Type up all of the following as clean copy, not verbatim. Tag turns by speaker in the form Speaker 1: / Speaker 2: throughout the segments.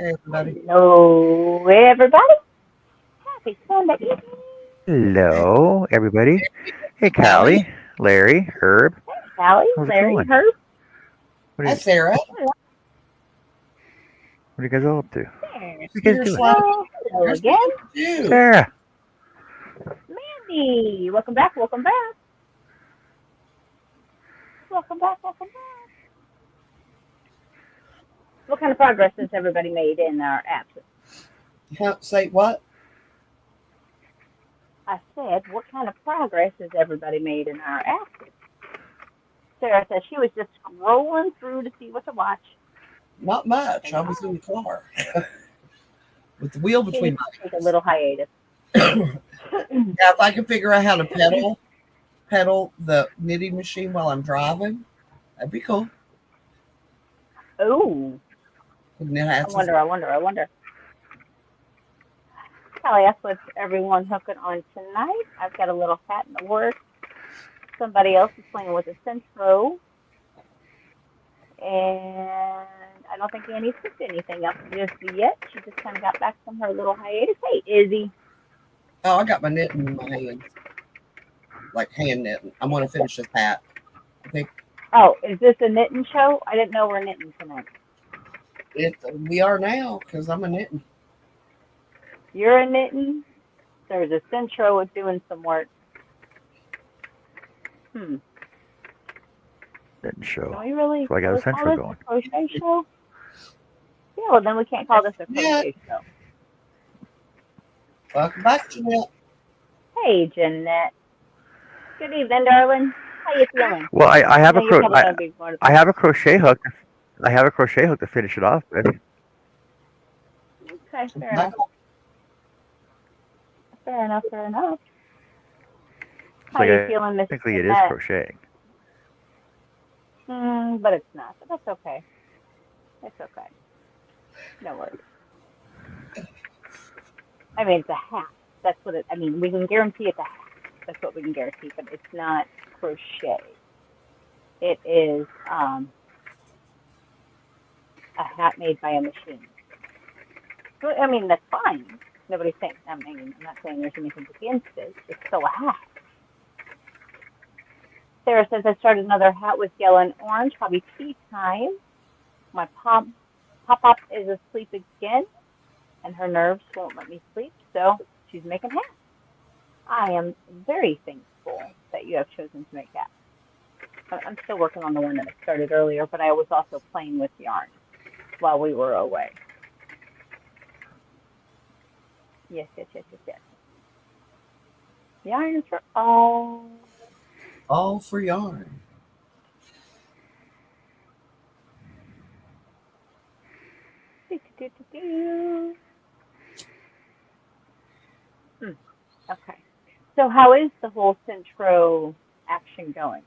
Speaker 1: Hey, everybody.
Speaker 2: Hello, everybody. Happy Sunday evening.
Speaker 3: Hello, everybody. Hey,
Speaker 1: Callie.
Speaker 3: Callie, Larry, Herb.
Speaker 2: Callie,
Speaker 3: How's it
Speaker 2: Larry,
Speaker 3: going?
Speaker 2: Herb.
Speaker 3: What are
Speaker 1: Hi,
Speaker 3: you,
Speaker 1: Sarah.
Speaker 3: what are you guys all up to?
Speaker 2: There's
Speaker 3: What are you guys
Speaker 1: You're
Speaker 3: doing?
Speaker 1: sliding.
Speaker 2: Sarah. Hello
Speaker 1: You're
Speaker 2: again.
Speaker 1: speaking to you.
Speaker 3: Sarah.
Speaker 2: Mandy. Welcome back. Welcome back. Welcome back. Welcome back. What kind of progress has everybody made in our absence?
Speaker 1: Say what?
Speaker 2: I said, what kind of progress has everybody made in our absence? Sarah said she was just scrolling through to see what to watch.
Speaker 1: Not much.
Speaker 2: And
Speaker 1: I was in the car with the wheel
Speaker 2: she
Speaker 1: between
Speaker 2: needs to take a little hiatus.
Speaker 1: my. Yeah, if I can figure out how to pedal the knitting machine while I'm driving, that'd be cool.
Speaker 2: Oh,
Speaker 1: And then I
Speaker 2: I
Speaker 1: have to.
Speaker 2: wonder, I wonder, I wonder. Kelly, that's what everyone's hooking on tonight. I've got a little hat in the works. Somebody else is playing with a Centro. And I don't think Annie's picked anything up just yet. She just kind of got back from her little hiatus. Hey, Izzy.
Speaker 1: Oh, I got my knitting in my hands, like hand knitting. I'm gonna finish this hat. I think
Speaker 2: Oh, is this a knitting show? I didn't know we're knitting tonight.
Speaker 1: we are now because I'm a knitting.
Speaker 2: You're a knitting. There's a Centro with doing some work. Hmm.
Speaker 3: Didn't
Speaker 2: Can
Speaker 3: show.
Speaker 2: we really,
Speaker 3: So I got a
Speaker 2: really call
Speaker 3: central
Speaker 2: this
Speaker 3: going.
Speaker 2: a crochet show? Yeah, well, then we can't call this a
Speaker 1: Yeah.
Speaker 2: crochet show.
Speaker 1: Welcome back, Jeanette.
Speaker 2: Hey, Jeanette. Good evening, darling. How you feeling?
Speaker 3: Well, I
Speaker 2: I
Speaker 3: have
Speaker 2: know
Speaker 3: a
Speaker 2: you're probably going to be going to
Speaker 3: I
Speaker 2: sleep.
Speaker 3: have a crochet hook. I have a crochet hook to finish it off with.
Speaker 2: Okay, fair enough. Fair enough, fair enough.
Speaker 3: It's
Speaker 2: How
Speaker 3: like
Speaker 2: you feeling, Miss
Speaker 3: technically it is
Speaker 2: Jeanette?
Speaker 3: crocheting.
Speaker 2: But it's not. But that's okay. It's okay. No worries. I mean, it's a hat. That's what it. I mean, we can guarantee it's a hat. That's what we can guarantee. But it's not crochet. It is a hat made by a machine. So, I mean, that's fine. Nobody's saying. I mean, I'm not saying there's anything against it. It's still a hat. Sarah says I started another hat with yellow and orange. Probably tea time. My pop is asleep again, and her nerves won't let me sleep, so she's making hats. I am very thankful that you have chosen to make hats. I'm still working on the one that I started earlier, but I was also playing with yarn while we were away. Yes, yes, yes, yes, yes. Yarn for all.
Speaker 1: All for yarn.
Speaker 2: Do, do, do, do. Okay. So how is the whole Centro action going?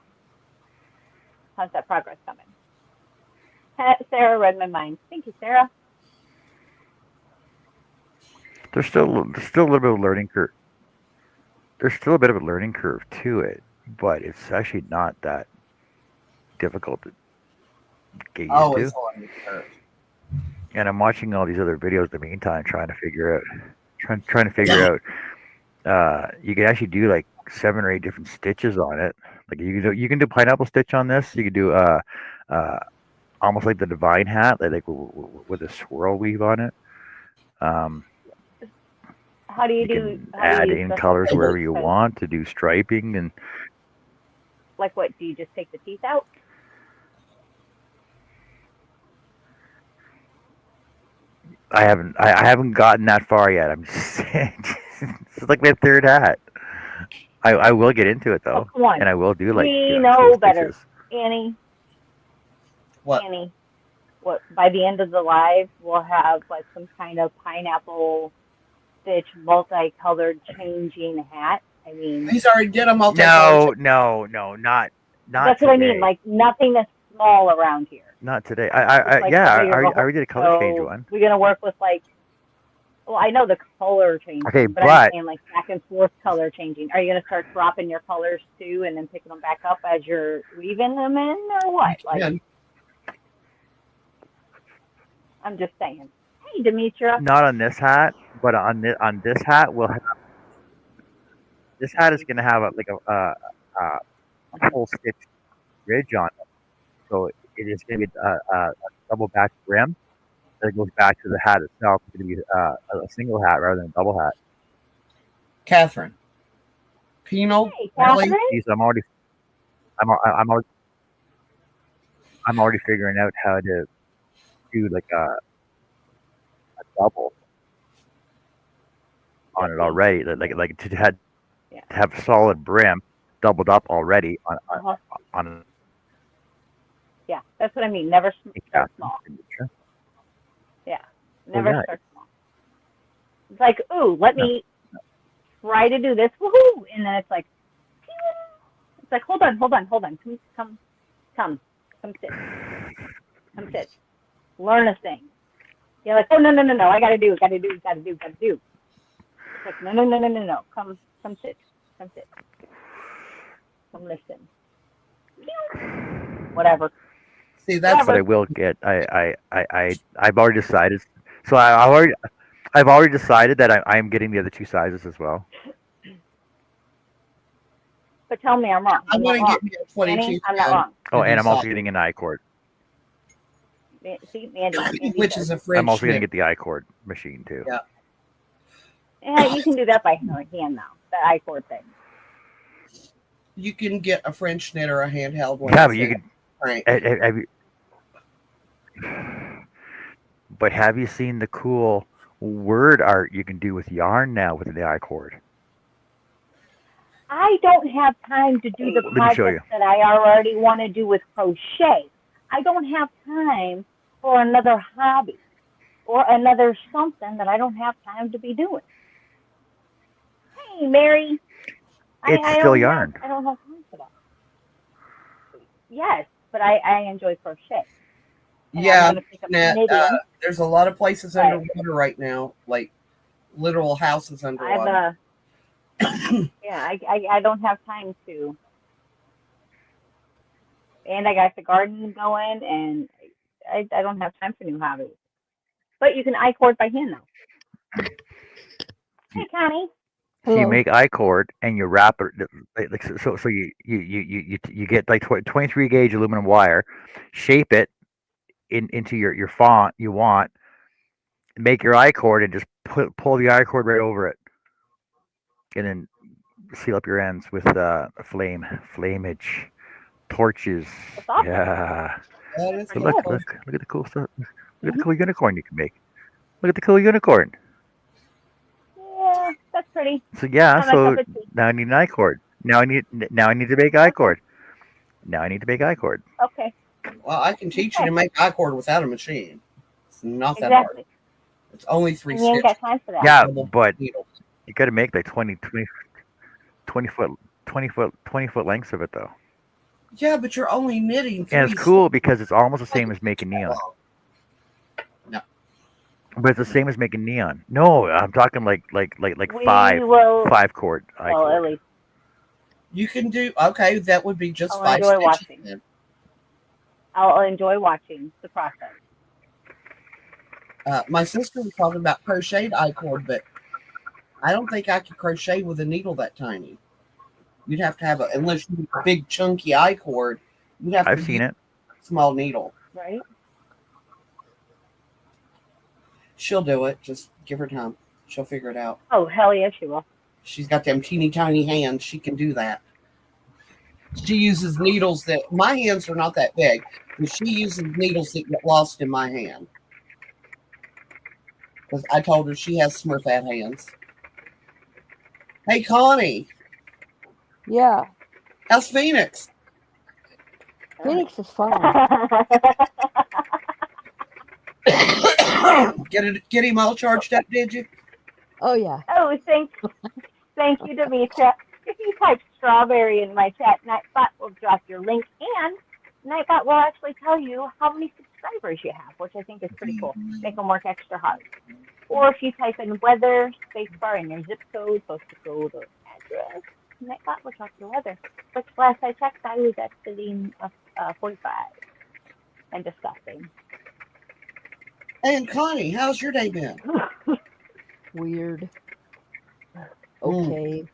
Speaker 2: How's that progress coming? Sarah read my mind. Thank you, Sarah.
Speaker 3: There's still a little bit of a learning curve. There's still a bit of a learning curve to it, but it's actually not that difficult to get used
Speaker 1: Oh,
Speaker 3: to.
Speaker 1: it's on her.
Speaker 3: And I'm watching all these other videos in the meantime, trying to figure out. You can actually do like 7 or 8 different stitches on it. Like you can do pineapple stitch on this. You can do uh, almost like the divine hat, with a swirl weave on it. Um, you can
Speaker 2: How do you
Speaker 3: add
Speaker 2: use
Speaker 3: in
Speaker 2: special
Speaker 3: colors
Speaker 2: stitches?
Speaker 3: wherever you
Speaker 2: Because,
Speaker 3: want to do striping, and
Speaker 2: like, what do you just take the teeth out?
Speaker 3: I haven't gotten that far yet. I'm just saying, it's like my third hat. I will get into it
Speaker 2: Oh,
Speaker 3: though,
Speaker 2: come on.
Speaker 3: and I will do like
Speaker 2: We
Speaker 3: cool
Speaker 2: know better,
Speaker 3: stitches.
Speaker 2: Annie.
Speaker 1: What?
Speaker 2: Annie, what? By the end of the live, we'll have like some kind of pineapple stitch, multicolored, changing hat. I mean,
Speaker 1: He's already did a multicolored.
Speaker 3: No, not
Speaker 2: that's what I mean.
Speaker 3: today.
Speaker 2: Like nothing that's small around here.
Speaker 3: Not today.
Speaker 2: Just like
Speaker 3: Yeah,
Speaker 2: how you're
Speaker 3: I already did a color change
Speaker 2: so
Speaker 3: one.
Speaker 2: we're gonna work with like. Well, I know the color
Speaker 3: Okay,
Speaker 2: changing, but I'm
Speaker 3: but
Speaker 2: saying like back and forth color changing. Are you gonna start dropping your colors too, and then picking them back up as you're weaving them in, or what? Like,
Speaker 1: Yeah.
Speaker 2: I'm just saying. Hey, Demetra.
Speaker 3: Not on this hat, but on this hat, this hat is gonna have a full stitch ridge on it. So it is gonna be a double back brim that goes back to the hat itself. It's gonna be a single hat rather than a double hat.
Speaker 1: Catherine. Penal.
Speaker 2: Hey,
Speaker 1: Really?
Speaker 2: Catherine.
Speaker 3: Geez, I'm already figuring out how to do like a double on it already. Like
Speaker 2: Yeah.
Speaker 3: to have a solid brim doubled up already on
Speaker 2: Yeah, that's what I mean. Never start small. Yeah, never
Speaker 3: yeah.
Speaker 2: start small. It's like, ooh, let me try to do this, woohoo, and then it's like, hold on, come sit, learn a thing. You're like, oh no, I gotta do. It's like, no, come sit, come listen. Whatever.
Speaker 1: See, that's
Speaker 3: But I will get. I've already decided. So I've already decided that I'm getting the other two sizes as well.
Speaker 2: But tell me I'm wrong.
Speaker 1: I'm going to get me a 22.
Speaker 2: Annie, I'm not wrong.
Speaker 3: Oh, and I'm also getting an I-cord.
Speaker 2: See, Andy
Speaker 1: which is a French.
Speaker 3: I'm also going to get the I-cord machine too.
Speaker 1: Yeah.
Speaker 2: Yeah, you can do that by hand now. The I-cord thing.
Speaker 1: You can get a French knit or a handheld one.
Speaker 3: Yeah, but you could.
Speaker 1: Right.
Speaker 3: But have you seen the cool word art you can do with yarn now with the I-cord?
Speaker 2: I don't have time to do the projects that I already want to do with crochet. I don't have time for another hobby or another something that I don't have time to be doing. Hey, Mary.
Speaker 3: It's still yarn.
Speaker 2: I don't have time for that. Yes, but I enjoy crochet. And
Speaker 1: yeah, there's a lot of places underwater right now, like literal houses underwater.
Speaker 2: I don't have time to. And I got the garden going, and I don't have time for new hobbies. But you can I-cord by hand now. Hey, Connie.
Speaker 3: So you make I-cord and you wrap it like so you get like 23 gauge aluminum wire, shape it into your font you want, make your I-cord and just pull the I-cord right over it, and then seal up your ends with flamage, torches.
Speaker 2: Awesome.
Speaker 3: Yeah.
Speaker 1: So
Speaker 3: look at the cool stuff. Look at the cool unicorn you can make. Look at the cool unicorn.
Speaker 2: Yeah, that's pretty.
Speaker 3: So now I need an I-cord. Now I need to make I-cord. Now I need to make I-cord.
Speaker 2: Okay.
Speaker 1: Well, I can teach you to make I-cord without a machine. It's not that hard. It's only 3 stitches.
Speaker 2: You ain't got time for that.
Speaker 3: Yeah, but you got to make like 20 foot lengths of it though.
Speaker 1: Yeah, but you're only knitting 3
Speaker 3: and it's cool because it's almost the same as making neon.
Speaker 1: No.
Speaker 3: But it's the same as making neon. No, I'm talking like 5 cord.
Speaker 2: Well, at least.
Speaker 1: You can do, okay, that would be just 5
Speaker 2: stitches.
Speaker 1: Watching.
Speaker 2: I'll enjoy watching the process.
Speaker 1: My sister was talking about crocheted I-cord, but I don't think I could crochet with a needle that tiny. You'd have to have unless you need a big chunky I-cord, you'd have to
Speaker 3: I've seen it.
Speaker 1: Small needle.
Speaker 2: Right.
Speaker 1: She'll do it. Just give her time. She'll figure it out.
Speaker 2: Oh, hell yeah, she will.
Speaker 1: She's got them teeny tiny hands. She can do that. She uses needles that, my hands are not that big, but she uses needles that get lost in my hand. Because I told her she has Smurfette hands. Hey, Connie.
Speaker 4: Yeah.
Speaker 1: How's Phoenix?
Speaker 4: Phoenix is fine.
Speaker 1: Get him all charged up, did you?
Speaker 4: Oh, yeah.
Speaker 2: Oh, thank you, Demetra. If you type strawberry in my chat, Nightbot will drop your link, and Nightbot will actually tell you how many subscribers you have, which I think is pretty cool. Make them work extra hard. Or if you type in weather, spacebar, and your zip code, postal code, or address, Nightbot will drop your weather. Which last I checked, I was at 45 and disgusting.
Speaker 1: And Connie, how's your day been?
Speaker 4: Weird. Okay.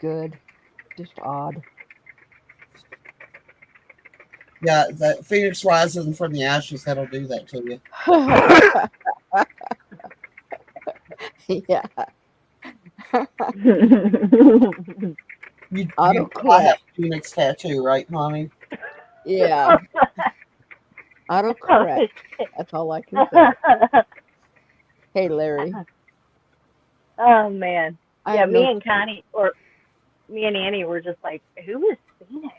Speaker 4: Good. Just odd.
Speaker 1: Yeah, that Phoenix rising from the ashes, that'll do that to you.
Speaker 4: Yeah.
Speaker 1: You I
Speaker 4: Autocorrect.
Speaker 1: have a Phoenix tattoo, right, Connie?
Speaker 4: Yeah. Autocorrect. That's all I can say. Hey, Larry.
Speaker 2: Oh man.
Speaker 4: I
Speaker 2: Yeah,
Speaker 4: have
Speaker 2: me
Speaker 4: no.
Speaker 2: and Connie, or me and Annie were just like, who is Phoenix?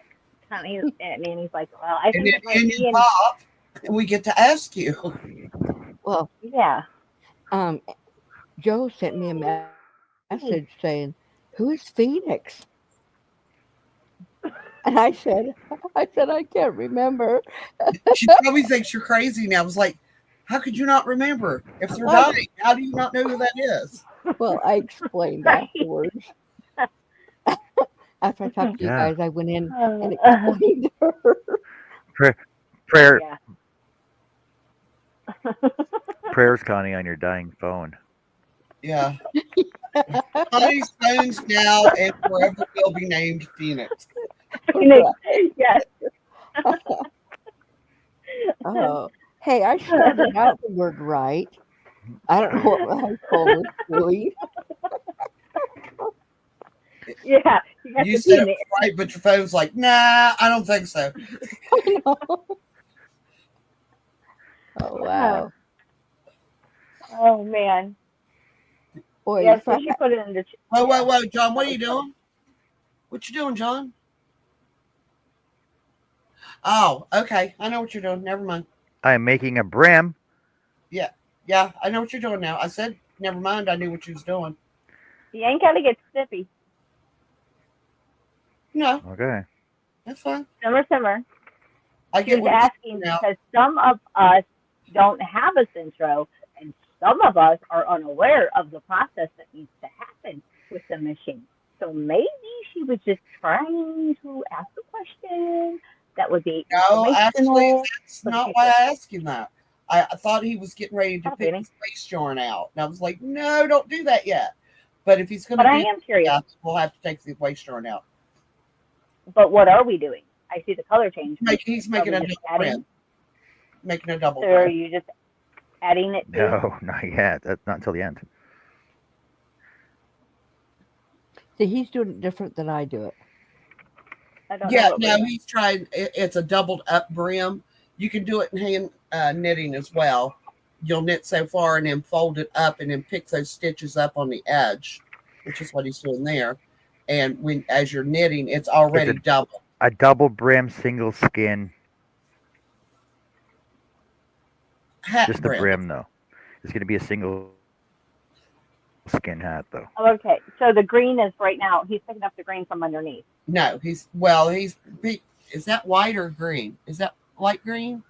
Speaker 2: Connie and Annie's like, well, I
Speaker 1: And
Speaker 2: think
Speaker 1: then
Speaker 2: it might
Speaker 1: in
Speaker 2: be
Speaker 1: your
Speaker 2: in.
Speaker 1: pop, and we get to ask you.
Speaker 4: Well,
Speaker 2: Yeah.
Speaker 4: Joe sent me a message saying, "Who is Phoenix?" And I said, I can't remember.
Speaker 1: She probably thinks you're crazy now. I was like, how could you not remember? If they're
Speaker 4: I-
Speaker 1: dying, how do you not know who that is?
Speaker 4: Well, I explained
Speaker 2: Right.
Speaker 4: afterwards. After I talked to you
Speaker 3: Yeah.
Speaker 4: guys, I went in and explained to her.
Speaker 3: Prayer,
Speaker 2: Yeah.
Speaker 3: prayers, Connie, on your dying phone.
Speaker 1: Yeah. Connie's phones now and forever will be named Phoenix.
Speaker 2: Phoenix. Yes.
Speaker 4: Oh, hey, I started out the word right. I don't know what my phone was doing.
Speaker 2: Yeah. You got
Speaker 1: You
Speaker 2: the
Speaker 1: said it
Speaker 2: Phoenix.
Speaker 1: was right, but your phone's like, nah, I don't think so.
Speaker 4: I know. Oh wow,
Speaker 2: Oh man.
Speaker 4: boy!
Speaker 2: Yes,
Speaker 4: If I
Speaker 2: we should put it in the.
Speaker 1: Whoa, John, what are you doing? What you doing, John? Oh, okay. I know what you're doing. Never mind.
Speaker 3: I am making a brim.
Speaker 1: Yeah, I know what you're doing now. I said, never mind. I knew what you was doing.
Speaker 2: You ain't gotta get snippy.
Speaker 1: No,
Speaker 3: Okay.
Speaker 1: that's fine.
Speaker 2: Simmer.
Speaker 1: I
Speaker 2: She
Speaker 1: get
Speaker 2: was
Speaker 1: what
Speaker 2: asking
Speaker 1: now.
Speaker 2: because some of us don't have a Centro, and some of us are unaware of the process that needs to happen with the machine. So maybe she was just trying to ask a question that would be
Speaker 1: No, actually,
Speaker 2: informational
Speaker 1: that's
Speaker 2: for the
Speaker 1: not why
Speaker 2: future.
Speaker 1: I asked him that. I thought he was getting ready to
Speaker 2: Oh,
Speaker 1: pick
Speaker 2: Benny.
Speaker 1: his waste yarn out. And I was like, no, don't do that yet. But if he's going
Speaker 2: But
Speaker 1: to
Speaker 2: I
Speaker 1: do
Speaker 2: am curious.
Speaker 1: that, we'll have to take the waste yarn out.
Speaker 2: But what are we doing? I see the color change.
Speaker 1: He's making
Speaker 2: Are
Speaker 1: a
Speaker 2: we
Speaker 1: double
Speaker 2: just adding?
Speaker 1: brim. Making a double
Speaker 2: So are
Speaker 1: brim.
Speaker 2: you just adding it to?
Speaker 3: No, not yet. That's not until the end.
Speaker 4: see, he's doing it different than I do it.
Speaker 2: I don't
Speaker 1: Yeah,
Speaker 2: know what
Speaker 1: no,
Speaker 2: we're.
Speaker 1: he's trying. It's a doubled up brim. You can do it in hand knitting as well. You'll knit so far and then fold it up and then pick those stitches up on the edge, which is what he's doing there. And when as you're knitting, it's already double.
Speaker 3: A double brim, single skin.
Speaker 1: Hat
Speaker 3: Just the
Speaker 1: brim.
Speaker 3: brim, though. It's going to be a single skin hat, though.
Speaker 2: Okay, so the green is right now. He's picking up the green from underneath.
Speaker 1: No, is that white or green? Is that light green?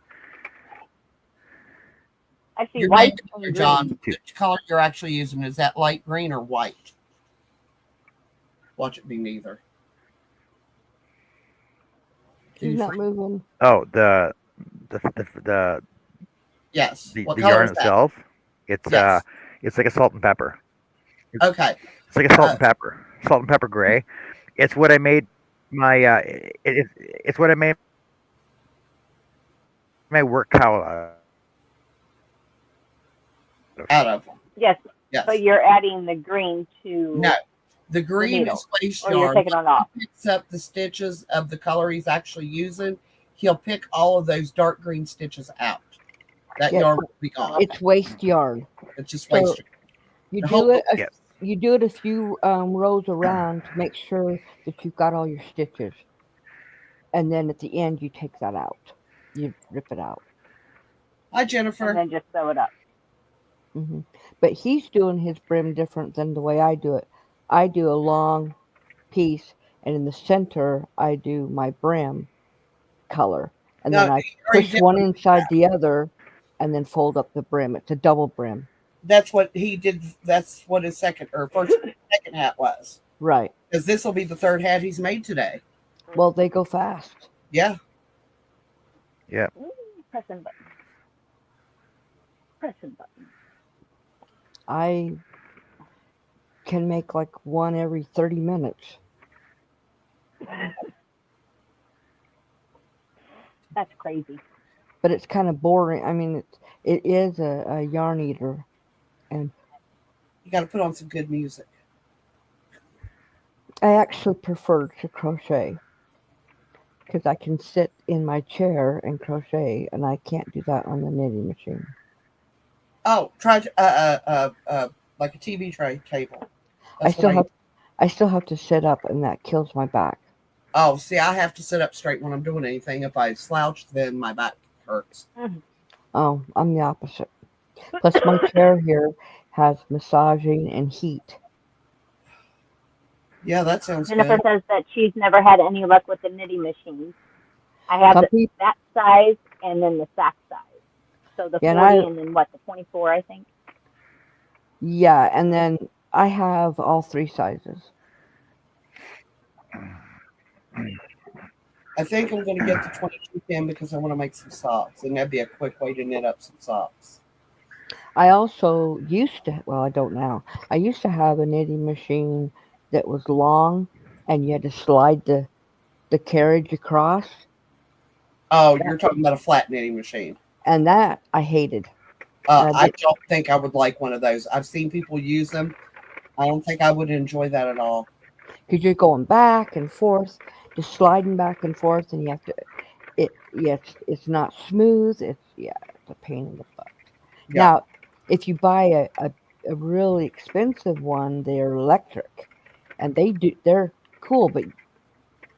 Speaker 2: I see
Speaker 1: Your
Speaker 2: white
Speaker 1: name,
Speaker 2: and green.
Speaker 1: John, which color you're actually using? Is that light green or white? Watch it be neither.
Speaker 4: He's not moving.
Speaker 3: Oh, the
Speaker 1: Yes.
Speaker 3: the,
Speaker 1: What
Speaker 3: the
Speaker 1: color
Speaker 3: yarn
Speaker 1: is that?
Speaker 3: itself. It's
Speaker 1: Yes.
Speaker 3: it's like a salt and pepper.
Speaker 1: Okay.
Speaker 3: It's like a salt and pepper gray. It's what I made my it's what I made my work cowl
Speaker 1: Out of.
Speaker 2: Yes,
Speaker 1: Yes.
Speaker 2: but you're adding the green to.
Speaker 1: No. The green
Speaker 2: needle,
Speaker 1: is waste
Speaker 2: or you're
Speaker 1: yarn.
Speaker 2: taking it off.
Speaker 1: He picks up the stitches of the color he's actually using. He'll pick all of those dark green stitches out. That
Speaker 4: Yeah,
Speaker 1: yarn will be gone.
Speaker 4: It's waste yarn.
Speaker 1: It's just
Speaker 4: So
Speaker 1: waste yarn.
Speaker 4: you
Speaker 1: The
Speaker 4: do
Speaker 1: whole-
Speaker 4: it.
Speaker 3: Yes.
Speaker 4: You do it a few rows around to make sure that you've got all your stitches, and then at the end you take that out. You rip it out.
Speaker 1: Hi, Jennifer.
Speaker 2: And then just sew it up.
Speaker 4: But he's doing his brim different than the way I do it. I do a long piece, and in the center I do my brim color, and then I push one inside the other, and then fold up the brim. It's a double brim.
Speaker 1: That's what he did. That's what his second hat was.
Speaker 4: Right.
Speaker 1: Because this will be the third hat he's made today.
Speaker 4: Well, they go fast.
Speaker 1: Yeah.
Speaker 3: Yeah.
Speaker 2: Pressing pressing buttons.
Speaker 4: I can make like one every 30 minutes.
Speaker 2: That's crazy.
Speaker 4: But it's kind of boring. I mean, it is a yarn eater, and
Speaker 1: You got to put on some good music.
Speaker 4: I actually prefer to crochet because I can sit in my chair and crochet, and I can't do that on the knitting machine.
Speaker 1: Oh, try like a TV tray table.
Speaker 4: I still have to sit up, and that kills my back.
Speaker 1: Oh, see, I have to sit up straight when I'm doing anything. If I slouch, then my back hurts.
Speaker 4: Oh, I'm the opposite. Plus, my chair here has massaging and heat.
Speaker 1: Yeah, that sounds
Speaker 2: Jennifer
Speaker 1: good.
Speaker 2: says that she's never had any luck with the knitting machine. I have that size and then the sack size. So the 40 and then what, the 24, I think?
Speaker 4: Yeah, and then I have all 3 sizes.
Speaker 1: I think I'm going to get the 22 pin because I want to make some socks, and that'd be a quick way to knit up some socks.
Speaker 4: I also used to, well, I don't now. I used to have a knitting machine that was long, and you had to slide the carriage across.
Speaker 1: Oh, you're talking about a flat knitting machine.
Speaker 4: And that I hated.
Speaker 1: I don't think I would like one of those. I've seen people use them. I don't think I would enjoy that at all.
Speaker 4: Because you're going back and forth, just sliding back and forth, and you have to. It's not smooth. It's a pain in the butt. Yeah. Now, if you buy a really expensive one, they're electric, and they're cool, but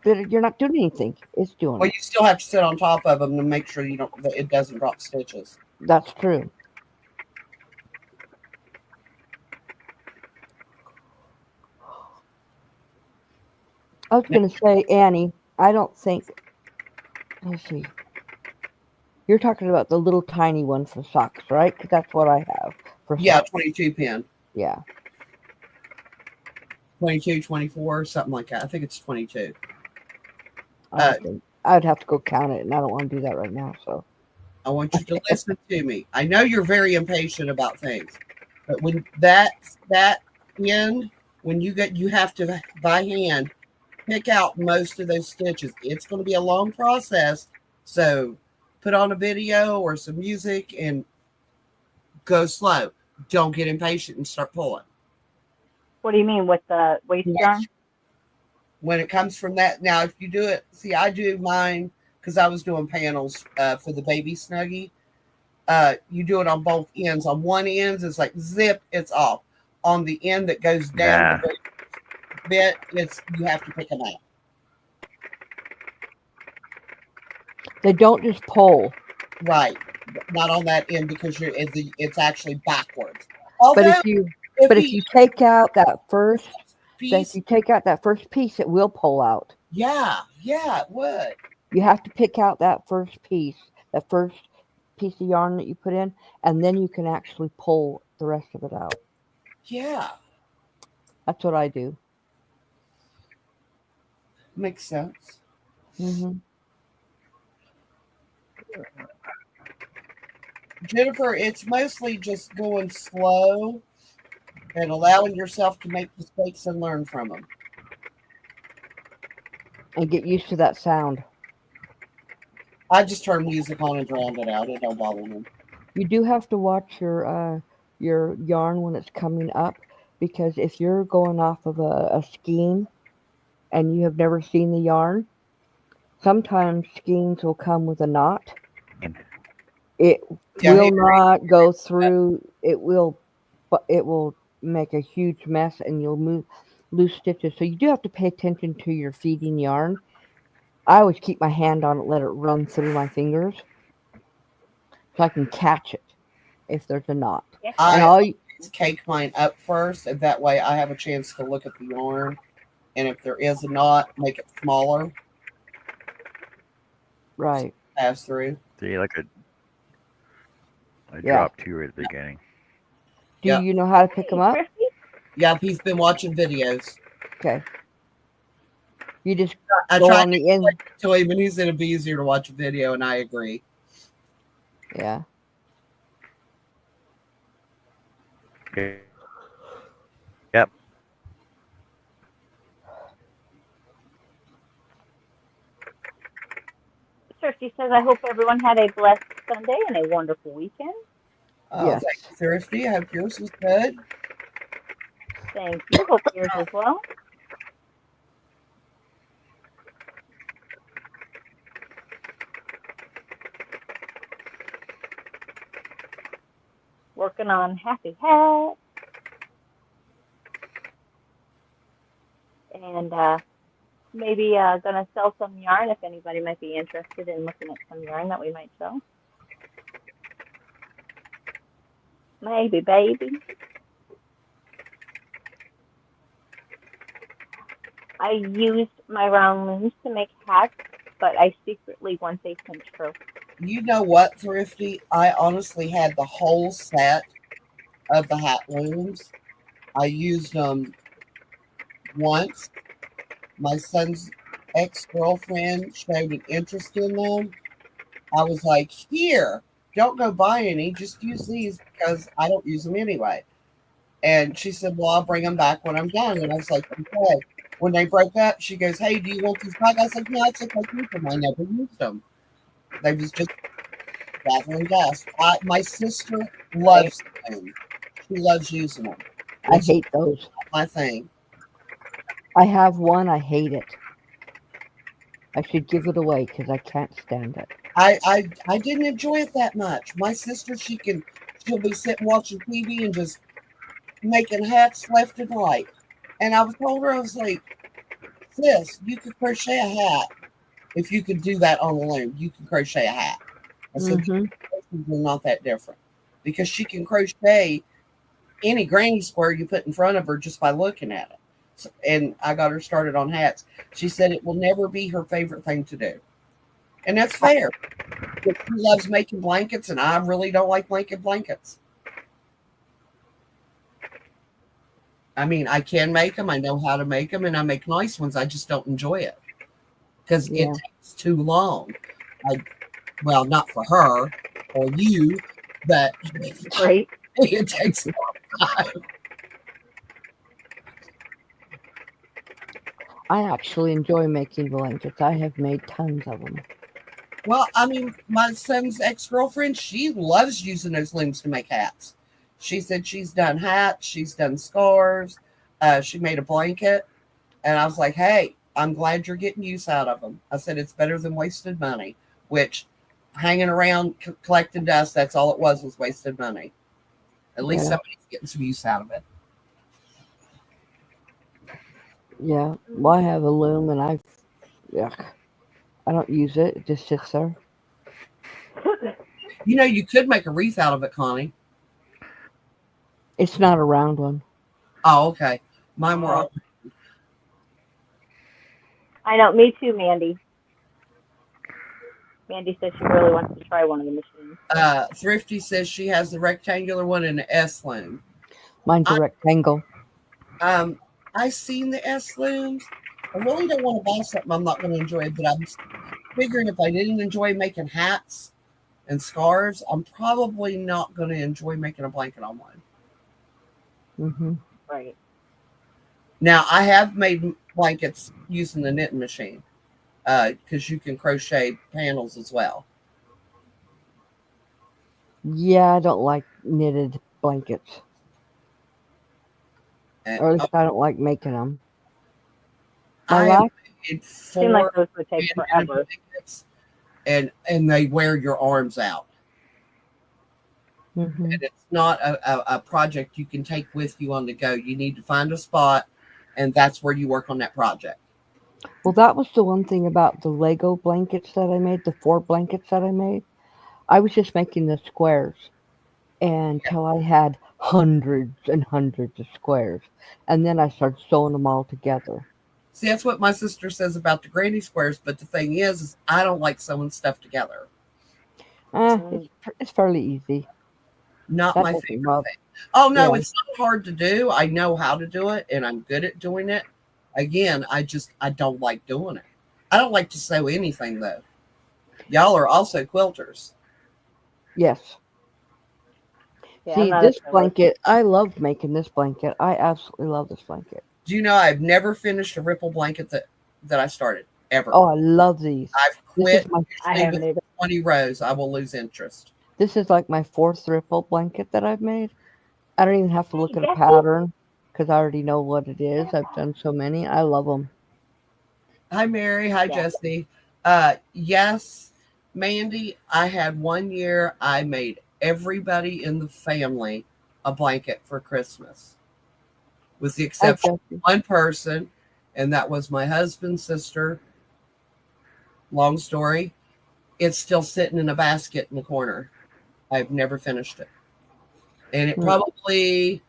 Speaker 4: you're not doing anything. It's doing.
Speaker 1: Well, you still have to sit on top of them to make sure it doesn't drop stitches.
Speaker 4: That's true. I was going to say, Annie, I don't think. Let's see. You're talking about the little tiny one for socks, right? Because that's what I have for socks.
Speaker 1: 22 pin.
Speaker 4: Yeah.
Speaker 1: 22, 24, something like that. I think it's 22.
Speaker 4: I'd have to go count it, and I don't want to do that right now. So
Speaker 1: I want you to listen to me. I know you're very impatient about things, but when that end, when you have to by hand pick out most of those stitches. It's going to be a long process, so put on a video or some music and go slow. Don't get impatient and start pulling.
Speaker 2: What do you mean with the waist yarn?
Speaker 1: When it comes from that, now if you do it, see, I do mine because I was doing panels for the baby Snuggie. You do it on both ends. On one end, it's like zip, it's off. On the end that goes down the bit, you have to pick them out.
Speaker 4: They don't just pull.
Speaker 1: Right. Not on that end because it's actually backwards.
Speaker 4: Although, if you take out that first piece, it will pull out.
Speaker 1: Yeah, it would.
Speaker 4: You have to pick out that first piece of yarn that you put in, and then you can actually pull the rest of it out.
Speaker 1: Yeah.
Speaker 4: That's what I do.
Speaker 1: Makes sense.
Speaker 4: Mm-hmm.
Speaker 1: Jennifer, it's mostly just going slow and allowing yourself to make mistakes and learn from them.
Speaker 4: And get used to that sound.
Speaker 1: I just turn music on and drown it out. It don't bother me.
Speaker 4: You do have to watch your yarn when it's coming up, because if you're going off of a skein and you have never seen the yarn, sometimes skeins will come with a knot. It will not go through. It will make a huge mess, and you'll lose stitches. So you do have to pay attention to your feeding yarn. I always keep my hand on it, let it run through my fingers, so I can catch it if there's a knot.
Speaker 1: I always cake mine up first, and that way I have a chance to look at the yarn. And if there is a knot, make it smaller.
Speaker 4: Right.
Speaker 1: Pass through.
Speaker 3: See, like I dropped 2 right at the beginning.
Speaker 4: Do you know how to pick them up?
Speaker 1: Yeah, he's been watching videos.
Speaker 4: Okay. You just
Speaker 1: I tried to explain it to him, and he said it'd be easier to watch a video, and I agree.
Speaker 4: Yeah.
Speaker 3: Yep.
Speaker 2: Thrifty says, I hope everyone had a blessed Sunday and a wonderful weekend.
Speaker 1: Oh,
Speaker 4: Yes.
Speaker 1: thank you, Thrifty. I hope yours was good.
Speaker 2: Thank you. Hope yours as well. Working on Happy Hat. And maybe gonna sell some yarn if anybody might be interested in looking at some yarn that we might sell. Maybe, baby. I used my round looms to make hats, but I secretly want a cinch rope.
Speaker 1: You know what, Thrifty? I honestly had the whole set of the hat looms. I used them once. My son's ex-girlfriend showed an interest in them. I was like, here, don't go buy any. Just use these because I don't use them anyway. And she said, well, I'll bring them back when I'm done. And I was like, okay. When they broke up, she goes, hey, do you want these back? I said, no, I took my keep them. I never used them. They was just gathering dust. My sister loves them. She loves using them.
Speaker 4: I hate those.
Speaker 1: My thing.
Speaker 4: I have one. I hate it. I should give it away because I can't stand it.
Speaker 1: I didn't enjoy it that much. My sister, she'll be sitting watching TV and just making hats left and right. And I told her, I was like, sis, you could crochet a hat. If you could do that on the loom, you can crochet a hat. I said,
Speaker 4: Mm-hmm.
Speaker 1: they're not that different. Because she can crochet any granny square you put in front of her just by looking at it. So, and I got her started on hats. She said it will never be her favorite thing to do. And that's fair. But she loves making blankets, and I really don't like making blankets. I mean, I can make them. I know how to make them, and I make nice ones. I just don't enjoy it because
Speaker 4: Yeah.
Speaker 1: it takes too long. Well, not for her or you, but
Speaker 2: Right.
Speaker 1: it takes a long time.
Speaker 4: I actually enjoy making blankets. I have made tons of them.
Speaker 1: Well, I mean, my son's ex-girlfriend, she loves using those looms to make hats. She said she's done hats, she's done scarves, she made a blanket, and I was like, hey, I'm glad you're getting use out of them. I said it's better than wasted money, which hanging around collecting dust, that's all it was wasted money. At least
Speaker 4: Yeah.
Speaker 1: somebody's getting some use out of it.
Speaker 4: Yeah. Well, I have a loom and I don't use it. It just sits there.
Speaker 1: You know, you could make a wreath out of it, Connie.
Speaker 4: It's not a round one.
Speaker 1: Oh, okay. Mine were all.
Speaker 2: I know, me too, Mandy. Mandy says she really wants to try one of the machines.
Speaker 1: Thrifty says she has the rectangular one and the S loom.
Speaker 4: Mine's a rectangle.
Speaker 1: I seen the S looms. I really don't want to buy something I'm not going to enjoy, but I'm figuring if I didn't enjoy making hats and scarves, I'm probably not going to enjoy making a blanket on one.
Speaker 4: Mm-hmm.
Speaker 2: Right.
Speaker 1: Now, I have made blankets using the knitting machine because you can crochet panels as well.
Speaker 4: Yeah, I don't like knitted blankets.
Speaker 1: And,
Speaker 4: Or at least I don't like making them.
Speaker 1: I
Speaker 4: My
Speaker 1: have
Speaker 4: last,
Speaker 1: made
Speaker 2: Seemed like
Speaker 1: 4
Speaker 2: those would take
Speaker 1: hand-knitted
Speaker 2: forever.
Speaker 1: blankets, and they wear your arms out.
Speaker 4: mm-hmm.
Speaker 1: And it's not a project you can take with you on the go. You need to find a spot, and that's where you work on that project.
Speaker 4: Well, that was the one thing about the Lego blankets that I made, the 4 blankets that I made. I was just making the squares until I had hundreds and hundreds of squares. And then I started sewing them all together.
Speaker 1: See, that's what my sister says about the granny squares, but the thing is I don't like sewing stuff together.
Speaker 4: It's fairly easy.
Speaker 1: Not
Speaker 4: That
Speaker 1: my
Speaker 4: doesn't
Speaker 1: favorite
Speaker 4: bother.
Speaker 1: thing. Oh, no,
Speaker 4: Yeah.
Speaker 1: it's not hard to do. I know how to do it, and I'm good at doing it. Again, I don't like doing it. I don't like to sew anything, though. Y'all are also quilters.
Speaker 4: Yes.
Speaker 2: Yeah, I'm
Speaker 4: See,
Speaker 2: not a
Speaker 4: this
Speaker 2: sewer.
Speaker 4: blanket, I love making this blanket. I absolutely love this blanket.
Speaker 1: Do you know I've never finished a ripple blanket that I started ever?
Speaker 4: Oh, I love these.
Speaker 1: I've
Speaker 4: This
Speaker 1: quit.
Speaker 4: is my
Speaker 2: I
Speaker 1: Usually
Speaker 2: haven't
Speaker 1: with
Speaker 2: either.
Speaker 1: 20 rows, I will lose interest.
Speaker 4: this is like my 4th ripple blanket that I've made. I don't even have to look
Speaker 2: Hey,
Speaker 4: at a
Speaker 2: Jesse.
Speaker 4: pattern because I already know what it is. I've done so many. I love them.
Speaker 1: Hi, Mary. Hi,
Speaker 2: Yeah.
Speaker 1: Jesse. Yes, Mandy, I had 1 year I made everybody in the family a blanket for Christmas, with the
Speaker 4: Hi,
Speaker 1: exception
Speaker 4: Jesse.
Speaker 1: of one person, and that was my husband's sister. Long story. It's still sitting in a basket in the corner. I've never finished it. And it
Speaker 4: Hmm.
Speaker 1: probably,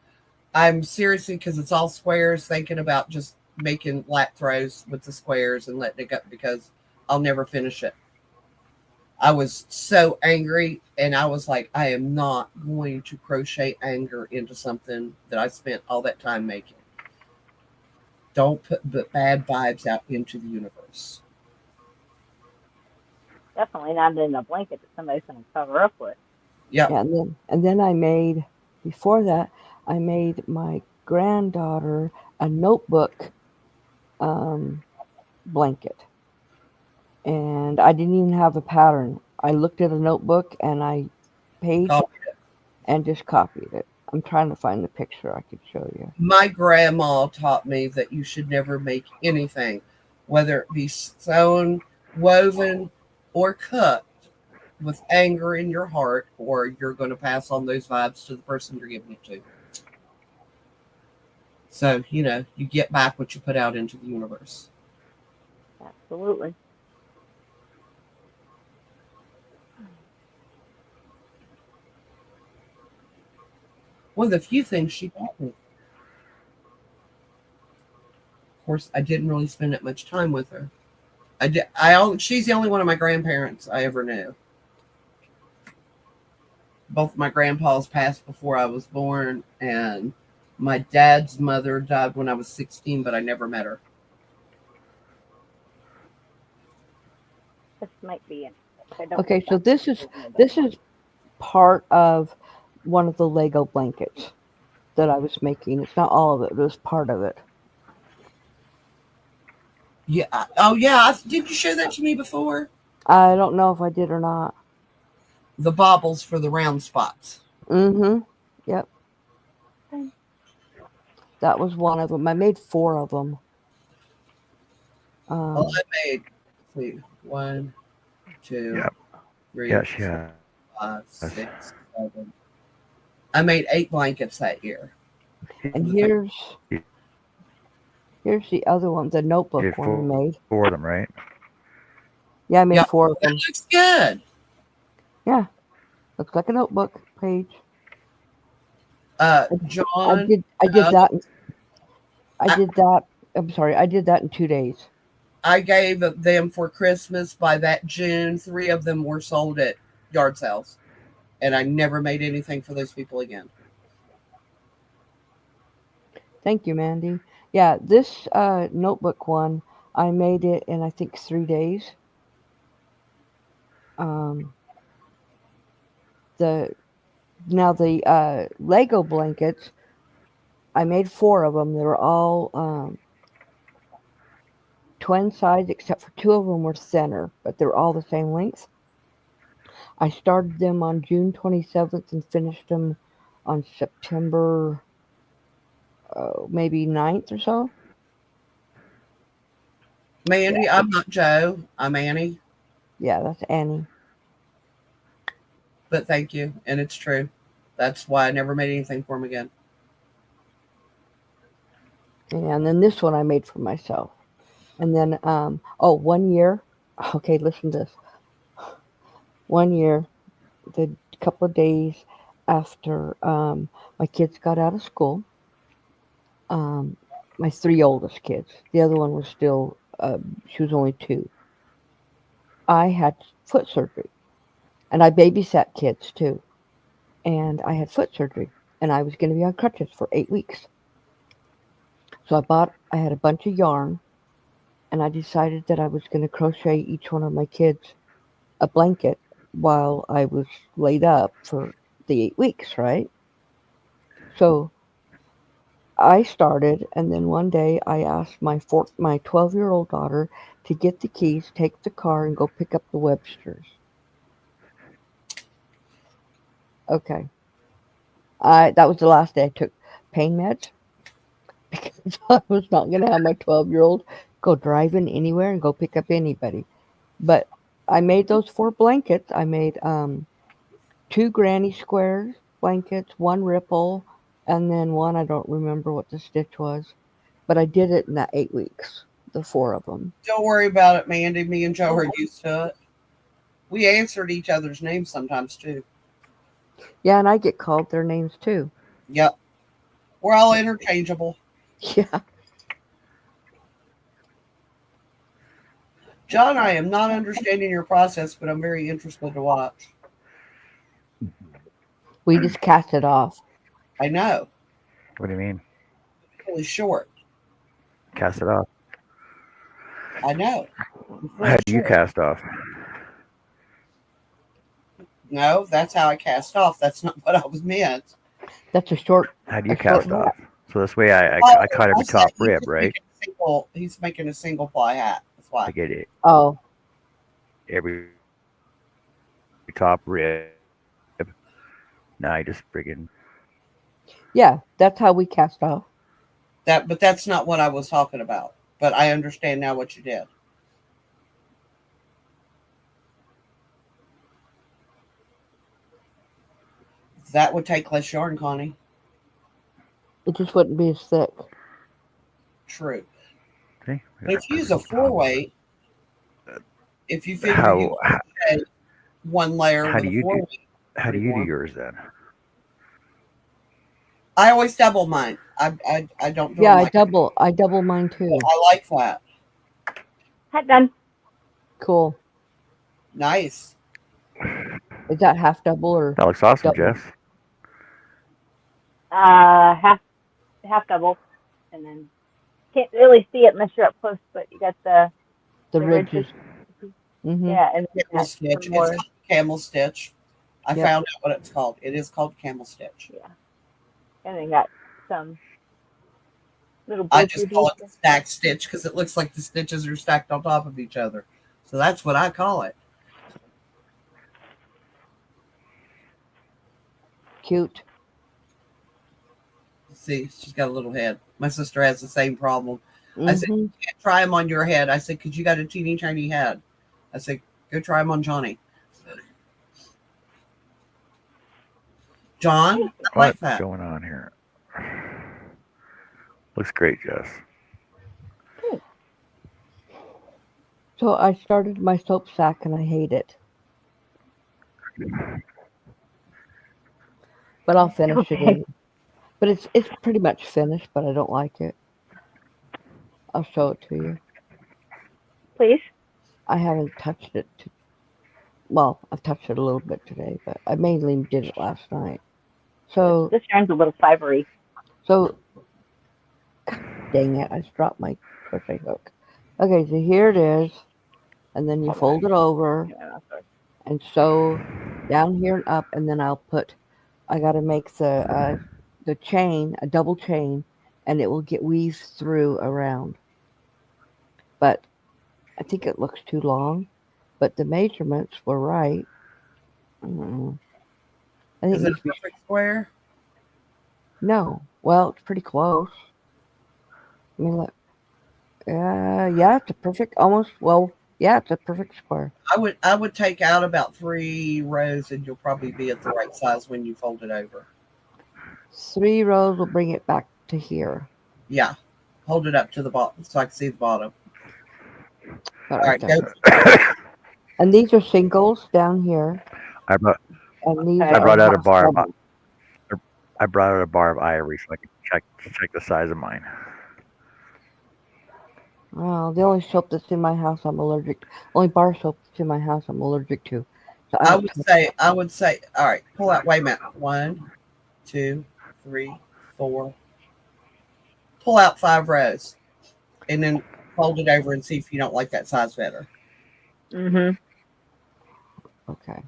Speaker 1: I'm seriously, because it's all squares, thinking about just making lat throws with the squares and letting it go because I'll never finish it. I was so angry, and I was like, I am not going to crochet anger into something that I spent all that time making. Don't put the bad vibes out into the universe.
Speaker 2: Definitely not in a blanket that somebody's going to cover up with.
Speaker 1: Yep.
Speaker 4: Yeah, and then I made before that I made my granddaughter a notebook blanket, and I didn't even have a pattern. I looked at a notebook and I page
Speaker 1: Oh,
Speaker 4: and just copied it. I'm trying to find the picture I could show you.
Speaker 1: my grandma taught me that you should never make anything, whether it be sewn, woven, or cut, with anger in your heart, or you're going to pass on those vibes to the person you're giving it to. So, you get back what you put out into the universe.
Speaker 2: Absolutely.
Speaker 1: One of the few things she taught me. Of course, I didn't really spend that much time with her. She's the only one of my grandparents I ever knew. Both my grandpas passed before I was born, and my dad's mother died when I was 16, but I never met her.
Speaker 2: This might be interesting. I don't
Speaker 4: Okay,
Speaker 2: think
Speaker 4: so
Speaker 2: that's
Speaker 4: this is part of one of the Lego blankets that I was making. It's not all of it, but it was part of it.
Speaker 1: Yeah. Oh, yeah. Did you show that to me before?
Speaker 4: I don't know if I did or not.
Speaker 1: The baubles for the round spots.
Speaker 4: Mm-hmm. Yep.
Speaker 2: Okay.
Speaker 4: That was one of them. I made 4 of them.
Speaker 1: Well, I made, let's see, 1, 2,
Speaker 3: Yeah.
Speaker 1: 3,
Speaker 3: Yeah, she has.
Speaker 1: 5, 6, 7. I made 8 blankets that year.
Speaker 4: And here's the other one, the
Speaker 3: You
Speaker 4: notebook
Speaker 3: did
Speaker 4: one I made.
Speaker 3: 4 of them, right?
Speaker 4: Yeah, I made
Speaker 1: Yeah,
Speaker 4: 4 of
Speaker 1: that
Speaker 4: them.
Speaker 1: looks good.
Speaker 4: Yeah, looks like a notebook page.
Speaker 1: John,
Speaker 4: I did that. I did that. I'm sorry, I did that in 2 days.
Speaker 1: I gave them for Christmas. By that June, 3 of them were sold at yard sales, and I never made anything for those people again.
Speaker 4: Thank you, Mandy. Yeah, this notebook one, I made it in I think 3 days. The Lego blankets, I made 4 of them. They were all twin size, except for 2 of them were center, but they're all the same length. I started them on June 27th and finished them on September maybe 9th or so.
Speaker 1: Mandy, I'm not Joe. I'm Annie,
Speaker 4: Yeah, that's Annie.
Speaker 1: but thank you, and it's true. That's why I never made anything for them again.
Speaker 4: And then this one I made for myself. And then 1 year. Okay, listen to this. 1 year, the couple of days after my kids got out of school, my 3 oldest kids. The other one was still she was only 2. I had foot surgery, and I babysat kids too. And I had foot surgery, and I was going to be on crutches for 8 weeks. So I had a bunch of yarn, and I decided that I was going to crochet each one of my kids a blanket while I was laid up for the 8 weeks, right? So I started, and then one day I asked my 12-year-old daughter to get the keys, take the car, and go pick up the Websters. Okay. That was the last day I took pain meds because I was not going to have my 12-year-old go driving anywhere and go pick up anybody. But I made those 4 blankets. I made 2 granny squares blankets, 1 ripple, and then one I don't remember what the stitch was. But I did it in that 8 weeks, the 4 of them.
Speaker 1: Don't worry about it, Mandy. Me and Joe are used to it. We answered each other's names sometimes too.
Speaker 4: Yeah, and I get called their names too.
Speaker 1: Yep. We're all interchangeable.
Speaker 4: Yeah.
Speaker 1: John, I am not understanding your process, but I'm very interested to watch.
Speaker 4: We just cast it off.
Speaker 1: I know.
Speaker 3: What do you mean?
Speaker 1: Really short.
Speaker 3: Cast it off.
Speaker 1: I know.
Speaker 3: How do you cast off?
Speaker 1: No, that's how I cast off. That's not what I was meant.
Speaker 4: That's a short.
Speaker 3: How do you
Speaker 4: a short
Speaker 3: cast off? So this way I cut every
Speaker 1: I said
Speaker 3: top
Speaker 1: he's
Speaker 3: rib,
Speaker 1: just
Speaker 3: right?
Speaker 1: He's making a single ply hat. That's why.
Speaker 3: I get it.
Speaker 4: Oh,
Speaker 3: Every top rib. Now I just friggin'
Speaker 4: yeah. That's how we cast off.
Speaker 1: But that's not what I was talking about. But I understand now what you did. That would take less yarn, Connie.
Speaker 4: It just wouldn't be as thick.
Speaker 1: True.
Speaker 3: see.
Speaker 1: But if you use a 4-weight, if you figure you
Speaker 3: How
Speaker 1: crochet one layer
Speaker 3: how
Speaker 1: with
Speaker 3: do
Speaker 1: a
Speaker 3: you
Speaker 1: 4-weight,
Speaker 3: how do you do
Speaker 1: more.
Speaker 3: yours then?
Speaker 1: I always double mine. I don't do
Speaker 4: Yeah,
Speaker 1: them like
Speaker 4: I double mine too.
Speaker 1: I like that.
Speaker 2: Hat done.
Speaker 4: Cool.
Speaker 1: Nice.
Speaker 4: Is that half double or
Speaker 3: That looks awesome,
Speaker 4: double?
Speaker 3: Jess.
Speaker 2: Half double, and then can't really see it unless you're up close, but you got the
Speaker 4: ridges? Mm-hmm.
Speaker 2: Yeah, and then
Speaker 1: Camel
Speaker 2: got
Speaker 1: stitch.
Speaker 2: some
Speaker 1: It's
Speaker 2: more.
Speaker 1: called camel stitch. I
Speaker 4: Yep.
Speaker 1: found out what it's called. It is called camel stitch.
Speaker 2: Yeah, and then got some little
Speaker 1: I
Speaker 2: blue
Speaker 1: just call it
Speaker 2: booties.
Speaker 1: stack stitch because it looks like the stitches are stacked on top of each other. So that's what I call it.
Speaker 4: Cute.
Speaker 1: See, she's got a little head. My sister has the same problem. I said,
Speaker 4: Mm-hmm.
Speaker 1: you can't try them on your head. I said, because you got a teeny tiny head. I said, go try them on Johnny. John, I like
Speaker 3: What's
Speaker 1: that.
Speaker 3: going on here? Looks great, Jess.
Speaker 4: So I started my soap sack and I hate it, but I'll finish it.
Speaker 2: Okay.
Speaker 4: But it's pretty much finished, but I don't like it. I'll show it to you.
Speaker 2: Please.
Speaker 4: I haven't touched it. Well, I've touched it a little bit today, but I mainly did it last night. So
Speaker 2: This yarn's a little fibery.
Speaker 4: God dang it! I just dropped my crochet hook. Okay, so here it is, and then you fold it over and sew down here and up, and then I got to make the chain, a double chain, and it will get weaved through around. But I think it looks too long, but the measurements were right. I think
Speaker 1: Is it a perfect square?
Speaker 4: no. Well, it's pretty close. I mean, look. Yeah, it's a perfect, almost. Well, yeah, it's a perfect square.
Speaker 1: I would take out about 3 rows, and you'll probably be at the right size when you fold it over.
Speaker 4: 3 rows will bring it back to here.
Speaker 1: Yeah, hold it up to the bottom so I can see the bottom.
Speaker 4: All
Speaker 1: right,
Speaker 4: go. And these are singles down here.
Speaker 3: I brought out a bar. I brought out a bar of ivory so I can check the size of mine.
Speaker 4: Well, the only soap that's in my house I'm allergic to. Only bar soap that's in my house I'm allergic to. So
Speaker 1: I would say, all right, pull out, wait a minute. 1, 2, 3, 4. Pull out 5 rows and then fold it over and see if you don't like that size better.
Speaker 2: Mm-hmm.
Speaker 4: Okay.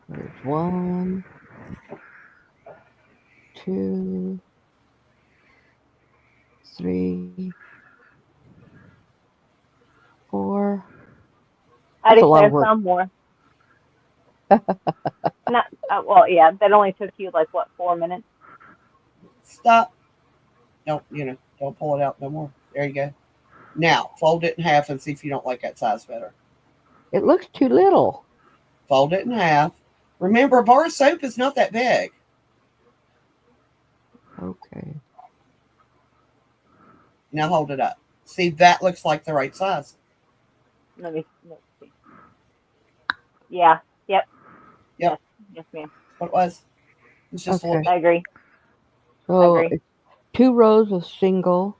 Speaker 4: There's 1. 2, 3, 4.
Speaker 2: I
Speaker 4: That's a lot
Speaker 2: declare
Speaker 4: of work.
Speaker 2: some more. Not well, yeah. That only took you like what 4 minutes?
Speaker 1: Stop. Don't pull it out no more. There you go. Now fold it in half and see if you don't like that size better.
Speaker 4: It looks too little.
Speaker 1: Fold it in half. Remember, a bar of soap is not that big.
Speaker 4: Okay.
Speaker 1: Now hold it up. See, that looks like the right size.
Speaker 2: Let's see. Yeah. Yep.
Speaker 1: Yep.
Speaker 2: Yes, ma'am.
Speaker 1: What it was. It's just a
Speaker 4: Okay.
Speaker 1: little
Speaker 2: I agree.
Speaker 4: So
Speaker 2: agree.
Speaker 4: it's 2 rows of single,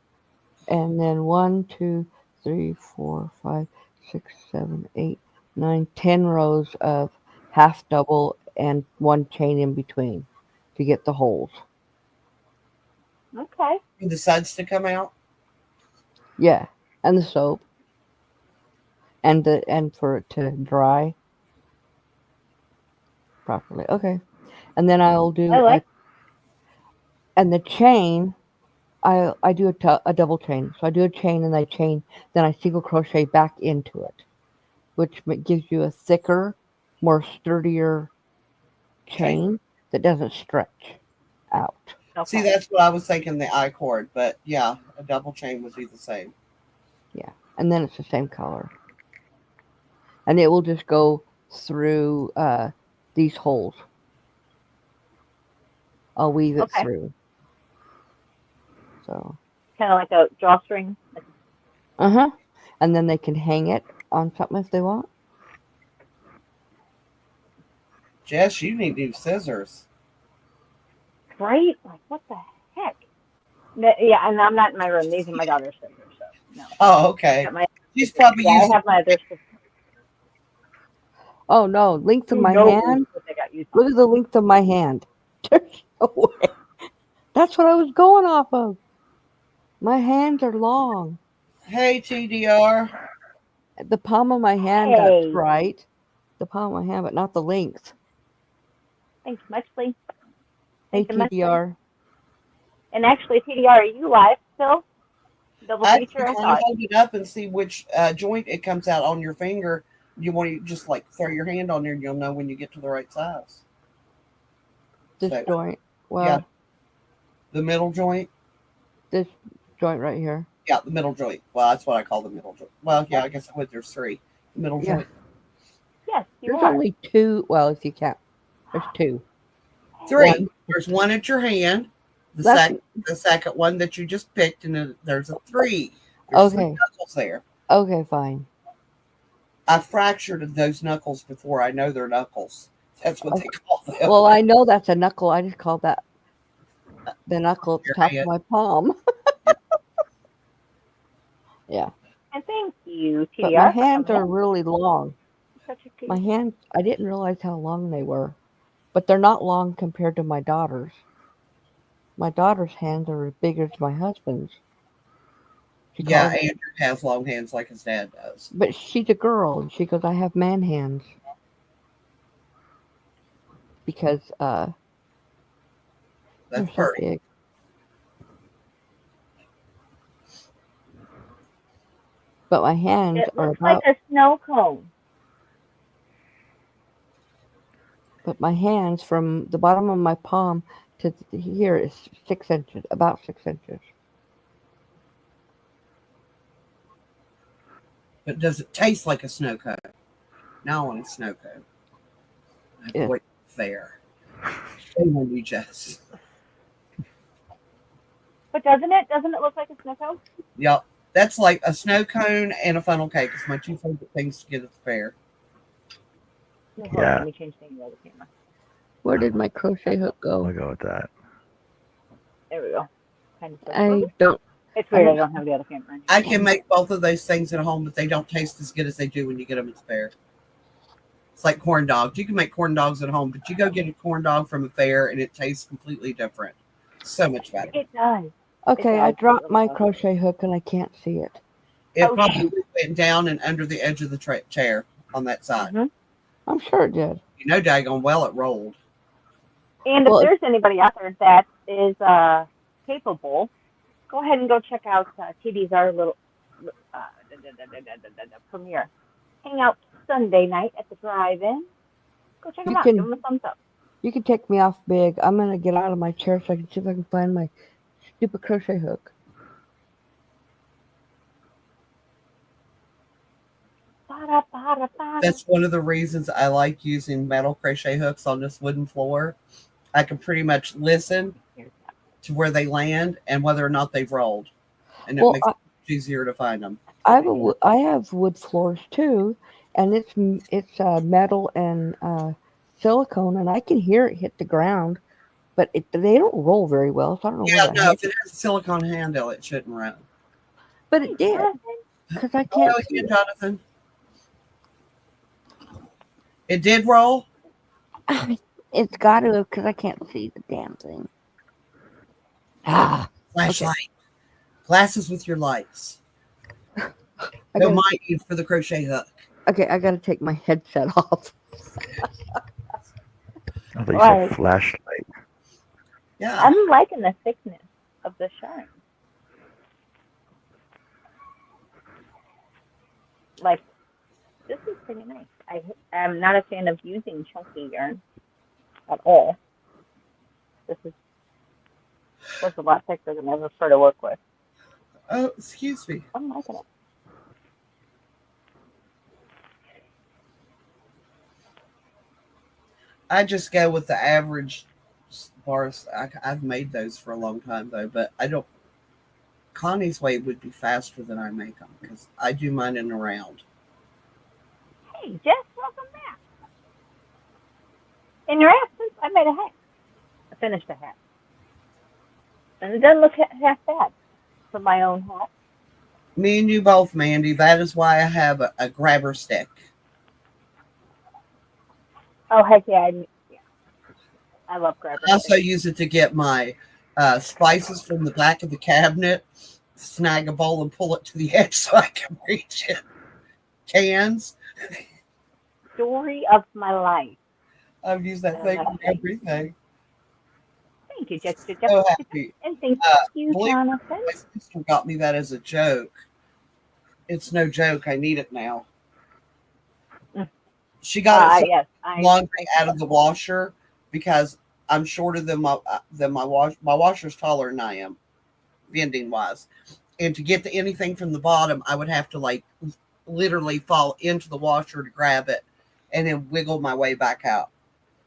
Speaker 4: and then 1, 2, 3, 4, 5, 6, 7, 8, 9, 10 rows of half double and 1 chain in between to get the holes.
Speaker 2: Okay.
Speaker 1: for the suds to come out.
Speaker 4: Yeah, and the soap, and for it to dry properly. Okay, and then I'll do
Speaker 2: I like.
Speaker 4: and the chain. I do a double chain. So I do a chain and I chain, then I single crochet back into it, which gives you a thicker, more sturdier chain that doesn't stretch out.
Speaker 2: Okay.
Speaker 1: See, that's what I was thinking, the I cord, but yeah, a double chain would be the same.
Speaker 4: Yeah, and then it's the same color, and it will just go through these holes. I'll weave it
Speaker 2: Okay.
Speaker 4: through. So.
Speaker 2: Kind of like a drawstring.
Speaker 4: And then they can hang it on something if they want.
Speaker 1: Jess, you need new scissors.
Speaker 2: Right? Like what the heck? Yeah, and I'm not in my room. These are my daughter's scissors. So no.
Speaker 1: Oh, okay. She's probably
Speaker 2: I
Speaker 1: using.
Speaker 2: have my other scissors.
Speaker 4: Oh no, length of my
Speaker 2: No,
Speaker 4: hand.
Speaker 2: what they got used
Speaker 4: Look at the length of my hand. There's no way. That's what I was going off of. My hands are long.
Speaker 1: Hey, TDR.
Speaker 4: The palm of my hand,
Speaker 2: Hey.
Speaker 4: that's right. The palm of my hand, but not the length.
Speaker 2: Thanks muchly.
Speaker 4: Hey,
Speaker 2: Thank you muchly.
Speaker 4: TDR.
Speaker 2: And actually, TDR, are you live still? Double
Speaker 1: I
Speaker 2: feature, I
Speaker 1: can
Speaker 2: thought.
Speaker 1: hold it up and see which joint it comes out on your finger. You want to just like throw your hand on there, and you'll know when you get to the right size.
Speaker 4: This
Speaker 1: So,
Speaker 4: joint. Well,
Speaker 1: yeah. The middle joint.
Speaker 4: this joint right here.
Speaker 1: Yeah, the middle joint. Well, that's what I call the middle joint. Well, yeah, I guess there's three. The middle joint.
Speaker 2: Yes, you
Speaker 4: There's
Speaker 2: are.
Speaker 4: only 2. Well, if you count, there's 2.
Speaker 1: Three.
Speaker 4: One.
Speaker 1: There's one at your hand. The second one that you just picked, and then there's a 3. There's 3
Speaker 4: Okay.
Speaker 1: knuckles there.
Speaker 4: Okay, fine.
Speaker 1: I fractured those knuckles before. I know they're knuckles. That's what they call them.
Speaker 4: Well, I know that's a knuckle. I just call that the knuckle at the top of my palm. Yeah.
Speaker 2: And thank you, TDR.
Speaker 4: But my hands are really long.
Speaker 2: Such a good.
Speaker 4: My hands, I didn't realize how long they were, but they're not long compared to my daughter's. My daughter's hands are as big as my husband's.
Speaker 1: Yeah, Andrew has long hands like his dad does.
Speaker 4: But she's a girl, and she goes, I have man hands. Because
Speaker 1: That's
Speaker 4: they're so
Speaker 1: pretty.
Speaker 4: big. But my hands
Speaker 2: It
Speaker 4: are
Speaker 2: looks
Speaker 4: about...
Speaker 2: like a snow cone.
Speaker 4: But my hands from the bottom of my palm to here is 6 inches, about 6 inches.
Speaker 1: But does it taste like a snow cone? Now I want a snow cone. I have to wait there. Shame on you, Jess.
Speaker 2: But doesn't it? Doesn't it look like a snow cone?
Speaker 1: Yep. That's like a snow cone and a funnel cake. It's my 2 favorite things to get at the fair.
Speaker 2: No, hold on, let me change things on the camera.
Speaker 4: Where did my crochet hook go?
Speaker 3: I'll go with that.
Speaker 2: There we go. Kind of
Speaker 4: I don't.
Speaker 2: It's weird. I don't have the other camera.
Speaker 1: I can make both of those things at home, but they don't taste as good as they do when you get them at the fair. It's like corn dogs. You can make corn dogs at home, but you go get a corn dog from a fair and it tastes completely different. So much better.
Speaker 2: It does.
Speaker 4: Okay, I dropped my crochet hook and I can't see it.
Speaker 1: It probably went down and under the edge of the chair on that side.
Speaker 2: Mm-hmm.
Speaker 4: I'm sure it did.
Speaker 1: You know, daggone well it rolled.
Speaker 2: And if
Speaker 4: Well,
Speaker 2: there's anybody out there that is capable, go ahead and go check out TD's our little premiere hangout Sunday night at the drive-in. Go check them
Speaker 4: you
Speaker 2: out. Give
Speaker 4: can
Speaker 2: them a thumbs up.
Speaker 4: you can take me off big. I'm gonna get out of my chair so I can see if I can find my stupid crochet hook.
Speaker 1: That's one of the reasons I like using metal crochet hooks on this wooden floor. I can pretty much listen to where they land and whether or not they've rolled, and it
Speaker 4: Well,
Speaker 1: makes it easier to find them.
Speaker 4: I have wood floors too, and it's metal and silicone, and I can hear it hit the ground, but they don't roll very well. So I don't know
Speaker 1: Yeah,
Speaker 4: what the
Speaker 1: no,
Speaker 4: heck.
Speaker 1: if it has a silicone handle, it shouldn't run.
Speaker 4: But it did because I
Speaker 1: Oh,
Speaker 4: can't
Speaker 1: yeah,
Speaker 4: see
Speaker 1: Jonathan. It did roll.
Speaker 4: it. It's got to because I can't see the damn thing. Ah,
Speaker 1: Flashlight. Glasses with your lights.
Speaker 4: I
Speaker 1: No
Speaker 4: gotta,
Speaker 1: mind you for the crochet hook.
Speaker 4: okay, I got to take my headset off.
Speaker 3: I thought you
Speaker 2: Right.
Speaker 3: said flashlight.
Speaker 1: Yeah.
Speaker 2: I'm liking the thickness of the shine. Like, this is pretty nice. I'm not a fan of using chunky yarn at all. This is a lot thicker than I prefer to work with.
Speaker 1: Oh, excuse me.
Speaker 2: I'm liking it.
Speaker 1: I just go with the average bars. I've made those for a long time though, but I don't. Connie's way would be faster than I make them because I do mine in a round.
Speaker 2: Hey, Jess, welcome back. In your absence, I made a hat. I finished a hat. And it doesn't look half bad for my own hat.
Speaker 1: Me and you both, Mandy. That is why I have a grabber stick.
Speaker 2: Oh, heck yeah. I love grabber
Speaker 1: I also
Speaker 2: sticks.
Speaker 1: use it to get my spices from the back of the cabinet, snag a bowl and pull it to the edge so I can reach it. Cans.
Speaker 2: Story of my life.
Speaker 1: I've used that thing for everything.
Speaker 2: Thank you, Jess.
Speaker 1: So happy.
Speaker 2: And thank you,
Speaker 1: believe
Speaker 2: Jonathan.
Speaker 1: My sister got me that as a joke. It's no joke. I need it now. She got it
Speaker 2: Yes,
Speaker 1: laundry out of the washer because I'm shorter than my my washer's taller than I am, bending wise. And to get to anything from the bottom, I would have to like literally fall into the washer to grab it and then wiggle my way back out.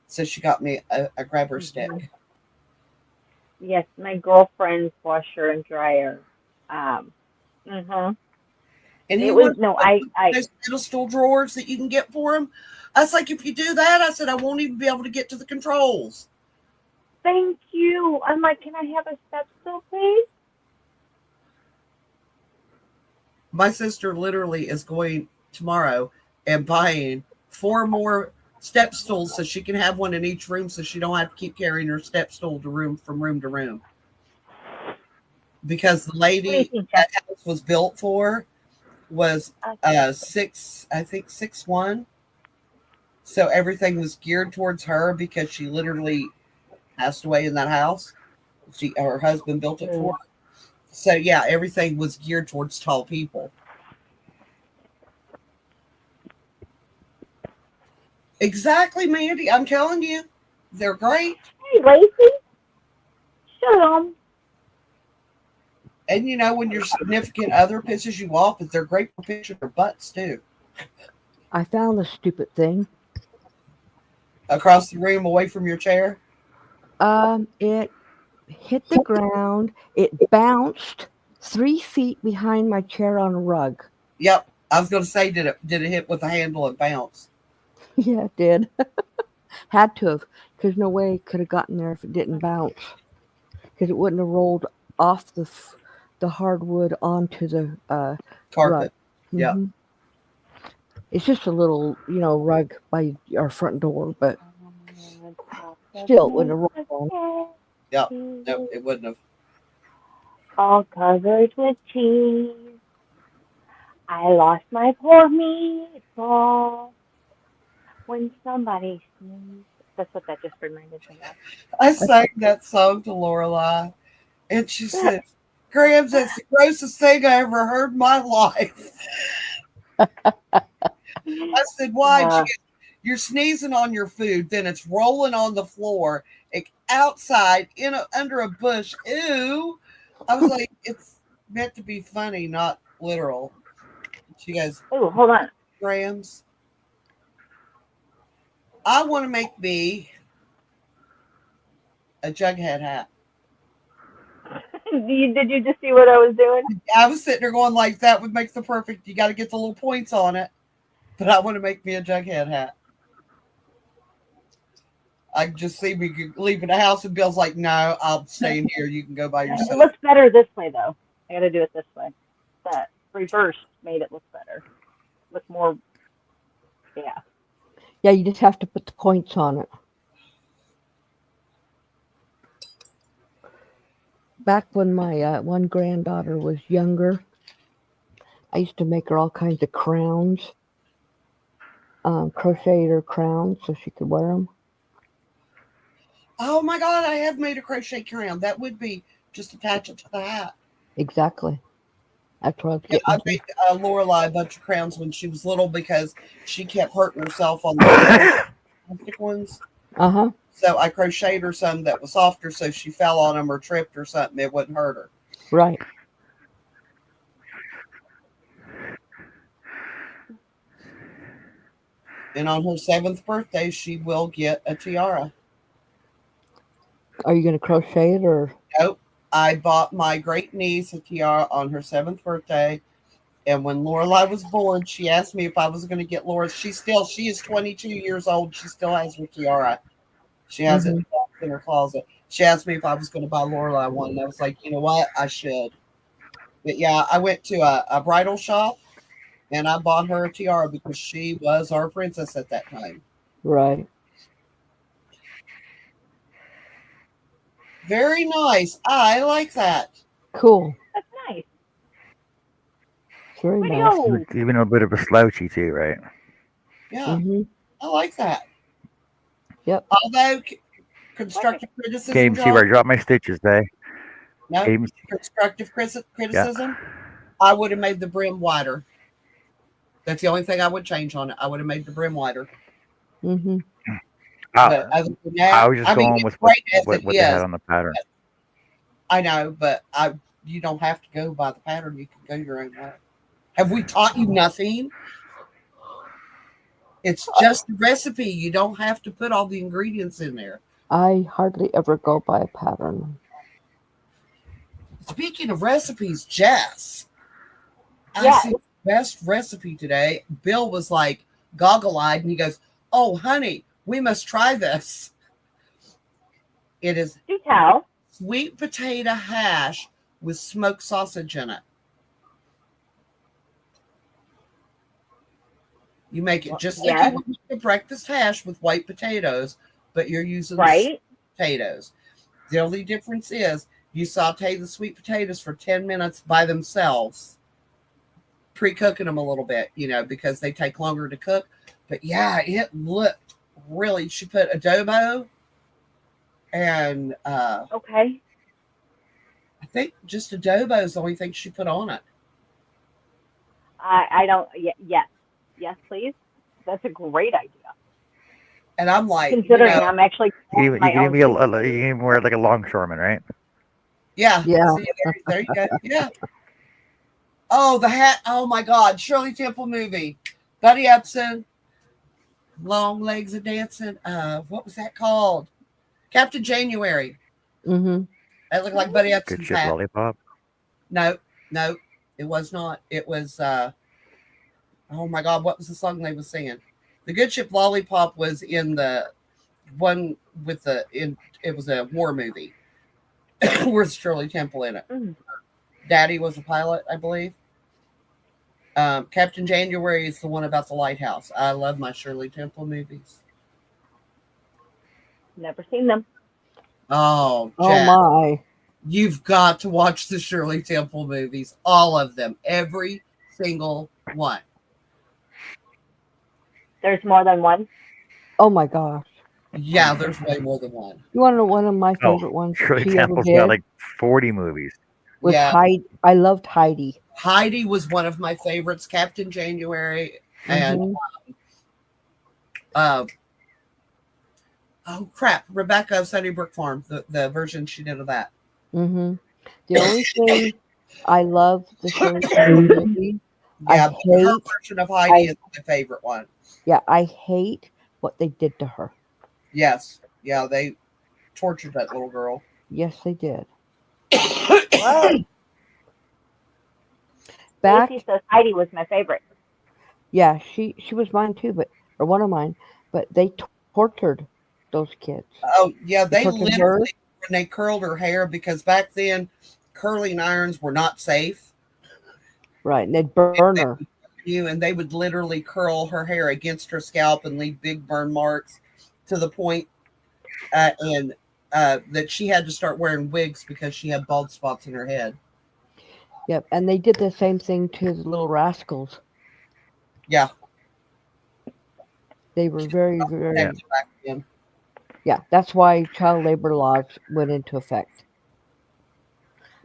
Speaker 1: So she got me a grabber stick.
Speaker 2: Yes, my girlfriend's washer and dryer.
Speaker 1: And
Speaker 2: It was no,
Speaker 1: those pedestal drawers that you can get for them. I was like, if you do that, I said I won't even be able to get to the controls.
Speaker 2: Thank you. I'm like, can I have a step stool, please?
Speaker 1: My sister literally is going tomorrow and buying 4 more step stools so she can have one in each room so she don't have to keep carrying her step stool to room to room. Because the lady that house was built for was 6'1". So everything was geared towards her because she literally passed away in that house. Her husband built it for her. So yeah, everything was geared towards tall people. Exactly, Mandy. I'm telling you, they're great.
Speaker 2: Hey, Lacey, shut them.
Speaker 1: And you know, when your significant other pisses you off, but they're great for picturing their butts too.
Speaker 4: I found the stupid thing.
Speaker 1: Across the room, away from your chair.
Speaker 4: It hit the ground. It bounced 3 feet behind my chair on a rug.
Speaker 1: Yep, I was going to say, did it hit with the handle and bounce?
Speaker 4: Yeah, it did. Had to have, because no way it could have gotten there if it didn't bounce. Because it wouldn't have rolled off the hardwood onto the
Speaker 1: Carpet.
Speaker 4: rug.
Speaker 1: Yeah.
Speaker 4: Mm-hmm. It's just a little, rug by our front door, but still, it wouldn't have rolled on.
Speaker 1: Yep. No, it wouldn't have.
Speaker 2: All covered with cheese. I lost my poor meatball when somebody sneezed That's what that just reminded me of.
Speaker 1: I sang that song to Lorelai, and she said, Grams, that's the grossest thing I ever heard in my life. I said, why? She goes, you're sneezing on your food, then it's rolling on the floor, outside, under a bush. Ew. I was like, it's meant to be funny, not literal. She goes,
Speaker 2: oh, hold on.
Speaker 1: Grams, I want to make me a Jughead hat.
Speaker 2: Did you just see what I was doing?
Speaker 1: I was sitting there going like, that would make the perfect, you got to get the little points on it. But I want to make me a Jughead hat. I can just see me leaving the house, and Bill's like, no, I'll stay in here. You can go by yourself.
Speaker 2: It looks better this way, though. I got to do it this way. That reverse made it look better. Look more, yeah.
Speaker 4: Yeah, you just have to put the points on it. Back when my one granddaughter was younger, I used to make her all kinds of crowns, crocheted her crowns so she could wear them.
Speaker 1: Oh my God, I have made a crochet crown. That would be just attach it to the hat.
Speaker 4: Exactly. That's what I was
Speaker 1: Yeah,
Speaker 4: getting
Speaker 1: I
Speaker 4: to.
Speaker 1: made Lorelai a bunch of crowns when she was little because she kept hurting herself on the plastic ones.
Speaker 4: Uh-huh.
Speaker 1: So I crocheted her some that was softer, so she fell on them or tripped or something, it wouldn't hurt her.
Speaker 4: Right.
Speaker 1: And on her 7th birthday, she will get a tiara.
Speaker 4: Are you going to crochet it or?
Speaker 1: Nope. I bought my great niece a tiara on her 7th birthday. And when Lorelai was born, she asked me if I was going to get Laura. She is 22 years old. She still has her tiara. She has it in her closet. She asked me if I was going to buy Lorelai one. And I was like, you know what? I should. But yeah, I went to a bridal shop and I bought her a tiara because she was our princess at that time.
Speaker 4: Right.
Speaker 1: Very nice. I like that.
Speaker 4: Cool.
Speaker 2: That's nice.
Speaker 4: It's very
Speaker 2: Way to
Speaker 4: nice.
Speaker 2: go.
Speaker 3: Even a bit of a slouchy too, right?
Speaker 1: Yeah,
Speaker 4: Mm-hmm.
Speaker 1: I like that.
Speaker 4: Yep.
Speaker 1: Although constructive criticism.
Speaker 3: Can't even see where I dropped my stitches, eh?
Speaker 1: No,
Speaker 3: Can't even-
Speaker 1: constructive criticism. I would have made the brim wider. That's the only thing I would change on it. I would have made the brim wider.
Speaker 4: Mm-hmm.
Speaker 1: But other than that,
Speaker 3: I was just going with what they had on the pattern.
Speaker 1: I know, but you don't have to go by the pattern. You can go your own way. Have we taught you nothing? It's just a recipe. You don't have to put all the ingredients in there.
Speaker 4: I hardly ever go by a pattern.
Speaker 1: Speaking of recipes, Jess,
Speaker 2: Yes.
Speaker 1: I see the best recipe today. Bill was like goggle-eyed, and he goes, "Oh, honey, we must try this." It is
Speaker 2: Do tell.
Speaker 1: sweet potato hash with smoked sausage in it. You make it just like
Speaker 2: Yes.
Speaker 1: you would make a breakfast hash with white potatoes, but you're using
Speaker 2: Right.
Speaker 1: potatoes. The only difference is you saute the sweet potatoes for 10 minutes by themselves, pre-cooking them a little bit, because they take longer to cook. But yeah, it looked really, she put adobo and
Speaker 2: Okay.
Speaker 1: I think just adobo is the only thing she put on it.
Speaker 2: I don't. Yes. Yes, please. That's a great idea.
Speaker 1: And I'm like,
Speaker 2: Considering I'm actually
Speaker 3: You can even wear like a longshoreman, right?
Speaker 1: yeah.
Speaker 4: Yeah.
Speaker 1: See, there you go. Yeah. Oh, the hat. Oh my God. Shirley Temple movie. Buddy Epson. Long Legs of Dancing. What was that called? Captain January.
Speaker 4: Mm-hmm.
Speaker 1: That looked like Buddy
Speaker 3: Good
Speaker 1: Epson's
Speaker 3: shit,
Speaker 1: hat.
Speaker 3: lollipop.
Speaker 1: No, it was not. It was oh my God, what was the song they were singing? The Good Ship Lollipop was in the one with it was a war movie with Shirley Temple in it.
Speaker 2: Mm.
Speaker 1: Daddy was a pilot, I believe. Captain January is the one about the lighthouse. I love my Shirley Temple movies.
Speaker 2: Never seen them.
Speaker 1: Oh,
Speaker 4: Oh
Speaker 1: Jack,
Speaker 4: my.
Speaker 1: you've got to watch the Shirley Temple movies. All of them. Every single one.
Speaker 2: There's more than one.
Speaker 4: Oh my gosh.
Speaker 1: Yeah, there's way more than one.
Speaker 4: You want to know one of my
Speaker 3: Oh,
Speaker 4: favorite ones that
Speaker 3: Shirley
Speaker 4: she ever
Speaker 3: Temple's
Speaker 4: did
Speaker 3: got like 40 movies.
Speaker 4: was
Speaker 1: Yeah,
Speaker 4: Heidi. I loved Heidi.
Speaker 1: Heidi was one of my favorites. Captain January and
Speaker 4: Hmm
Speaker 1: uh, oh crap, Rebecca of Sunnybrook Farm, the version she did of that.
Speaker 4: hmm The only thing I love the Shirley Temple movie.
Speaker 1: Yeah, but her
Speaker 4: hate.
Speaker 1: version of Heidi
Speaker 4: I
Speaker 1: is my favorite one.
Speaker 4: I hate what they did to her.
Speaker 1: Yes, yeah, they tortured that little girl.
Speaker 4: Yes, they did.
Speaker 2: Whoa.
Speaker 4: Back,
Speaker 2: Stacy says Heidi was my favorite.
Speaker 4: yeah, she was mine too, or one of mine. But they tortured those kids.
Speaker 1: Oh yeah,
Speaker 4: They
Speaker 1: they
Speaker 4: tortured
Speaker 1: literally
Speaker 4: her.
Speaker 1: when they curled her hair because back then curling irons were not safe.
Speaker 4: Right, and they'd burn her.
Speaker 1: And they would literally curl her hair against her scalp and leave big burn marks to the point and that she had to start wearing wigs because she had bald spots in her head.
Speaker 4: Yep, and they did the same thing to the little rascals.
Speaker 1: Yeah,
Speaker 4: They were very,
Speaker 3: Yeah.
Speaker 4: very.
Speaker 1: back then.
Speaker 4: Yeah, that's why child labor laws went into effect.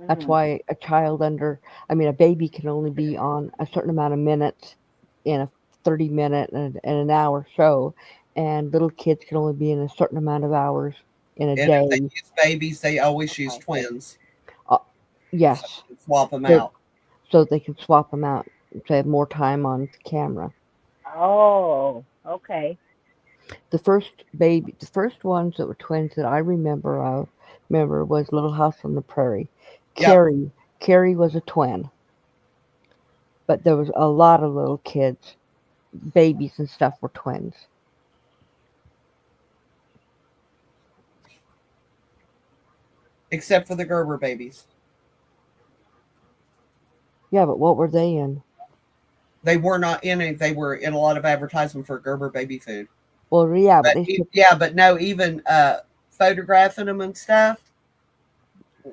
Speaker 4: That's why a baby can only be on a certain amount of minutes in a 30-minute and an hour show, and little kids can only be in a certain amount of hours in a
Speaker 1: And
Speaker 4: day.
Speaker 1: if they use babies, they always use twins.
Speaker 4: Yes,
Speaker 1: Swap them
Speaker 4: so,
Speaker 1: out.
Speaker 4: so they can swap them out to have more time on camera.
Speaker 2: Oh, okay.
Speaker 4: The first ones that were twins that I remember was Little House on the Prairie.
Speaker 1: Yep.
Speaker 4: Carrie was a twin, but there was a lot of little kids, babies and stuff were twins.
Speaker 1: Except for the Gerber babies.
Speaker 4: Yeah, but what were they in?
Speaker 1: They were not in it. They were in a lot of advertisement for Gerber baby food.
Speaker 4: Well, yeah, but
Speaker 1: but no, even photographing them and stuff.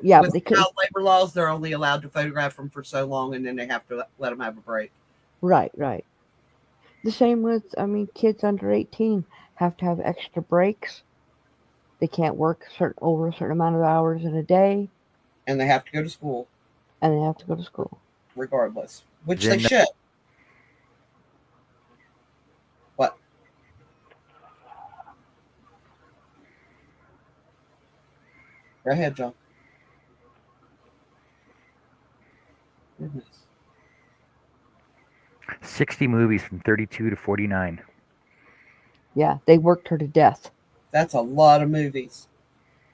Speaker 4: Yeah,
Speaker 1: with
Speaker 4: but they couldn't.
Speaker 1: child labor laws, they're only allowed to photograph them for so long, and then they have to let them have a break.
Speaker 4: Right. The same with, kids under 18 have to have extra breaks. They can't work over a certain amount of hours in a day,
Speaker 1: And they have to go to school,
Speaker 4: and they have to go to school.
Speaker 1: regardless, which
Speaker 3: Then
Speaker 1: they should. What? Go ahead, John. Goodness.
Speaker 3: 60 movies from 32 to 49.
Speaker 4: Yeah, they worked her to death.
Speaker 1: That's a lot of movies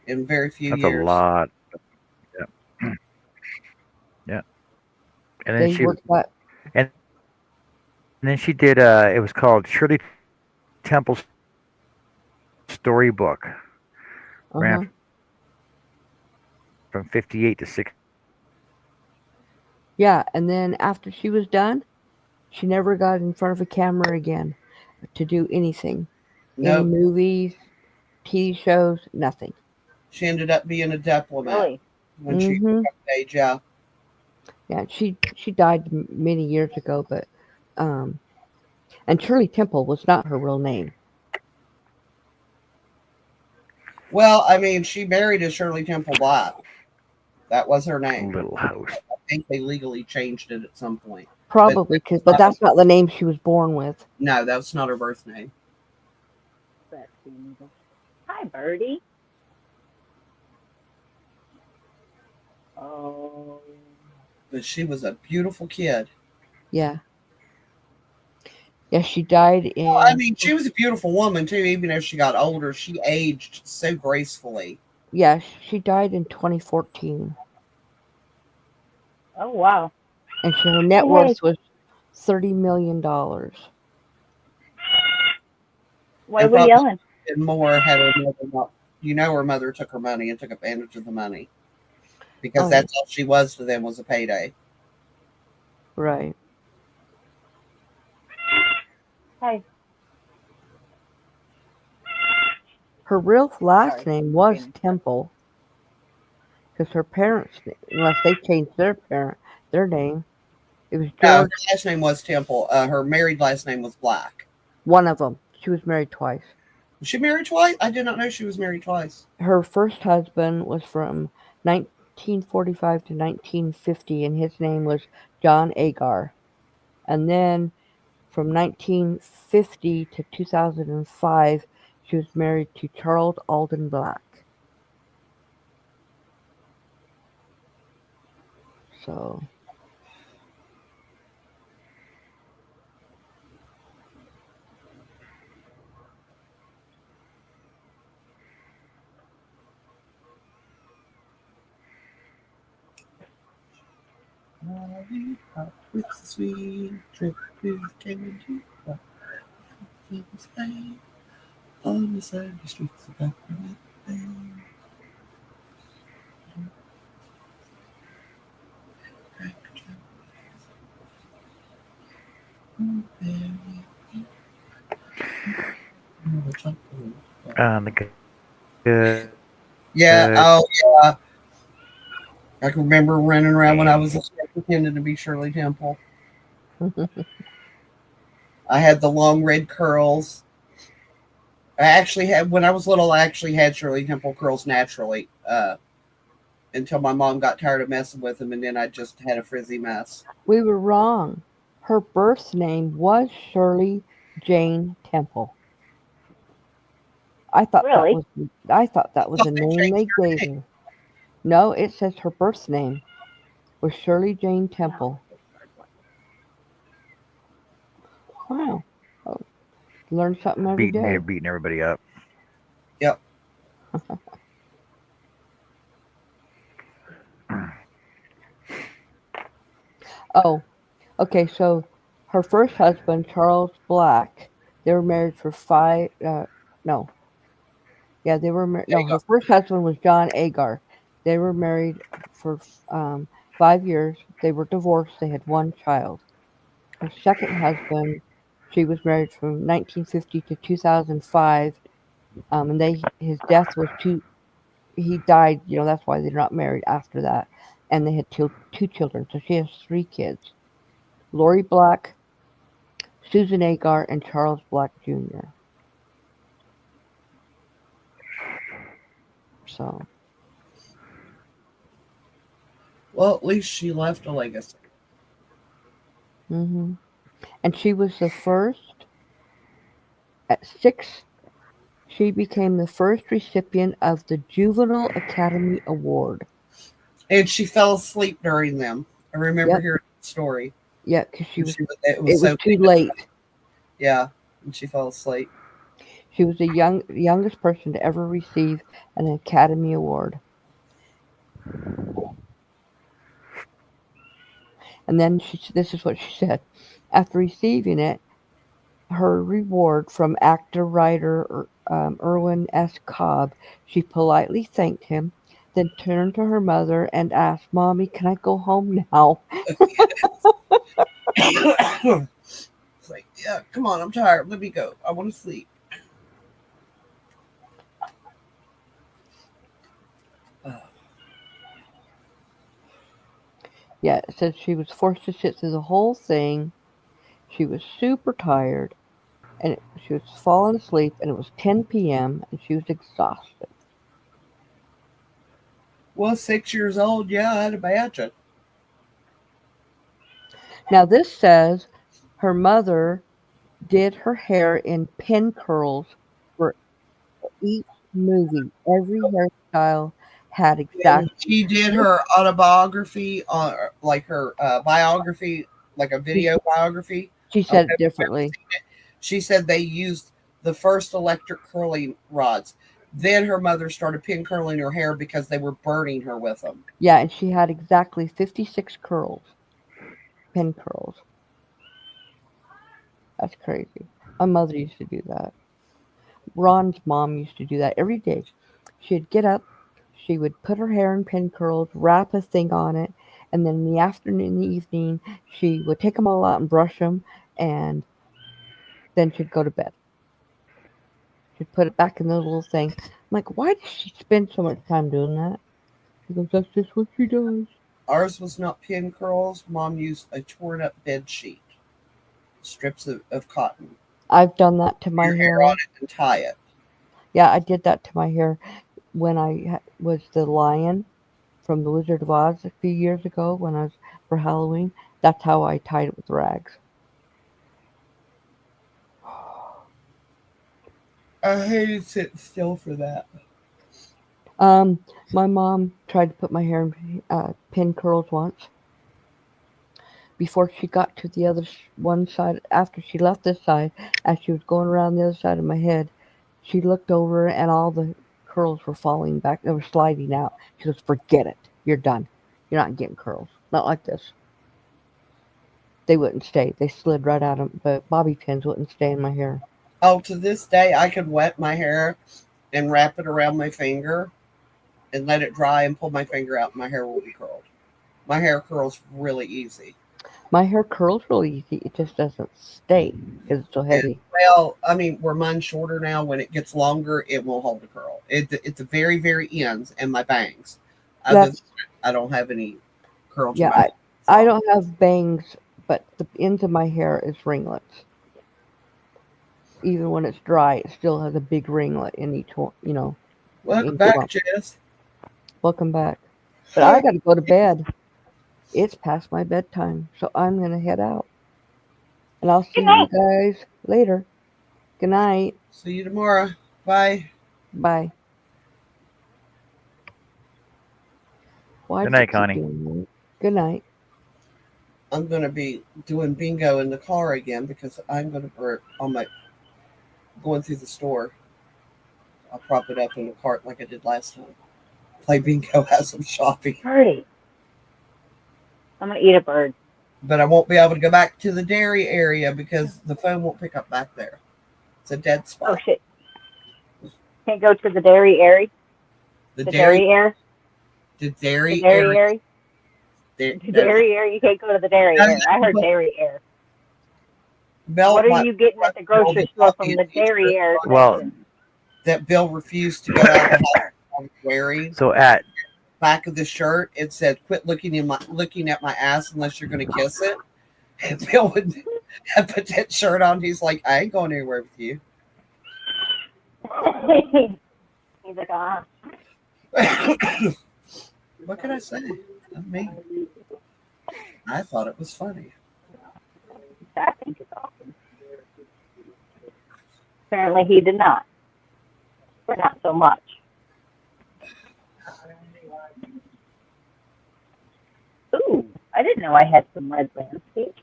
Speaker 1: in very few
Speaker 3: That's
Speaker 1: years.
Speaker 3: a lot. Yeah. Yeah. And then
Speaker 4: They worked that.
Speaker 3: and then she did it was called Shirley Temple's Storybook. Ran from 58 to 60.
Speaker 4: Yeah, and then after she was done, she never got in front of a camera again to do anything.
Speaker 1: No,
Speaker 4: Any movies, TV shows, nothing.
Speaker 1: she ended up being a diplomat
Speaker 2: Really?
Speaker 1: when she was of age. Yeah.
Speaker 4: Yeah, she died many years ago, but and Shirley Temple was not her real name.
Speaker 1: Well, she married a Shirley Temple Black. That was her name.
Speaker 3: Little House.
Speaker 1: I think they legally changed it at some point.
Speaker 4: Probably, but that's not the name she was born with.
Speaker 1: No, that's not her birth name.
Speaker 2: Hi, Birdie. Oh.
Speaker 1: But she was a beautiful kid.
Speaker 4: Yeah. Yeah, she died in.
Speaker 1: She was a beautiful woman too. Even as she got older, she aged so gracefully.
Speaker 4: Yeah, she died in 2014.
Speaker 2: Oh, wow.
Speaker 4: And her net worth was $30 million.
Speaker 2: Why were you yelling?
Speaker 1: And more had her mother not. Her mother took her money and took advantage of the money. Because that's all she was to them was a payday.
Speaker 4: Right.
Speaker 2: Hi.
Speaker 4: Her real last name was Temple. Because her parents, unless they changed their name, it was George.
Speaker 1: Her last name was Temple. Her married last name was Black.
Speaker 4: One of them. She was married twice.
Speaker 1: Was she married twice? I did not know she was married twice.
Speaker 4: Her first husband was from 1945 to 1950, and his name was John Agar. And then from 1950 to 2005, she was married to Charles Alden Black. So,
Speaker 1: With the sweet trip with candy, Spain, on the sandy streets of Africa.
Speaker 3: The good.
Speaker 1: Yeah, oh yeah. I can remember running around when I was a kid pretending to be Shirley Temple. I had the long red curls. I actually had, when I was little, I actually had Shirley Temple curls naturally until my mom got tired of messing with them, and then I just had a frizzy mess.
Speaker 4: we were wrong. Her birth name was Shirley Jane Temple. I thought
Speaker 2: Really?
Speaker 4: that was the name they gave her. No, it says her birth name was Shirley Jane Temple. Wow. Oh, learn something every day.
Speaker 3: Beating everybody up.
Speaker 1: Yep.
Speaker 4: Oh, okay. So her first husband, Charles Black, they were married for no. Yeah, they were married. No, her first husband was John Agar. They were married for 5 years. They were divorced. They had one child. Her second husband, she was married from 1950 to 2005, and his death was he died. That's why they're not married after that. And they had two children. So she has 3 kids: Lori Black, Susan Agar, and Charles Black Jr. So.
Speaker 1: Well, at least she left a legacy.
Speaker 4: And she was the first, at 6, she became the first recipient of the Juvenile Academy Award.
Speaker 1: And she fell asleep during them. I remember hearing the story.
Speaker 4: Yeah, because it
Speaker 1: was
Speaker 4: was too late.
Speaker 1: Yeah, and she fell asleep.
Speaker 4: She was the youngest person to ever receive an Academy Award. And then this is what she said. After receiving it, her reward from actor-writer Irwin S. Cobb, she politely thanked him, then turned to her mother and asked, "Mommy, can I go home now?"
Speaker 1: It's like, yeah, come on, I'm tired. Let me go. I want to sleep.
Speaker 4: Yeah, it says she was forced to sit through the whole thing. She was super tired, and she was falling asleep, and it was 10 p.m., and she was exhausted.
Speaker 1: Well, 6 years old, yeah, I'd imagine.
Speaker 4: Now, this says her mother did her hair in pin curls for each movie. Every hairstyle had exactly.
Speaker 1: She did her autobiography, like her biography, like a video biography.
Speaker 4: She said it differently.
Speaker 1: She said they used the first electric curling rods. Then her mother started pin curling her hair because they were burning her with them.
Speaker 4: Yeah, and she had exactly 56 curls. Pin curls. That's crazy. My mother used to do that. Ron's mom used to do that every day. She'd get up, she would put her hair in pin curls, wrap a thing on it, and then in the afternoon, in the evening, she would take them all out and brush them, and then she'd go to bed. She'd put it back in the little thing. I'm like, why does she spend so much time doing that? She goes, that's just what she does.
Speaker 1: Ours was not pin curls. Mom used a torn up bed sheet, strips of cotton.
Speaker 4: I've done that to my hair
Speaker 1: on it and tie it.
Speaker 4: Yeah, I did that to my hair when I was the lion from The Wizard of Oz a few years ago when I was for Halloween. That's how I tied it with rags.
Speaker 1: I hated sitting still for that.
Speaker 4: My mom tried to put my hair in pin curls once. Before she got to the other one side, after she left this side, as she was going around the other side of my head, she looked over and all the curls were falling back. They were sliding out. She goes, "Forget it. You're done. You're not getting curls. Not like this." They wouldn't stay. They slid right out of, but bobby pins wouldn't stay in my hair.
Speaker 1: Oh, to this day, I could wet my hair and wrap it around my finger and let it dry and pull my finger out, and my hair will be curled. My hair curls really easy.
Speaker 4: My hair curls really easy. It just doesn't stay because it's so heavy.
Speaker 1: Well, I mean, where mine's shorter now, when it gets longer, it will hold a curl. At the very, very ends and my bangs. Other than that, I don't have any curls.
Speaker 4: Yeah, I don't have bangs, but the ends of my hair is ringlets. Even when it's dry, it still has a big ringlet in each one, you know.
Speaker 1: Welcome back, Jess.
Speaker 4: Welcome back. But I got to go to bed. It's past my bedtime, so I'm going to head out. And I'll see you guys later. Good night.
Speaker 1: See you tomorrow. Bye.
Speaker 4: Bye.
Speaker 3: Good night, Connie.
Speaker 4: Good night.
Speaker 1: I'm going to be doing bingo in the car again because I'm going to, going through the store. I'll prop it up in the cart like I did last time. Play bingo as I'm shopping.
Speaker 2: Birdie. I'm going to eat a bird.
Speaker 1: But I won't be able to go back to the dairy area because the phone won't pick up back there. It's a dead spot.
Speaker 2: Oh, shit. Can't go to the dairy area?
Speaker 1: The dairy
Speaker 2: area?
Speaker 1: The dairy
Speaker 2: area? The dairy area? You can't go to the dairy area. I heard dairy area. What are you getting at the grocery store from the dairy area?
Speaker 3: Well,
Speaker 1: that Bill refused to go out of the house wearing.
Speaker 3: So at
Speaker 1: back of the shirt, it said, "Quit looking at my ass unless you're going to kiss it." And Bill would have put that shirt on. He's like, "I ain't going anywhere with you."
Speaker 2: He's like, ah.
Speaker 1: What can I say? I mean, I thought it was funny.
Speaker 2: I think it's awesome. Apparently, he did not. Or not so much. Ooh, I didn't know I had some red landscape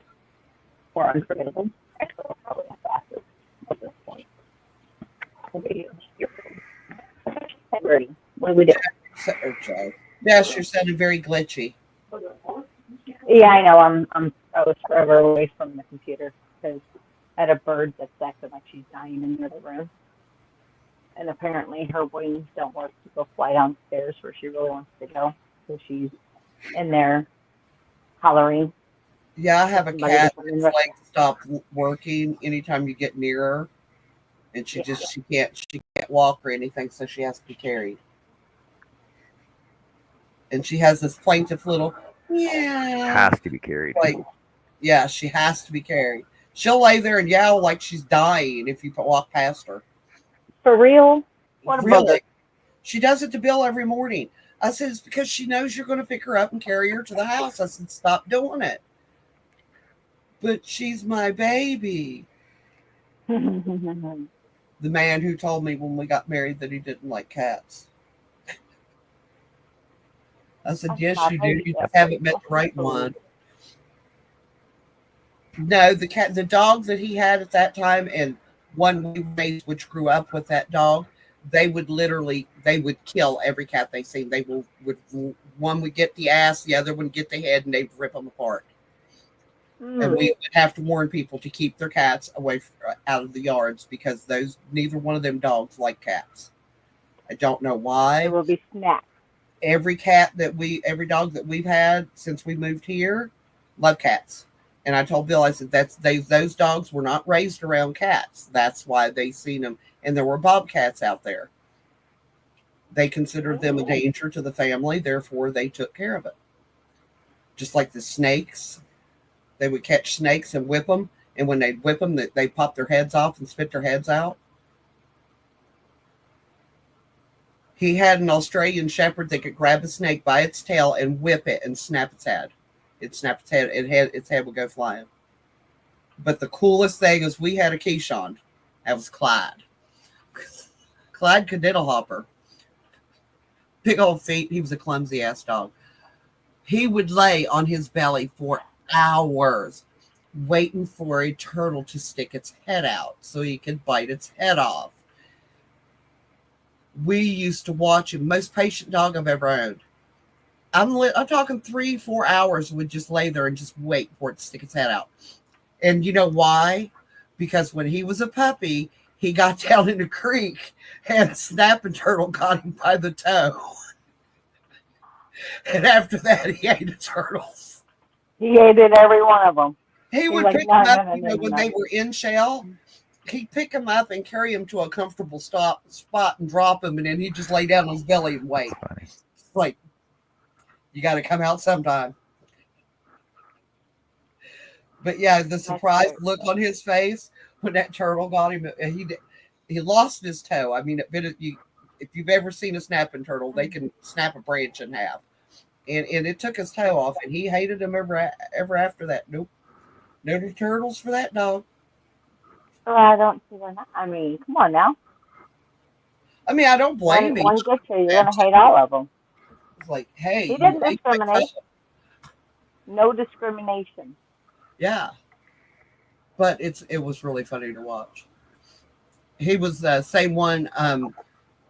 Speaker 2: or unforgettable. Actually, I'll probably have glasses at this point. Hey, Birdie, what do we do?
Speaker 1: Yes, you're sounding very glitchy.
Speaker 2: Yeah, I know. I was forever away from the computer because I had a bird that's acting like she's dying in the other room. And apparently her wings don't work to go fly downstairs where she really wants to go. So she's in there hollering.
Speaker 1: Yeah, I have a cat that's like stopped working anytime you get near her. And she can't walk or anything, so she has to be carried. And she has this plaintive little
Speaker 3: has to be carried.
Speaker 1: Like, yeah, she has to be carried. She'll lay there and yell like she's dying if you walk past her.
Speaker 2: For real? What a
Speaker 1: really?
Speaker 2: bugger.
Speaker 1: She does it to Bill every morning. I said, it's because she knows you're going to pick her up and carry her to the house. I said, stop doing it. But she's my baby. The man who told me when we got married that he didn't like cats. I said, yes, you do. You just haven't met the right one. No, the dog that he had at that time and one we raised, which grew up with that dog, they would kill every cat they seen. They would one would get the ass, the other one would get the head, and they'd rip them apart. And we would have to warn people to keep their cats away out of the yards because neither one of them dogs like cats. I don't know why.
Speaker 2: There will be snacks.
Speaker 1: Every dog that we've had since we moved here, love cats. And I told Bill, I said, those dogs were not raised around cats. That's why they seen them. And there were bobcats out there. They considered them a danger to the family. Therefore, they took care of it. Just like the snakes. They would catch snakes and whip them. And when they'd whip them, they pop their heads off and spit their heads out. He had an Australian Shepherd that could grab a snake by its tail and whip it and snap its head. It'd snap its head. Its head would go flying. But the coolest thing is we had a Keyshawn. That was Clyde. Clyde Cadiddle Hopper. Big old feet. He was a clumsy ass dog. He would lay on his belly for hours waiting for a turtle to stick its head out so he could bite its head off. We used to watch him. Most patient dog I've ever owned. I'm talking 3-4 hours would just lay there and just wait for it to stick its head out. And you know why? Because when he was a puppy, he got down in the creek and snapping turtle got him by the toe. And after that, he ate the turtles.
Speaker 2: He ate it, every one of them.
Speaker 1: He would pick them up, when they were in shell. He'd pick them up and carry them to a comfortable spot and drop them, and then he'd just lay down on his belly and wait. Like, you got to come out sometime. But yeah, the surprised look on his face when that turtle got him, he lost his toe. I mean, if you've ever seen a snapping turtle, they can snap a branch in half. And it took his toe off, and he hated them ever after that. Nope. No turtles for that dog.
Speaker 2: Oh, I don't see that. I mean, come on now.
Speaker 1: I mean, I don't blame him.
Speaker 2: One gets you, you're going to hate all of them.
Speaker 1: It's like, hey.
Speaker 2: He didn't discriminate. No discrimination.
Speaker 1: Yeah. But it was really funny to watch. He was the same one.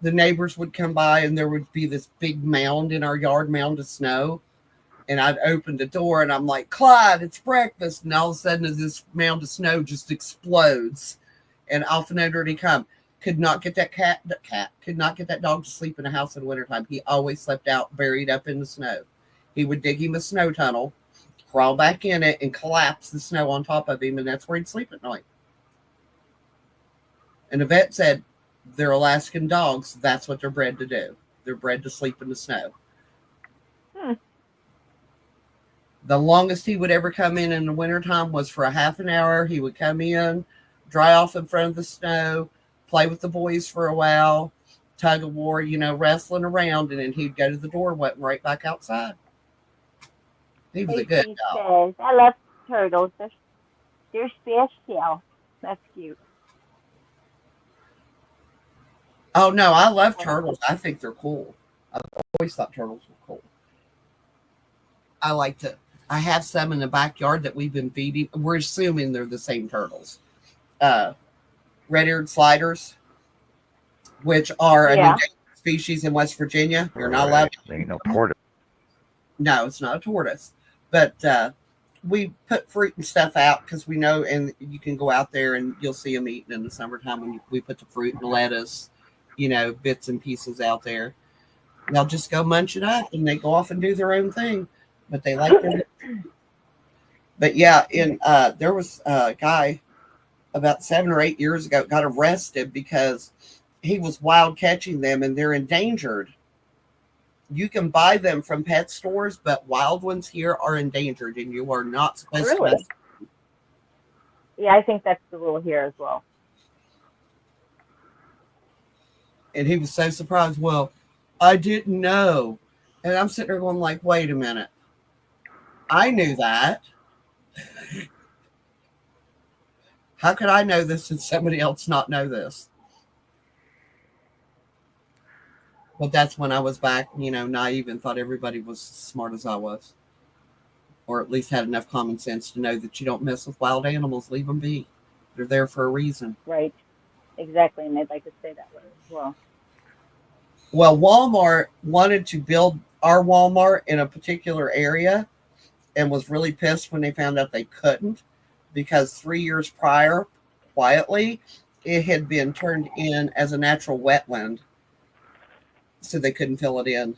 Speaker 1: The neighbors would come by, and there would be this big mound in our yard, mound of snow. And I'd open the door, and I'm like, Clyde, it's breakfast. And all of a sudden, this mound of snow just explodes. And off and under he come. Could not get that could not get that dog to sleep in a house in the wintertime. He always slept out, buried up in the snow. He would dig him a snow tunnel, crawl back in it, and collapse the snow on top of him, and that's where he'd sleep at night. And the vet said, they're Alaskan dogs. That's what they're bred to do. They're bred to sleep in the snow. The longest he would ever come in the wintertime was for a half an hour. He would come in, dry off in front of the snow, play with the boys for a while, tug of war, wrestling around, and then he'd go to the door, went right back outside. He was a good dog.
Speaker 2: I love turtles. They're special. That's cute.
Speaker 1: Oh, no, I love turtles. I think they're cool. I've always thought turtles were cool. I have some in the backyard that we've been feeding. We're assuming they're the same turtles. Red-eared sliders, which are an endangered species in West Virginia. You're not allowed to.
Speaker 3: They ain't no tortoise.
Speaker 1: No, it's not a tortoise. But we put fruit and stuff out because we know, and you can go out there and you'll see them eating in the summertime when we put the fruit and lettuce, bits and pieces out there. They'll just go munch it up, and they go off and do their own thing. But they like them. But yeah, there was a guy about 7 or 8 years ago got arrested because he was wild catching them, and they're endangered. You can buy them from pet stores, but wild ones here are endangered, and you are not supposed to.
Speaker 2: Yeah, I think that's the rule here as well.
Speaker 1: And he was so surprised. Well, I didn't know. And I'm sitting there going like, wait a minute. I knew that. How could I know this and somebody else not know this? But that's when I was back, naive and thought everybody was as smart as I was. Or at least had enough common sense to know that you don't mess with wild animals. Leave them be. They're there for a reason.
Speaker 2: Right. Exactly. And they'd like to stay that way as well.
Speaker 1: Well, Walmart wanted to build our Walmart in a particular area and was really pissed when they found out they couldn't, because 3 years prior, quietly, it had been turned in as a natural wetland. So they couldn't fill it in.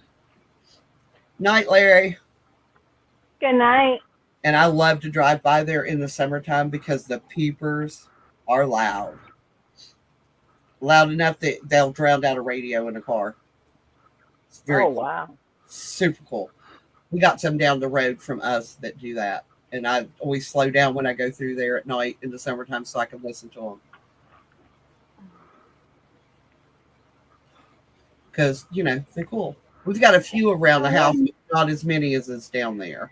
Speaker 1: Night, Larry.
Speaker 2: Good night.
Speaker 1: And I love to drive by there in the summertime because the peepers are loud. Loud enough that they'll drown out a radio in a car. It's very cool.
Speaker 2: Wow.
Speaker 1: Super cool. We got some down the road from us that do that. And I always slow down when I go through there at night in the summertime so I can listen to them. because they're cool. We've got a few around the house, but not as many as is down there.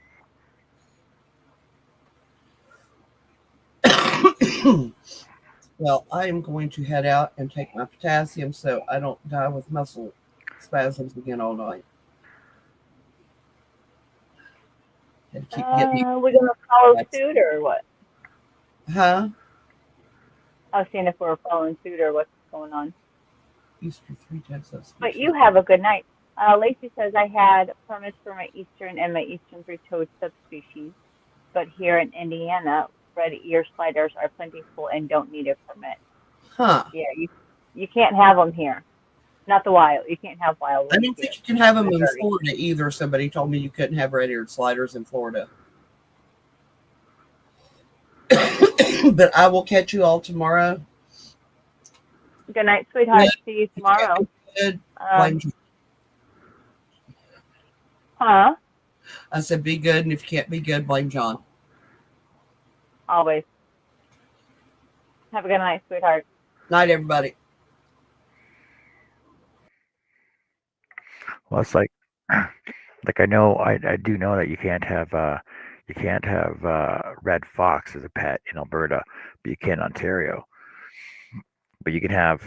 Speaker 1: Well, I am going to head out and take my potassium so I don't die with muscle spasms again all night. And keep getting
Speaker 2: We're gonna follow suit or what?
Speaker 1: Huh?
Speaker 2: I was seeing if we're following suit or what's going on.
Speaker 1: Easter 3 times.
Speaker 2: But you have a good night. Lacey says I had permits for my eastern and my eastern three-toed subspecies, but here in Indiana, red ear sliders are plentiful and don't need a permit.
Speaker 1: Huh?
Speaker 2: Yeah, you can't have them here. Not the wild. You can't have wild ones.
Speaker 1: I don't think you can have them in Florida either. Somebody told me you couldn't have red-eared sliders in Florida. But I will catch you all tomorrow.
Speaker 2: Good night, sweetheart. See you tomorrow.
Speaker 1: Good.
Speaker 2: Huh?
Speaker 1: I said be good, and if you can't be good, blame John.
Speaker 2: Always. Have a good night, sweetheart.
Speaker 1: Night, everybody.
Speaker 3: Well, it's like I know I do know that you can't have red fox as a pet in Alberta, but you can in Ontario. But you can have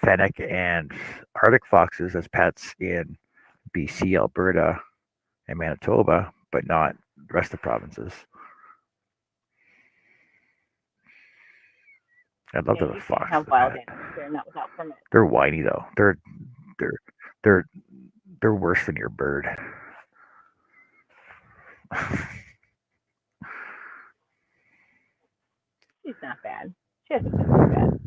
Speaker 3: fennec and Arctic foxes as pets in BC, Alberta, and Manitoba, but not the rest of the provinces. I'd love to have a fox.
Speaker 2: Have wild animals here, not without permit.
Speaker 3: They're whiny though. They're worse than your bird.
Speaker 2: She's not bad. She hasn't been too bad.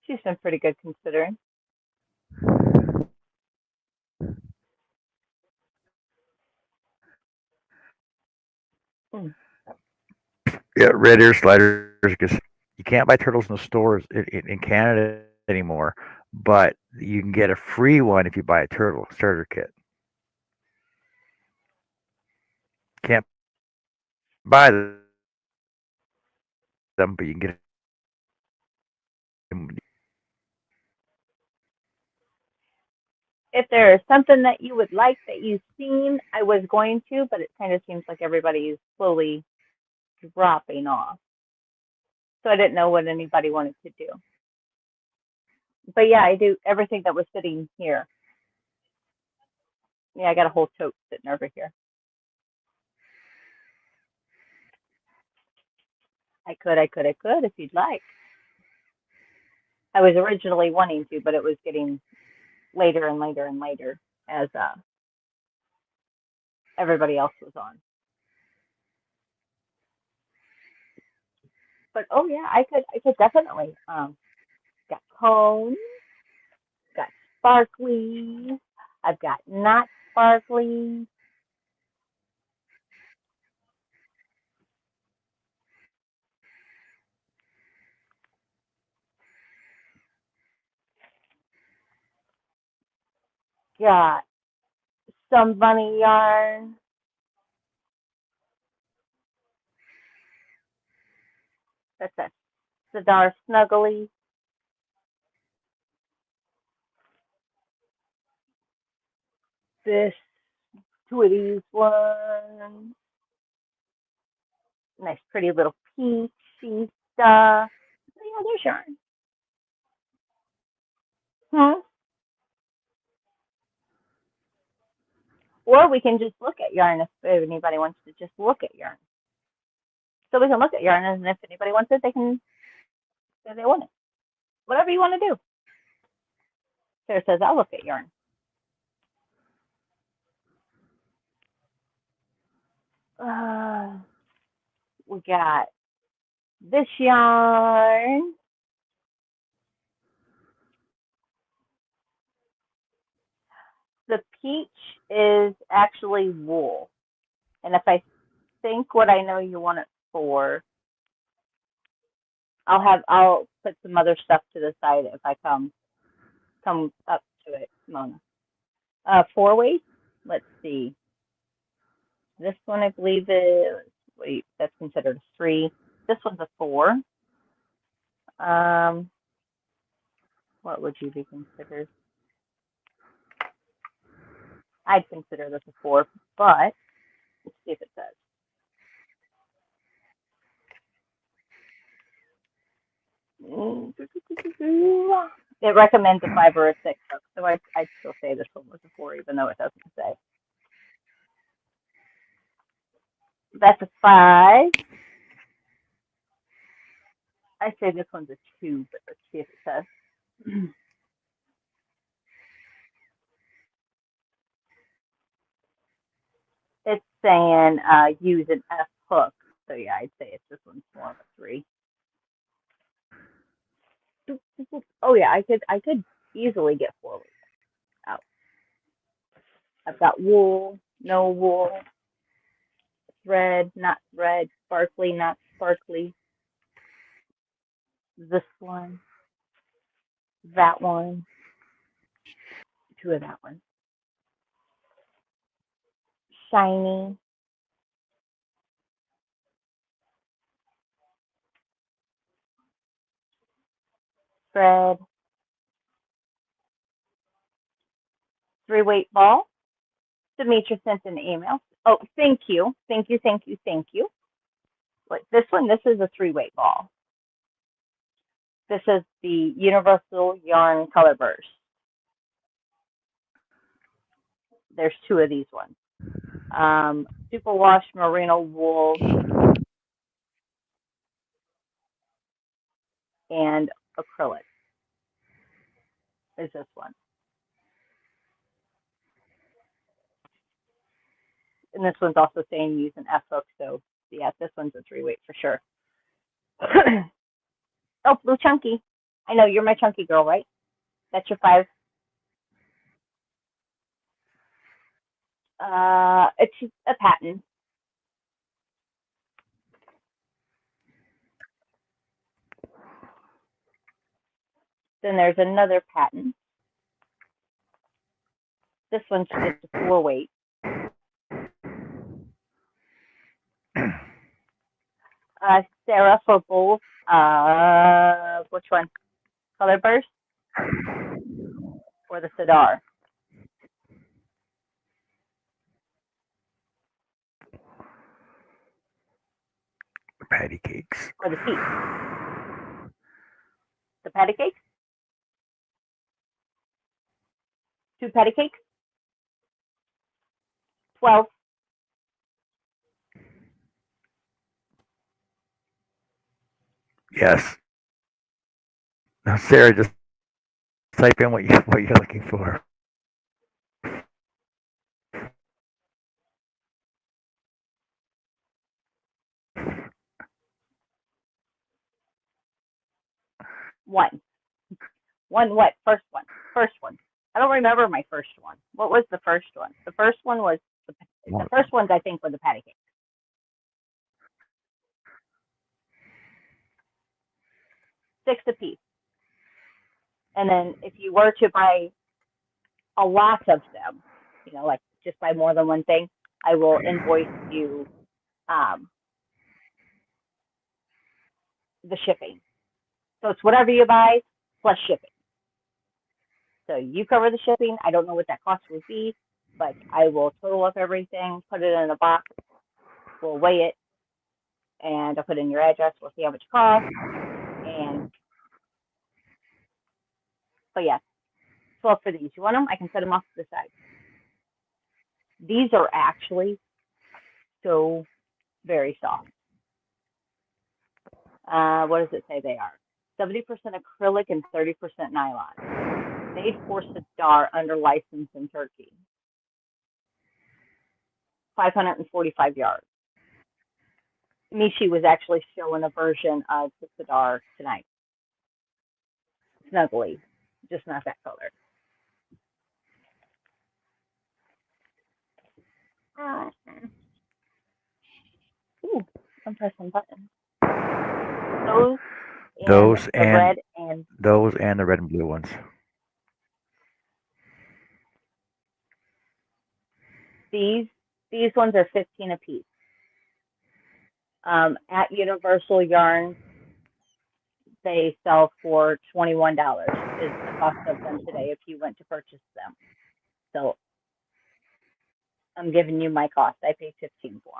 Speaker 2: She's been pretty good considering.
Speaker 3: Yeah, red ear sliders, because you can't buy turtles in the stores in Canada anymore, but you can get a free one if you buy a turtle starter kit. Can't buy them, but you can get them.
Speaker 2: If there is something that you would like that you've seen, I was going to, but it kind of seems like everybody is slowly dropping off. So I didn't know what anybody wanted to do. But yeah, I do everything that was sitting here. Yeah, I got a whole tote sitting over here. I could if you'd like. I was originally wanting to, but it was getting later and later and later as everybody else was on. But oh yeah, I could definitely. Got cones, got sparkly, I've got not sparkly. Got some bunny yarn. That's a Sadar Snuggly. This Twitty's one. Nice pretty little peachy stuff. Yeah, there's yarn. Or we can just look at yarn if anybody wants to just look at yarn. So we can look at yarn, and if anybody wants it, they can say they want it. Whatever you want to do. Sarah says, I'll look at yarn. We got this yarn. The peach is actually wool. And if I think what I know you want it for, I'll put some other stuff to the side if I come up to it, Mona. 4-weight. Let's see. This one I believe is that's considered a 3. This one's a 4. What would you be considered? I'd consider this a 4, but let's see if it says. It recommends a 5 or a 6, so I'd still say this one was a 4, even though it doesn't say. That's a 5. I say this one's a 2, but let's see if it says. It's saying use an F hook. So yeah, I'd say this one's more of a 3. Oh yeah, I could easily get 4 with it out. I've got wool, no wool, thread, not thread, sparkly, not sparkly. This one, that one, 2 of that one. Shiny. Thread. 3-weight ball. Demetra sent an email. Oh, thank you. Thank you, thank you, thank you. Like this one, this is a 3-weight ball. This is the Universal Yarn Color Burst. There's 2 of these ones. Superwash Merino Wool and acrylic is this one. And this one's also saying use an F hook, so yeah, this one's a 3-weight for sure. Oh, Blue Chunky. I know, you're my chunky girl, right? That's your 5. It's a pattern. Then there's another pattern. This one's just a 4-weight. Sarah for both. Which one? Color Burst or the Sidar?
Speaker 3: Patty cakes.
Speaker 2: Or the Peach? The patty cakes? 2 patty cakes? 12.
Speaker 3: Yes. Now, Sarah, just type in what you're looking for.
Speaker 2: One what? First one. First one. I don't remember my first one. What was the first one? The first one was the first ones I think were the patty cakes. 6 apiece. And then if you were to buy a lot of them, you know, like just buy more than one thing, I will invoice you the shipping. So it's whatever you buy plus shipping. So you cover the shipping. I don't know what that cost would be, but I will total up everything, put it in a box, we'll weigh it, and I'll put in your address. We'll see how much it costs. And but yeah, 12 for these. You want them? I can set them off to the side. These are actually so very soft. What does it say they are? 70% acrylic and 30% nylon. Made for Sidar under license in Turkey. 545 yards. Mishi was actually showing a version of the Sidar tonight. Snuggly, just not that color. Ooh, I'm pressing buttons. Those and the red and
Speaker 3: those and the red and blue ones.
Speaker 2: These ones are 15 apiece. At Universal Yarn, they sell for $21. is the cost of them today if you went to purchase them. So I'm giving you my cost. I paid $15 for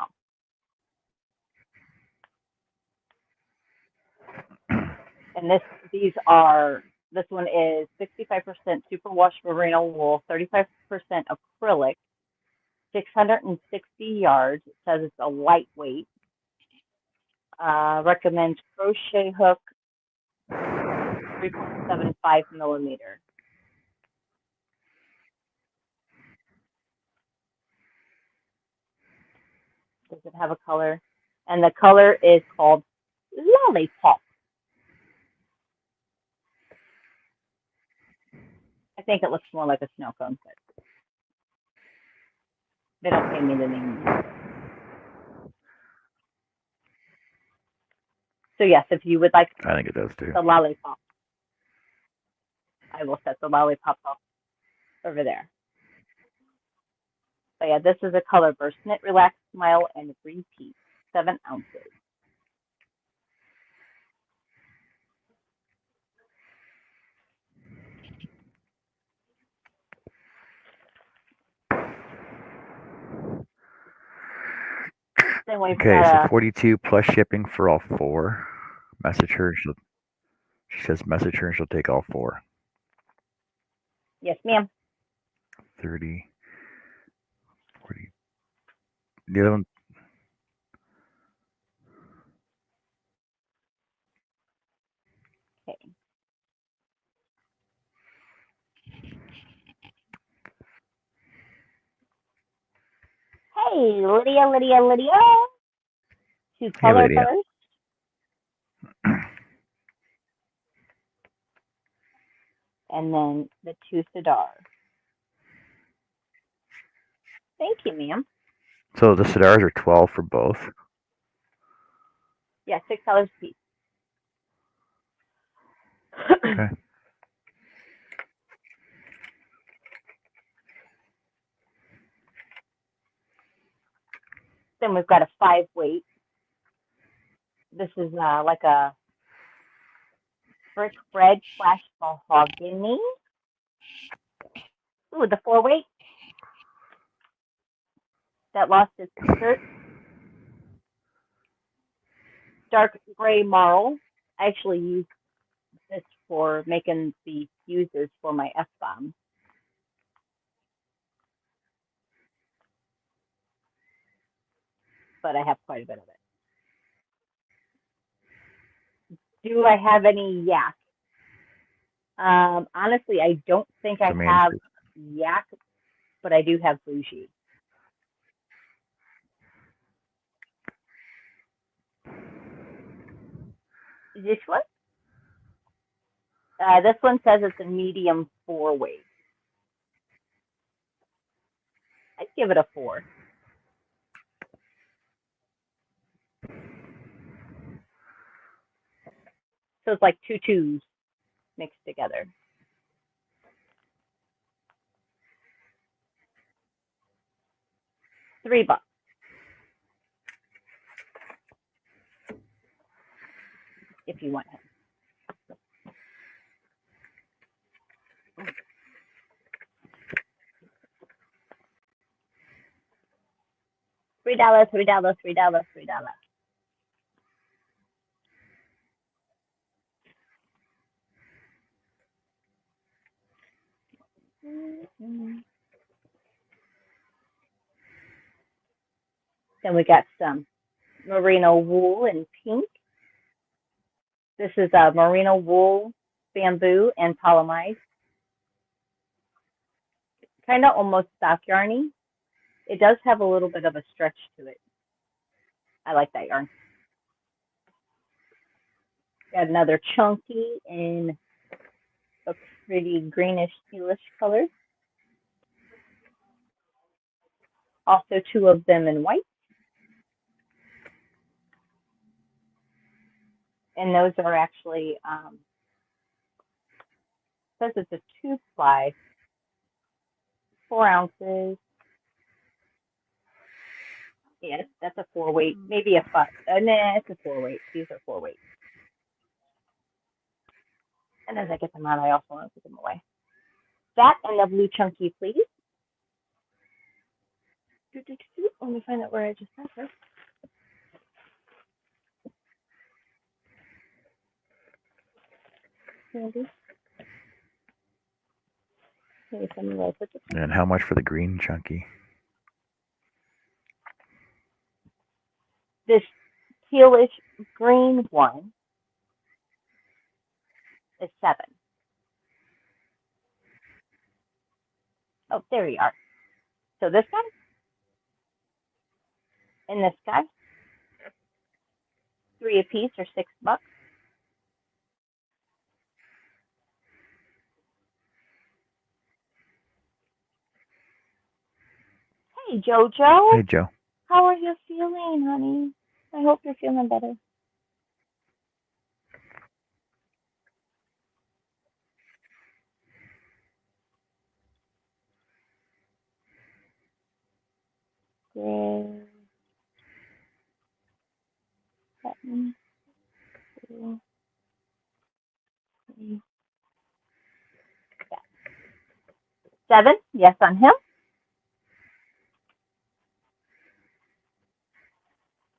Speaker 2: them. And this one is 65% superwash merino wool, 35% acrylic, 660 yards. It says it's a lightweight. Recommends crochet hook 3.75 millimeter. Does it have a color? And the color is called Lollipop. I think it looks more like a snow cone, but they don't pay me the name. So yes, if you would like
Speaker 3: I think it does too.
Speaker 2: the Lollipop, I will set the Lollipop up over there. But yeah, this is a color burst. Knit, relax, smile, and repeat. 7 ounces. Then we've
Speaker 3: Okay, so
Speaker 2: got
Speaker 3: 42 plus shipping for all 4. Message her. She says message her and she'll take all 4.
Speaker 2: yes, ma'am.
Speaker 3: 30, 40. The other one,
Speaker 2: Okay. Hey, Lydia. 2 color
Speaker 3: Lydia.
Speaker 2: bursts. And then the 2 Sidar. Thank you, ma'am.
Speaker 3: So the Sidars are 12 for both.
Speaker 2: Yeah, $6 a piece.
Speaker 3: Okay.
Speaker 2: Then we've got a 5 weight. This is like a brick red / mahogany. Ooh, the 4 weight. That lost its skirt. Dark gray marl. I actually use this for making the fuses for my F-bomb. But I have quite a bit of it. Do I have any yak? Honestly, I don't think I have yak, but I do have bougie. This one? This one says it's a medium 4 weight. I'd give it a 4. So it's like 2 2s mixed together. $3. If you want him. $3. Then we got some merino wool in pink. This is a merino wool, bamboo, and polyamide. Kind of almost stock yarny. It does have a little bit of a stretch to it. I like that yarn. Got another chunky in a pretty greenish tealish color. Also 2 of them in white. And those are actually, says it's a 2-ply, 4 ounces. Yes, that's a 4 weight, maybe a 5. Nah, it's a 4 weight. These are 4 weight. And as I get them out, I also want to put them away. That and the blue chunky, please. Let me find out where I just had her. Maybe. Maybe some of those.
Speaker 3: And how much for the green chunky?
Speaker 2: This tealish green one is $7. Oh, there you are. So this guy and this guy, 3 a piece or $6. Hey, Jojo.
Speaker 3: Hey, Joe.
Speaker 2: How are you feeling, honey? I hope you're feeling better. Gray. Button. 2, 3. Yeah. 7. Yes on him.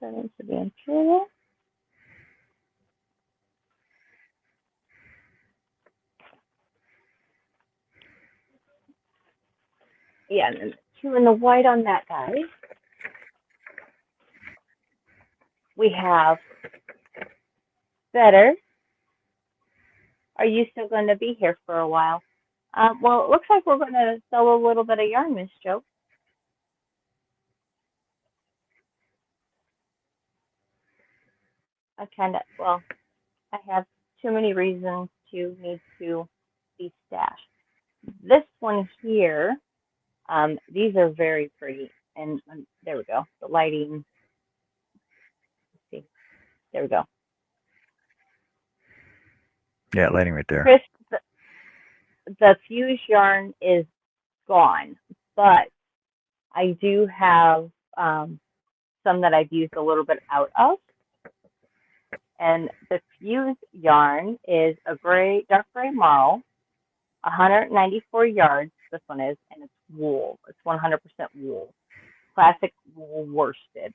Speaker 2: 7 to be imperial. Yeah, and then 2 in the white on that guy. We have better. Are you still going to be here for a while? Well, it looks like we're going to sell a little bit of yarn, Miss Jo. I have too many reasons to need to be stashed. This one here, these are very pretty. And there we go. The lighting. Let's see. There we go.
Speaker 3: Yeah, lighting right there.
Speaker 2: Chris, the fuse yarn is gone, but I do have some that I've used a little bit out of. And the fuse yarn is a dark gray marl, 194 yards. This one is, and it's wool. It's 100% wool, classic wool worsted.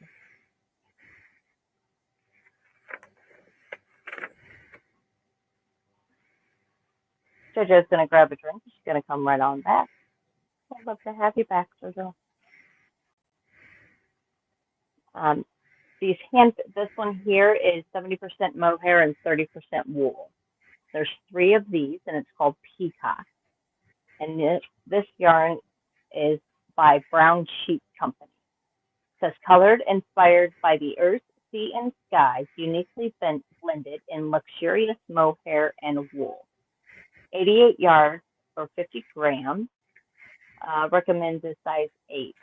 Speaker 2: JoJo's gonna grab a drink. She's gonna come right on back. I'd love to have you back, JoJo. This one here is 70% mohair and 30% wool. There's 3 of these, and it's called Peacock. And this yarn is by Brown Sheep Company. It says colored, inspired by the earth, sea, and sky, uniquely blended in luxurious mohair and wool. 88 yards or 50 grams. Recommends a size 8.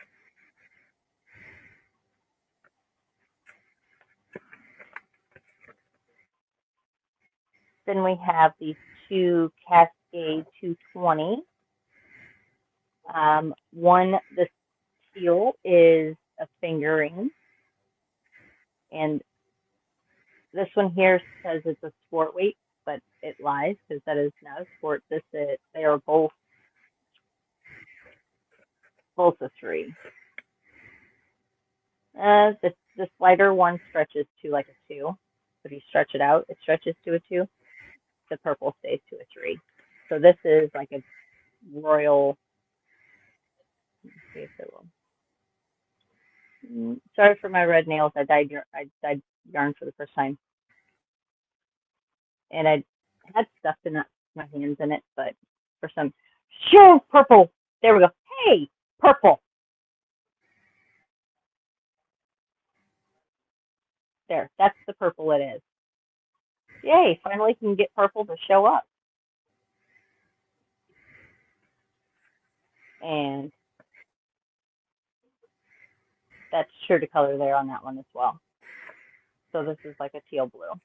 Speaker 2: Then we have these 2 Cascade 220. The teal is a fingering. And this one here says it's a sport weight, but it lies because that is not a sport. They are both a 3. This lighter one stretches to like a 2. If you stretch it out, it stretches to a 2. The purple stays to a 3. So this is like a royal. Let's see if it will. Sorry for my red nails. I dyed yarn for the first time, and I had stuff in my hands in it, but for some, purple. There we go. Hey, purple. There, that's the purple it is. Yay, finally can get purple to show up. And that's true to color there on that one as well. So this is like a teal blue.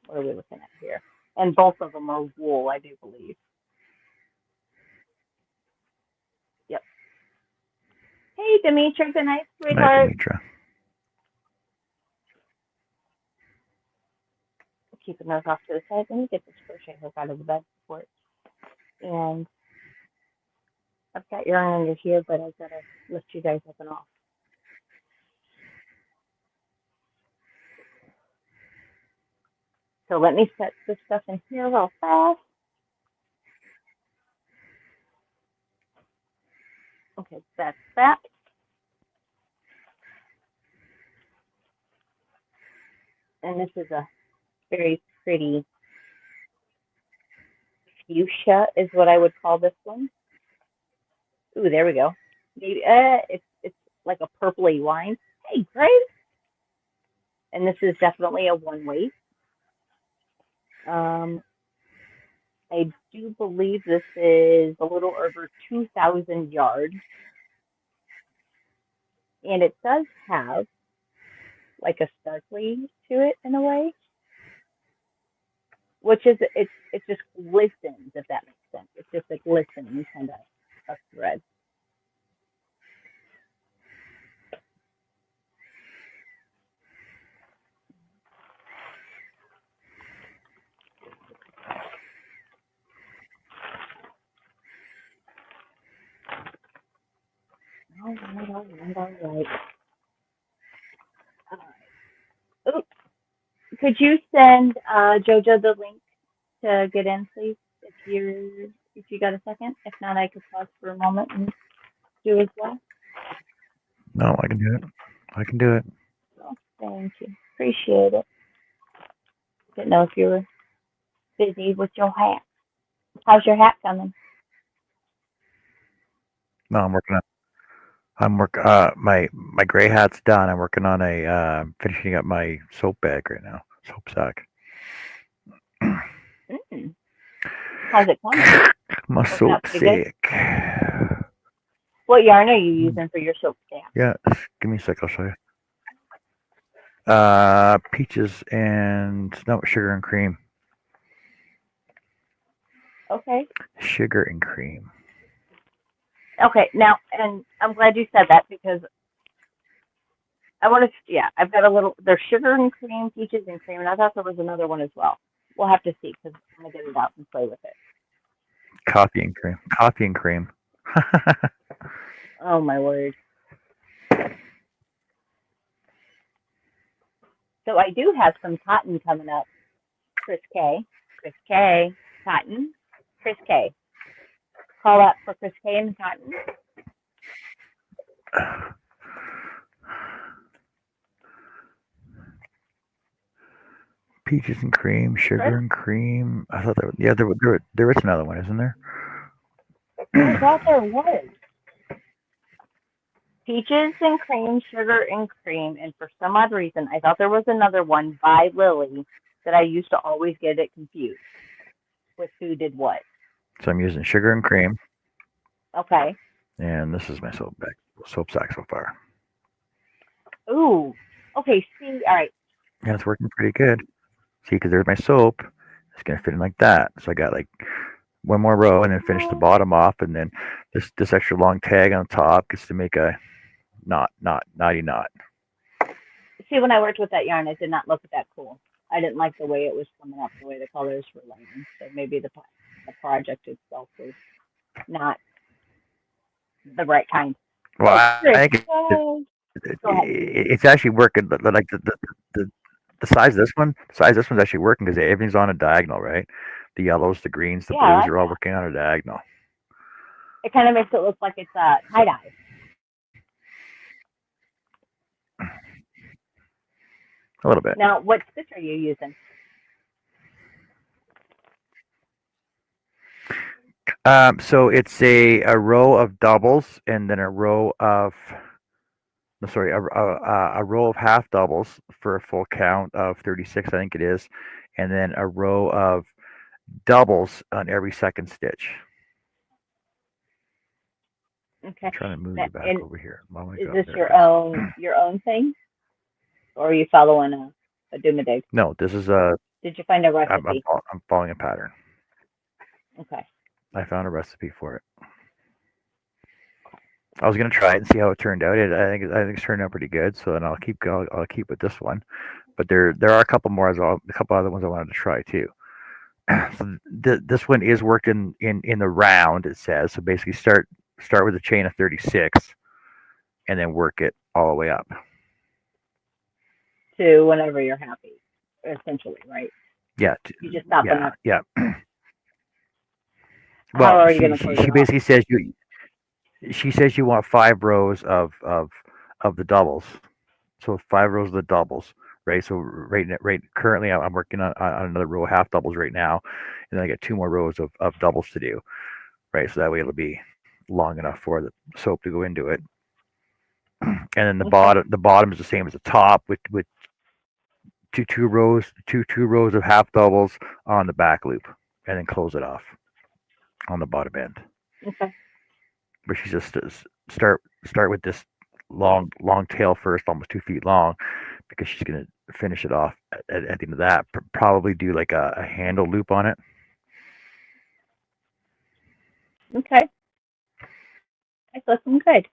Speaker 2: What are we looking at here? And both of them are wool, I do believe. Yep. Hey, Demetra, good night, sweetheart.
Speaker 3: Demetra.
Speaker 2: keeping those off to the side. Let me get this crochet hook out of the bed for it. And I've got yarn under here, but I've got to lift you guys up and off. So let me set this stuff in here real fast. Okay, that's that. And this is a very pretty fuchsia is what I would call this one. Ooh, there we go. Maybe it's like a purpley wine. Hey, Grace. And this is definitely a one weight. I do believe this is a little over 2,000 yards. And it does have like a sparkly to it in a way. Which is, it just glistens, if that makes sense. It's just a glistening kind of thread. All right. Oh, could you send Jojo the link to get in, please, if you got a second? If not, I could pause for a moment and do as well.
Speaker 3: No, I can do it. I can do it.
Speaker 2: Oh, thank you. Appreciate it. Didn't know if you were busy with your hat. How's your hat coming?
Speaker 3: No, I'm working on. My gray hat's done. I'm working on finishing up my soap bag right now. Soap sack.
Speaker 2: How's it coming?
Speaker 3: My
Speaker 2: Working
Speaker 3: soap
Speaker 2: out pretty
Speaker 3: sack.
Speaker 2: What yarn are you using for your soap stack?
Speaker 3: Yeah, give me a sec. I'll show you. Peaches and sugar and cream.
Speaker 2: Okay.
Speaker 3: Sugar and cream.
Speaker 2: Okay, now, and I'm glad you said that because I want to, yeah, I've got a little, there's sugar and cream, peaches and cream, and I thought there was another one as well. We'll have to see because I'm going to get it out and play with it.
Speaker 3: Coffee and cream. Coffee and cream.
Speaker 2: Oh, my word. So I do have some cotton coming up. Chris K, cotton, Chris K. Call out for Chris K and cotton.
Speaker 3: Peaches and cream, sugar and cream. I thought there is another one, isn't there?
Speaker 2: I thought there was. Peaches and cream, sugar and cream, and for some odd reason, I thought there was another one by Lily that I used to always get it confused with who did what.
Speaker 3: So I'm using sugar and cream.
Speaker 2: Okay.
Speaker 3: And this is my soap sack so far.
Speaker 2: Ooh. Okay, see, all right.
Speaker 3: Yeah, it's working pretty good. See, because there's my soap. It's going to fit in like that. So I got like one more row and then finish the bottom off. And then this extra long tag on top gets to make a knotty knot.
Speaker 2: See, when I worked with that yarn, it did not look that cool. I didn't like the way it was coming up, the way the colors were lighting. So maybe the project itself was not the right kind.
Speaker 3: Well, I think it's actually working. Like the size of this one, one's actually working because everything's on a diagonal, right? The yellows, the greens, the blues are all working on a diagonal.
Speaker 2: It kind of makes it look like it's tie-dye.
Speaker 3: A little bit.
Speaker 2: Now, what stitch are you using?
Speaker 3: So it's a row of doubles and then a row of a row of half doubles for a full count of 36, I think it is, and then a row of doubles on every second stitch.
Speaker 2: Okay.
Speaker 3: I'm trying to move you back over here.
Speaker 2: Is this your own thing, or are you following a do-ma-dig?
Speaker 3: No, this is a.
Speaker 2: Did you find a recipe?
Speaker 3: I'm following a pattern.
Speaker 2: Okay.
Speaker 3: I found a recipe for it. I was gonna try it and see how it turned out. I think it's turned out pretty good. So then I'll keep with this one. but there are a couple more as well, a couple other ones I wanted to try too. So this one is worked in the round. It says so. Basically, start with a chain of 36, and then work it all the way up.
Speaker 2: To whenever you're happy, essentially, right?
Speaker 3: Yeah,
Speaker 2: You just stop
Speaker 3: yeah, yeah.
Speaker 2: How
Speaker 3: Well,
Speaker 2: are you going to close
Speaker 3: she
Speaker 2: it off?
Speaker 3: basically says you want 5 rows of the doubles. So 5 rows of the doubles, right? So right currently I'm working on another row of half doubles right now, and then I get 2 more rows of doubles to do, right? So that way it'll be long enough for the soap to go into it. And then
Speaker 2: Okay.
Speaker 3: the bottom is the same as the top with two rows of half doubles on the back loop, and then close it off on the bottom end.
Speaker 2: Okay.
Speaker 3: But she just start with this long tail first, almost 2 feet long, because she's gonna finish it off at the end of that. Probably do like a handle loop on it.
Speaker 2: Okay. That's looking good.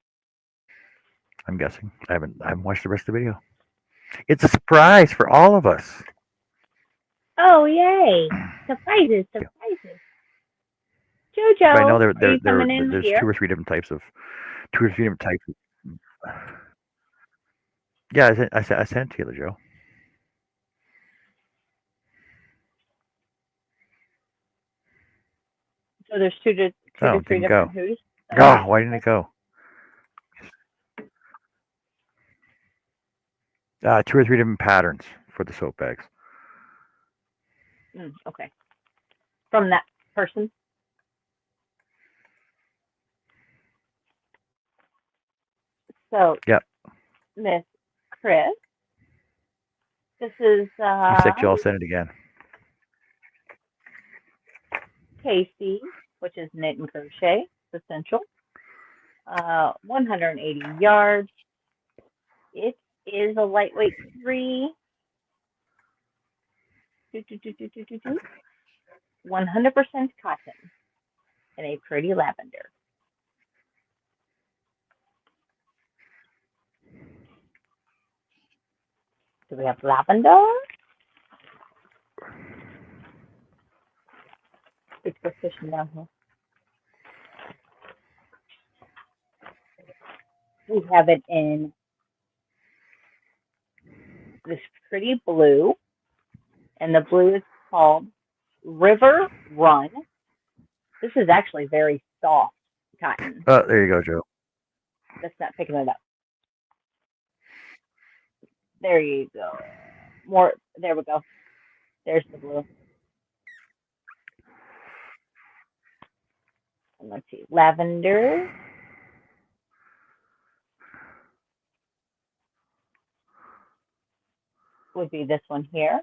Speaker 3: I'm guessing. I haven't watched the rest of the video. It's a surprise for all of us.
Speaker 2: Oh, yay. Surprises, surprises.
Speaker 3: But I know
Speaker 2: Jojo, are you coming in
Speaker 3: there's
Speaker 2: here?
Speaker 3: two or three different types of. Yeah, I sent it to you, Joe.
Speaker 2: So there's two to
Speaker 3: Oh, it
Speaker 2: three
Speaker 3: didn't go.
Speaker 2: different who's.
Speaker 3: Oh, why didn't it go? 2 or 3 different patterns for the soap bags.
Speaker 2: Okay. From that person. So,
Speaker 3: Yep.
Speaker 2: Miss Chris, this is
Speaker 3: You said you all send it again.
Speaker 2: Casey, which is knit and crochet, essential. 180 yards. It is a lightweight 3. 100% cotton and a pretty lavender. Do we have lavender? It's fishing down here. We have it in this pretty blue, and the blue is called River Run. This is actually very soft cotton.
Speaker 3: Oh, there you go, Joe.
Speaker 2: That's not picking it up. There you go. More. There we go. There's the blue. And let's see. Lavender. Would be this one here.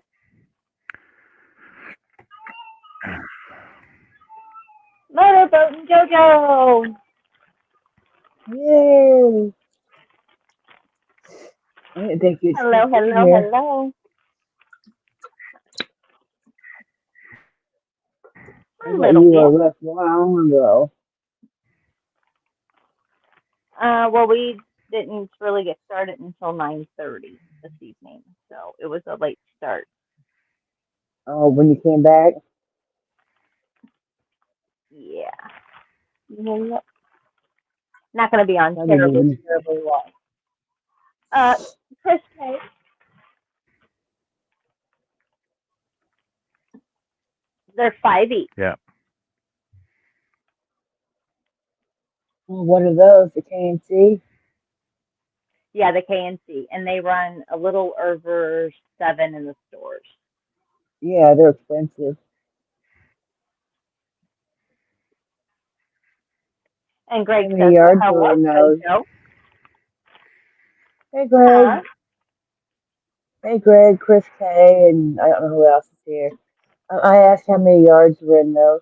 Speaker 2: Motorboat and JoJo.
Speaker 5: Yay! I didn't think you'd
Speaker 2: Hello,
Speaker 5: sneak in
Speaker 2: hello,
Speaker 5: here.
Speaker 2: hello.
Speaker 5: I
Speaker 2: A
Speaker 5: thought
Speaker 2: little
Speaker 5: you
Speaker 2: bit.
Speaker 5: were left long ago.
Speaker 2: Well, we didn't really get started until 9:30 this evening, so it was a late start.
Speaker 5: Oh, when you came back?
Speaker 2: Yeah. Yep. Not going to be on
Speaker 5: I didn't
Speaker 2: terribly,
Speaker 5: even.
Speaker 2: terribly long. Chris K. They're 5 each.
Speaker 3: Yeah.
Speaker 5: Oh, what are those? The KNC?
Speaker 2: Yeah, the KNC, and they run a little over 7 in the stores.
Speaker 5: Yeah, they're expensive.
Speaker 2: And Greg
Speaker 5: How many
Speaker 2: says,
Speaker 5: yards
Speaker 2: "Hello,
Speaker 5: were in those?
Speaker 2: JoJo."
Speaker 5: Hey, Greg. Hey, Greg, Chris K, and I don't know who else is here. I asked how many yards were in those.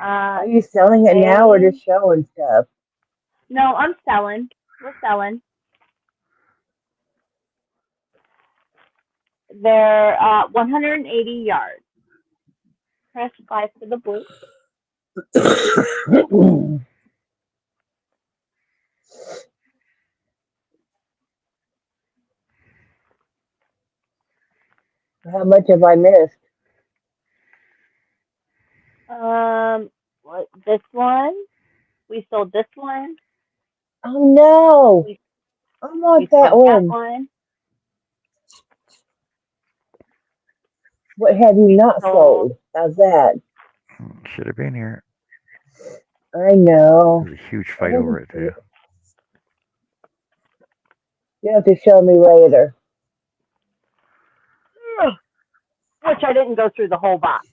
Speaker 5: Are you selling it now or just showing stuff?
Speaker 2: No, I'm selling. We're selling. They're 180 yards. Press 5 for the blue.
Speaker 5: How much have I missed?
Speaker 2: What, this one? We sold this one.
Speaker 5: Oh no!
Speaker 2: We
Speaker 5: I want that
Speaker 2: sold that
Speaker 5: one.
Speaker 2: one.
Speaker 5: What have you
Speaker 2: We
Speaker 5: not
Speaker 2: sold.
Speaker 5: sold? How's that?
Speaker 3: Should have been here.
Speaker 5: I know.
Speaker 3: There's a huge
Speaker 5: I
Speaker 3: fight over
Speaker 5: didn't
Speaker 3: it
Speaker 5: see
Speaker 3: too.
Speaker 5: it. You have to show me later.
Speaker 2: Which I didn't go through the whole box.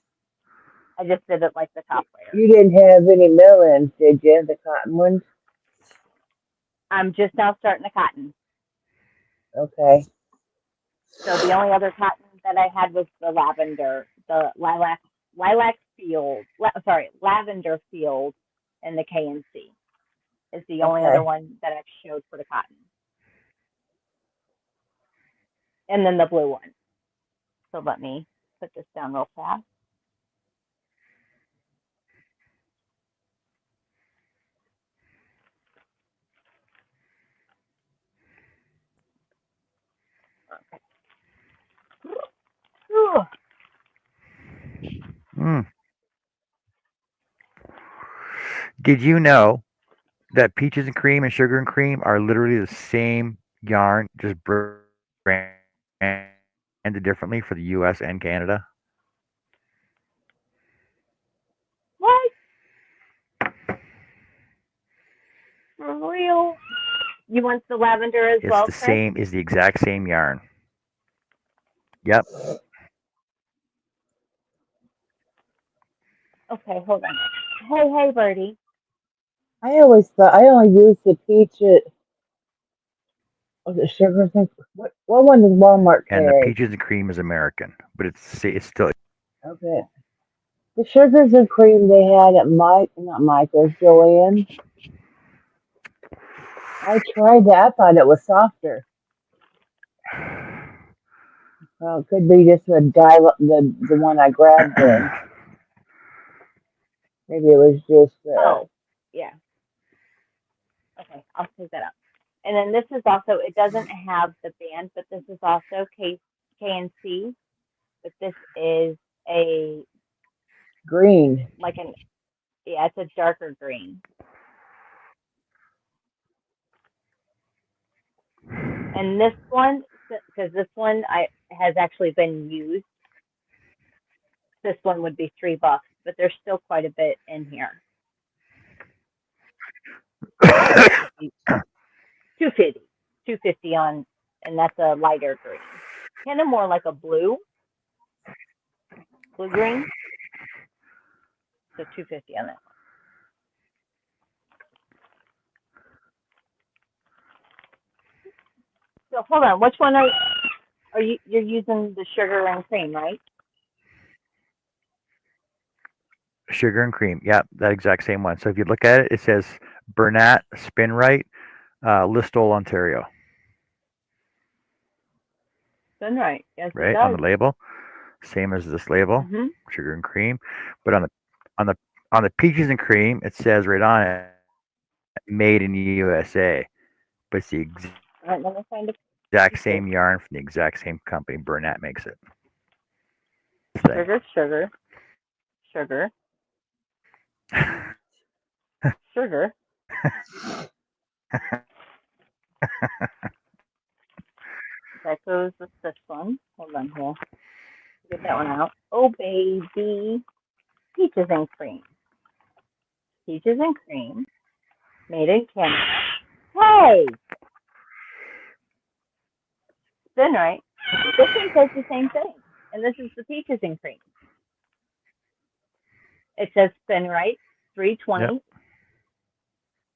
Speaker 2: I just did it like the top layer.
Speaker 5: You didn't have any mill-ins, did you? The cotton ones?
Speaker 2: I'm just now starting the cotton.
Speaker 5: Okay.
Speaker 2: So the only other cotton that I had was the lavender, the lilac field. Lavender field, and the KNC is the only other
Speaker 5: Okay.
Speaker 2: one that I've showed for the cotton, and then the blue one. So let me put this down real fast. Okay.
Speaker 3: Mm. Did you know that peaches and cream and sugar and cream are literally the same yarn, just branded differently for the U.S. and Canada?
Speaker 2: What? For real? You want the lavender as
Speaker 3: It's
Speaker 2: well,
Speaker 3: the
Speaker 2: Chris?
Speaker 3: same. Is the exact same yarn. Yep.
Speaker 2: Okay, hold on. Hey, Birdie.
Speaker 5: I always thought I only used the peach at was it sugar thing? What one does Walmart
Speaker 3: And the
Speaker 5: carry?
Speaker 3: peaches and cream is American, but it's still.
Speaker 5: Okay. The sugars and cream they had at not Michael's, Joanne. I tried that. I thought it was softer. Well, it could be just the one I grabbed then. Maybe it was just
Speaker 2: Oh, yeah. Okay, I'll take that up. And then this is also, it doesn't have the band, but this is also KNC, but this is a,
Speaker 5: green.
Speaker 2: like an, yeah, it's a darker green. And this one, because this one has actually been used, this one would be $3, but there's still quite a bit in here. 250 on, and that's a lighter green. Kind of more like a blue green. So 250 on that. So hold on, which one are you? You're using the sugar and cream, right?
Speaker 3: Sugar and cream. Yep, that exact same one. So if you look at it, it says Bernat Spin Right, Listowel, Ontario.
Speaker 2: Then right, yes, it
Speaker 3: Right on
Speaker 2: does.
Speaker 3: the label, same as this label, sugar and cream. But on the on the peaches and cream, it says right on it, made in the USA. But it's the
Speaker 2: All right, let me find a
Speaker 3: exact
Speaker 2: pieces.
Speaker 3: same yarn from the exact same company. Bernat makes it.
Speaker 2: Sugar. That goes with this one. Hold on here. Get that one out. Oh baby, peaches and cream. Peaches and cream, made in Canada. Hey, then right. This one says the same thing, and this is the peaches and cream. It says Spin Right, 320
Speaker 3: Yep.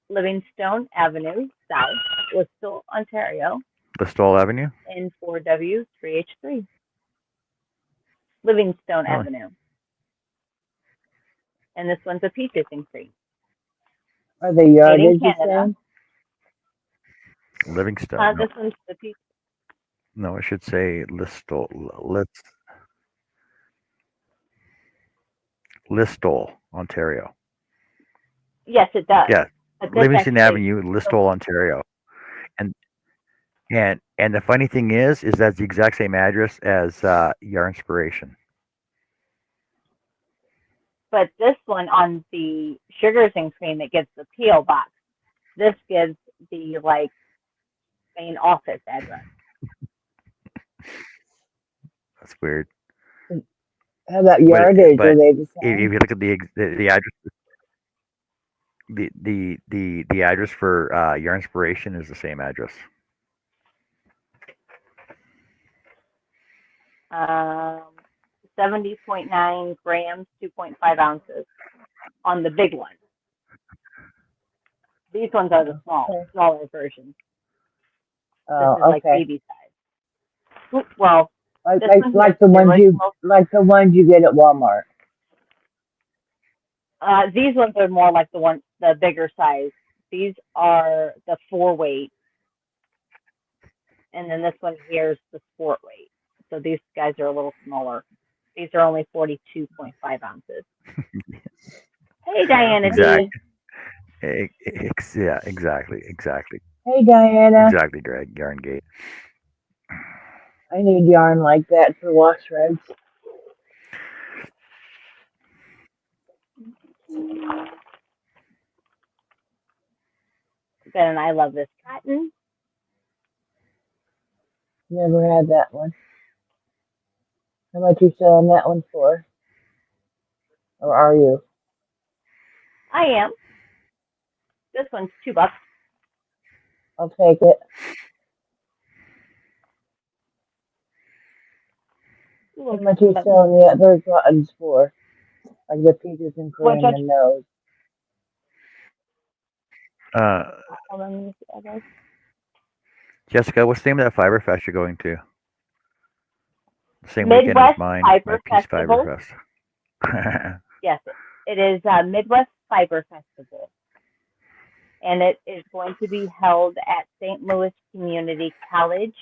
Speaker 2: Livingstone Avenue, South, Listowel, Ontario,
Speaker 3: Listowel Avenue.
Speaker 2: N4W3H3. Livingstone
Speaker 3: Really?
Speaker 2: Avenue. And this one's a peaches and cream.
Speaker 5: Are the
Speaker 2: Made in
Speaker 5: yardage the
Speaker 2: Canada.
Speaker 3: same? Livingstone. No.
Speaker 2: This one's the peach.
Speaker 3: No, it should say Listowel, Ontario.
Speaker 2: Yes, it does.
Speaker 3: Yeah,
Speaker 2: But this
Speaker 3: Livingston
Speaker 2: actually,
Speaker 3: Avenue, Listowel, Ontario. And And the funny thing is that's the exact same address as Yarn Inspiration.
Speaker 2: But this one on the Sugars and Cream, it gives the P.O. box. This gives the like main office address.
Speaker 3: That's weird.
Speaker 5: How about
Speaker 3: But
Speaker 5: yardage? Are they the
Speaker 3: if
Speaker 5: same?
Speaker 3: you look at the address, the address for Yarn Inspiration is the same address.
Speaker 2: 70.9 grams, 2.5 ounces on the big one. These ones are the smaller versions. This is like baby size. Well,
Speaker 5: like the ones you get at Walmart.
Speaker 2: These ones are more like the bigger size. These are the 4-weight, and then this one here is the sport weight. So these guys are a little smaller. These are only 42.5 ounces. Hey, Diana.
Speaker 3: Exactly. Yeah, exactly.
Speaker 5: Hey, Diana.
Speaker 3: Exactly, Greg. Yarn Gate.
Speaker 5: I need yarn like that for wash threads.
Speaker 2: Ben and I love this cotton.
Speaker 5: Never had that one. How much you selling that one for? Or are you?
Speaker 2: I am. This one's $2.
Speaker 5: I'll take it. How much you selling the other cottons for? Like the peaches and cream and those.
Speaker 2: Hold on, let me see, others.
Speaker 3: Jessica, what's the name of that Fiber Fest you're going to? The same weekend as mine, my Peace Fiber Fest.
Speaker 2: Yes, it is Midwest Fiber Festival. And it is going to be held at St. Louis Community College.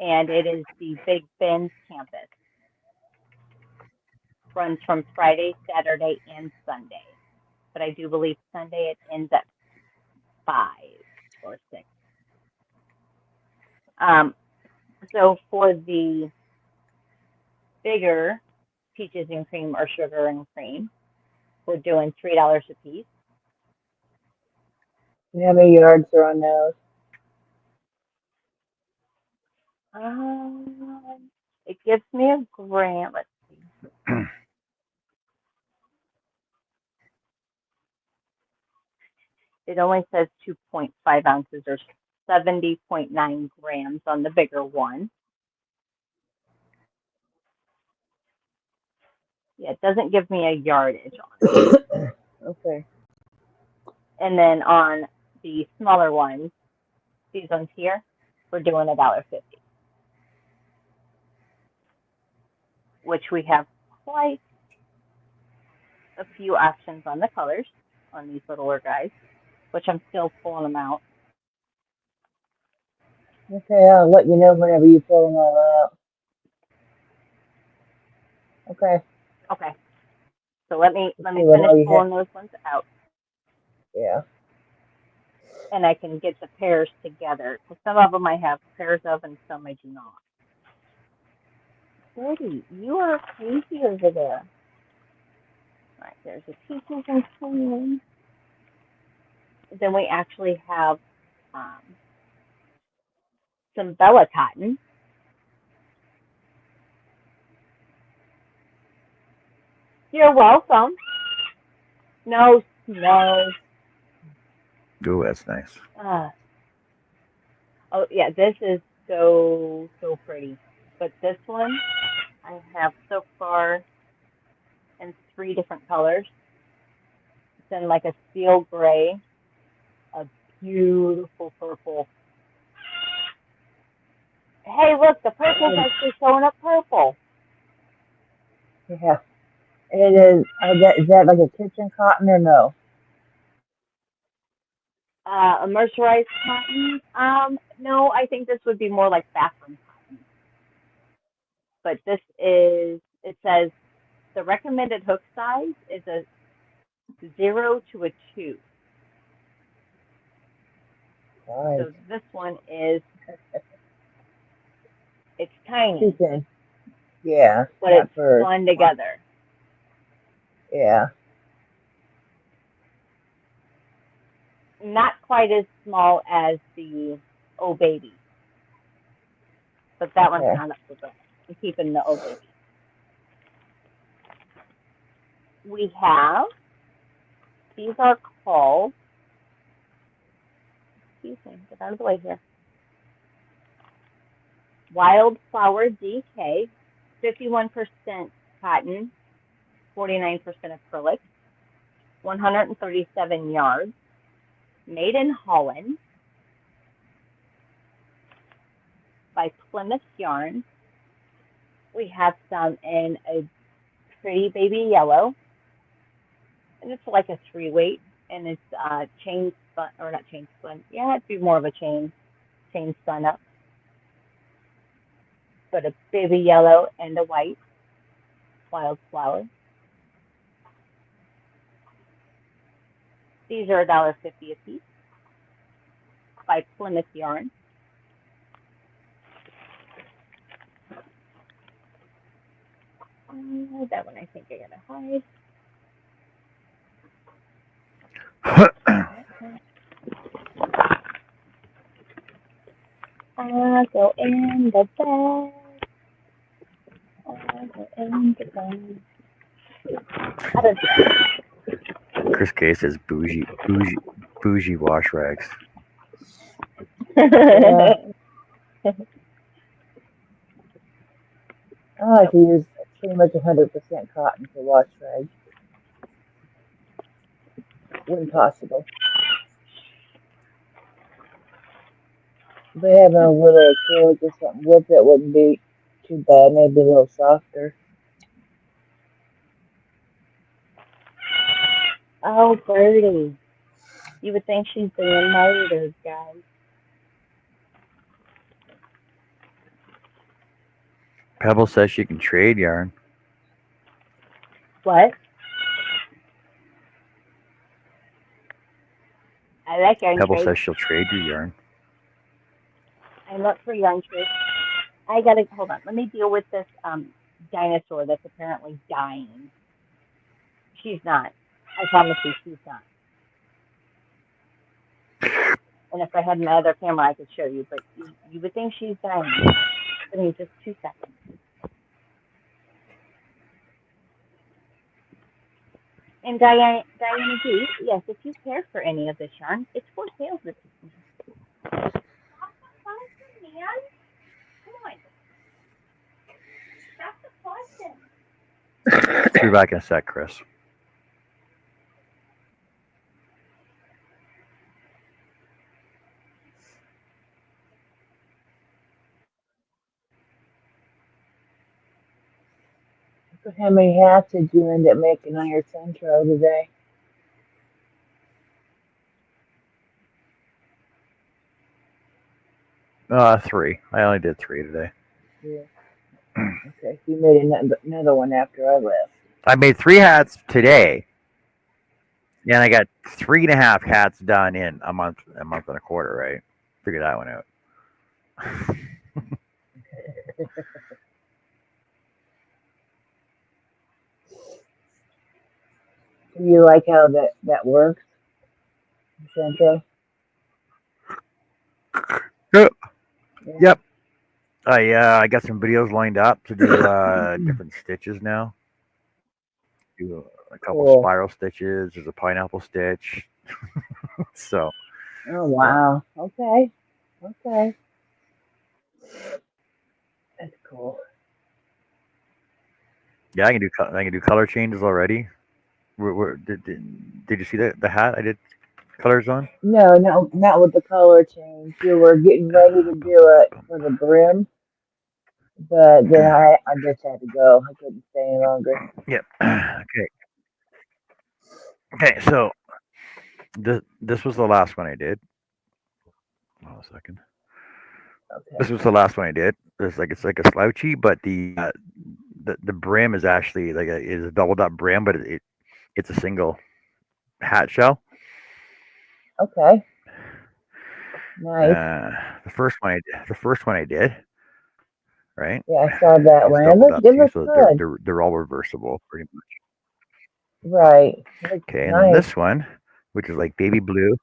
Speaker 2: And it is the Big Bend campus. Runs from Friday, Saturday, and Sunday. But I do believe Sunday it ends at 5 or 6. So for the bigger peaches and cream or sugar and cream, we're doing $3 a piece.
Speaker 5: And how many yards are on those?
Speaker 2: It gives me a gram. Let's see. It only says 2.5 ounces or 70.9 grams on the bigger one. Yeah, it doesn't give me a yardage on it.
Speaker 5: Okay.
Speaker 2: And then on the smaller ones, these ones here, we're doing $1.50, which we have quite a few options on the colors on these littler guys, which I'm still pulling them out.
Speaker 5: Okay, I'll let you know whenever you pull them all out. Okay.
Speaker 2: Okay. So let me finish pulling those ones out.
Speaker 5: Yeah.
Speaker 2: And I can get the pairs together. Because some of them I have pairs of and some I do not. Brody, you are crazy over there. All right, there's the peaches and cream. Then we actually have some Bella cotton. You're welcome. No.
Speaker 3: Ooh, that's nice.
Speaker 2: Oh, yeah, this is so pretty. But this one I have so far in 3 different colors. It's in like a steel gray, a beautiful purple. Hey, look, the purple's actually showing up purple.
Speaker 5: Yeah. It is. Is that like a kitchen cotton or no?
Speaker 2: A mercerized cotton? No, I think this would be more like bathroom cotton. But this is, it says the recommended hook size is a 0 to a 2.
Speaker 5: Right.
Speaker 2: So this one is, it's tiny,
Speaker 5: Too thin. Yeah.
Speaker 2: but
Speaker 5: Not
Speaker 2: it's
Speaker 5: for.
Speaker 2: spun together.
Speaker 5: Yeah.
Speaker 2: Not quite as small as the Oh Baby, but that one's
Speaker 5: Okay.
Speaker 2: not up for grabs. I'm keeping the Oh Baby. We have, these are called, excuse me, get out of the way here. Wildflower DK, 51% cotton, 49% acrylic, 137 yards, made in Holland by Plymouth Yarn. We have some in a pretty baby yellow, and it's like a 3-weight, and it's chain spun, or not chain spun. Yeah, it'd be more of a chain spun up. But a baby yellow and a white wildflower. These are $1.50 a piece by Plymouth Yarn. That one I think I gotta hide. Go in the bag. Go in the bag. How does
Speaker 3: Chris K says bougie wash rags.
Speaker 5: Yeah. I like to use pretty much 100% cotton for wash rags when possible. But having a little acrylic or something with it wouldn't be too bad. Maybe a little softer.
Speaker 2: Oh, Birdie. You would think she's being murdered, guys.
Speaker 3: Pebble says she can trade yarn.
Speaker 2: What? I like yarn
Speaker 3: Pebble
Speaker 2: trade.
Speaker 3: says she'll trade you yarn.
Speaker 2: I'm up for yarn trade. I gotta, hold on. Let me deal with this dinosaur that's apparently dying. She's not. I promise you, she's not. And if I had my other camera, I could show you, but you would think she's dying. Give me just 2 seconds. And Diana G, yes, if you care for any of this yarn, it's for sale this evening. Man. Come on. That's the question.
Speaker 3: Be back in a sec, Chris.
Speaker 5: So how many hats did you end up making on your Centro today?
Speaker 3: Three. I only did 3 today.
Speaker 5: Yeah. Okay, so you made another one after I left.
Speaker 3: I made 3 hats today, and I got 3.5 hats done in a month and a quarter. Right? Figure that one out.
Speaker 5: Do you like how that works, Centro?
Speaker 3: Yep.
Speaker 5: Yeah.
Speaker 3: Yep. I got some videos lined up to do different stitches now. Do a couple
Speaker 5: Cool.
Speaker 3: spiral stitches. There's a pineapple stitch. So.
Speaker 5: Oh wow. Yeah. Okay. Okay. That's cool.
Speaker 3: Yeah, I can do color changes already. Did you see the hat I did colors on?
Speaker 5: No, not with the color change. You were getting ready to do it for the brim, but then I just had to go. I couldn't stay any longer.
Speaker 3: Yep. Okay. So this was the last one I did. Hold on a second.
Speaker 5: Okay.
Speaker 3: This was the last one I did. It's like a slouchy, but the brim is actually is a doubled up brim, but it's a single hat shell.
Speaker 5: Okay. Nice.
Speaker 3: The first one I did, right?
Speaker 5: Yeah, I saw that
Speaker 3: It's
Speaker 5: one.
Speaker 3: doubled up
Speaker 5: It
Speaker 3: too,
Speaker 5: looks
Speaker 3: so
Speaker 5: good.
Speaker 3: they're all reversible pretty much.
Speaker 5: Right. It looks
Speaker 3: Okay, and then
Speaker 5: nice.
Speaker 3: this one, which is like baby blue.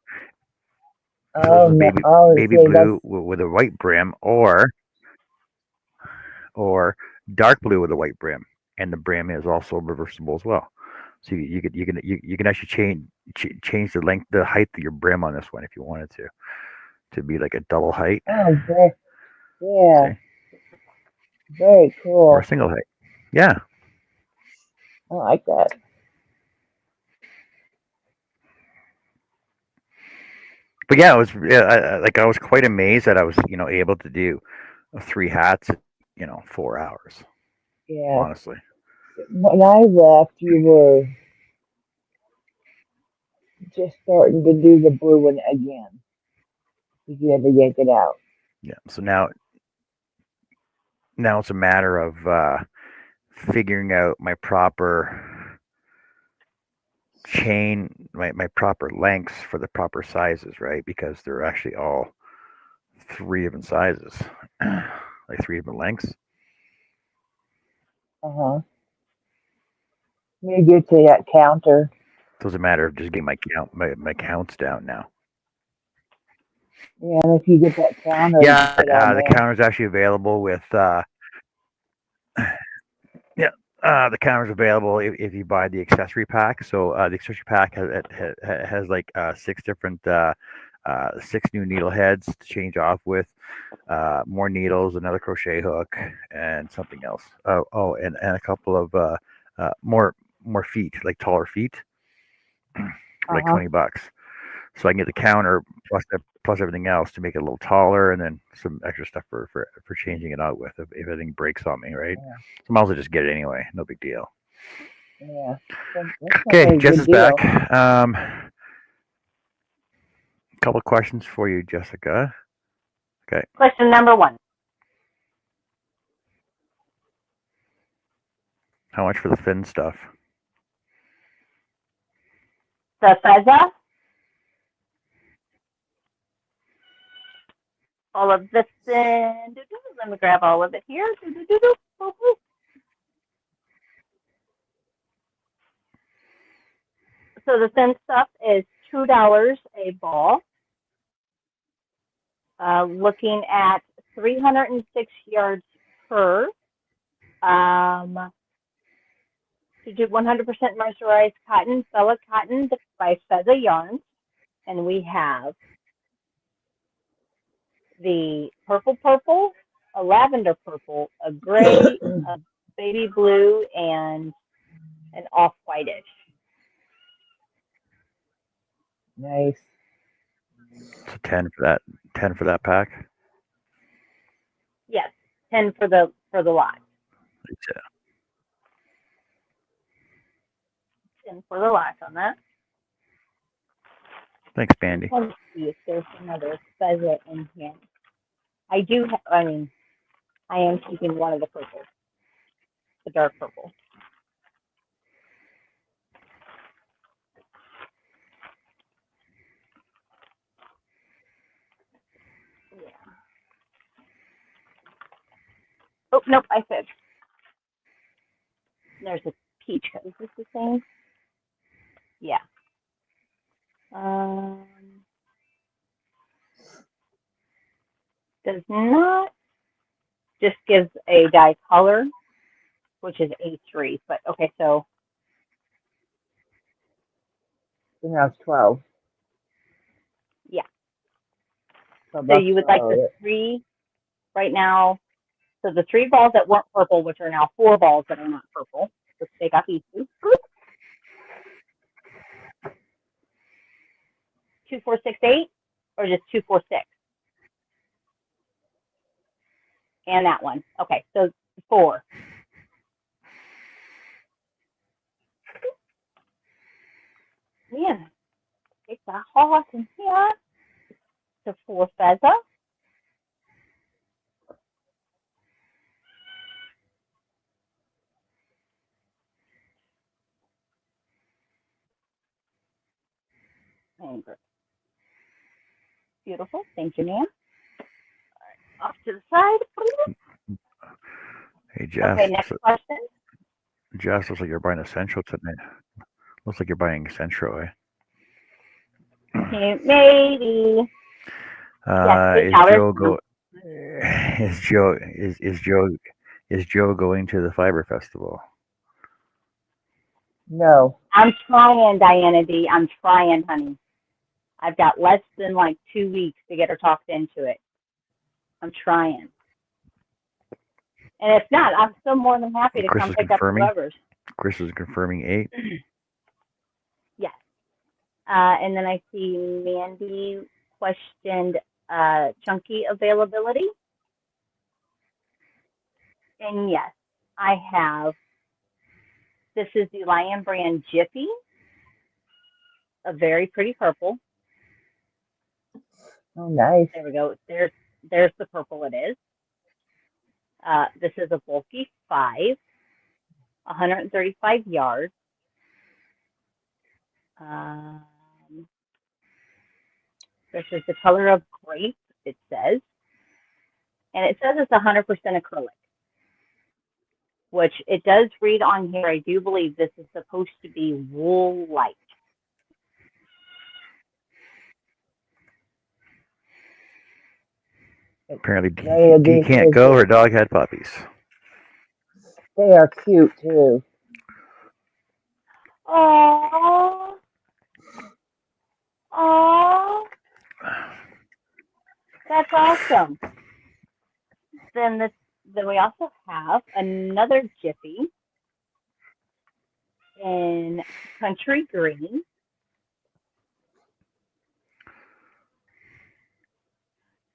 Speaker 3: So this
Speaker 5: Oh
Speaker 3: is
Speaker 5: no. Oh,
Speaker 3: baby
Speaker 5: see, that's
Speaker 3: blue with a white brim, or dark blue with a white brim, and the brim is also reversible as well. So you can actually change the length, the height of your brim on this one if you wanted to be like a double height,
Speaker 5: oh, very, yeah,
Speaker 3: see,
Speaker 5: very
Speaker 3: or a
Speaker 5: cool.
Speaker 3: single height. Yeah,
Speaker 5: I like that.
Speaker 3: but yeah, it was like I was quite amazed that I was able to do three hats in 4 hours.
Speaker 5: Yeah.
Speaker 3: Honestly,
Speaker 5: When I left, you were just starting to do the blue one again. You had to yank it out.
Speaker 3: yeah. So now it's a matter of figuring out my proper chain, my proper lengths for the proper sizes, right? Because they're actually all three different sizes, like three different lengths.
Speaker 5: Uh-huh. You get to that counter.
Speaker 3: So it's a matter of just getting my counts down now.
Speaker 5: Yeah, and if you get that counter to
Speaker 3: Yeah,
Speaker 5: put on
Speaker 3: the
Speaker 5: there.
Speaker 3: counter is actually available with yeah. The counter's available if you buy the accessory pack. So the accessory pack has like six new needle heads to change off with, more needles, another crochet hook, and something else. And a couple of more feet, like taller feet, for like
Speaker 5: Uh-huh.
Speaker 3: $20. So I can get the counter plus everything else to make it a little taller, and then some extra stuff for changing it out with if anything breaks on me, right?
Speaker 5: Yeah.
Speaker 3: So I might as well just get it anyway. No big deal.
Speaker 5: Yeah. That's a
Speaker 3: Okay,
Speaker 5: very
Speaker 3: Jess
Speaker 5: good
Speaker 3: is back.
Speaker 5: deal.
Speaker 3: Couple questions for you, Jessica. Okay.
Speaker 2: Question number 1.
Speaker 3: How much for the fin stuff?
Speaker 2: The feza, all of this in. Let me grab all of it here. So the thin stuff is $2 a ball. Looking at 306 yards per. To do 100% mercerized cotton, Bella Cotton by Feza Yarns. And we have the purple, a lavender purple, a gray, a baby blue, and an off-whitish.
Speaker 5: Nice.
Speaker 3: So 10 for that. 10 for that pack.
Speaker 2: Yes, 10 for the lot.
Speaker 3: Yeah.
Speaker 2: 10 for the lot on that.
Speaker 3: Thanks, Bandy.
Speaker 2: Let me see if there's another Feza in here. I do. I am keeping one of the purples, the dark purple. Yeah. Oh nope, I said there's a peach. Is this the same? Yeah. Does not. Just gives a dye color, which is A3. But okay, so
Speaker 5: So now it's 12.
Speaker 2: yeah.
Speaker 5: So
Speaker 2: So
Speaker 5: that's
Speaker 2: you would like the 3 right now. So the 3 balls that weren't purple, which are now 4 balls that are not purple, which they got these 2. 2, 4, 6, 8, or just 2, 4, 6, and that one. Okay, so 4. Man, it's a hot in here. So 4 Feza. Beautiful. Thank you, ma'am. Off to the side.
Speaker 3: Hey, Jess.
Speaker 2: Okay, next question.
Speaker 3: Jess, looks like you're buying Essential tonight. Looks like you're buying Essential, eh?
Speaker 2: Maybe. Yes,
Speaker 3: Is
Speaker 2: $8.
Speaker 3: Joe go? Is Joe going to the Fiber Festival?
Speaker 5: No.
Speaker 2: I'm trying, Diana D. I'm trying, honey. I've got less than like 2 weeks to get her talked into it. I'm trying. And if not, I'm still more than happy to
Speaker 3: Chris
Speaker 2: come
Speaker 3: is
Speaker 2: pick up the
Speaker 3: confirming.
Speaker 2: rubbers.
Speaker 3: Chris is confirming 8.
Speaker 2: Yes. And then I see Mandy questioned chunky availability. And yes, I have. This is the Lion brand Jiffy, a very pretty purple.
Speaker 5: Oh, nice.
Speaker 2: There we go. There's the purple it is. This is a bulky 5, 135 yards. This is the color of grape, it says. And it says it's 100% acrylic, which it does read on here. I do believe this is supposed to be wool light.
Speaker 3: Apparently,
Speaker 5: They
Speaker 3: he can't go. Her dog had puppies.
Speaker 5: They are cute too.
Speaker 2: Aww. Aww. That's awesome. Then we also have another Jiffy in country green.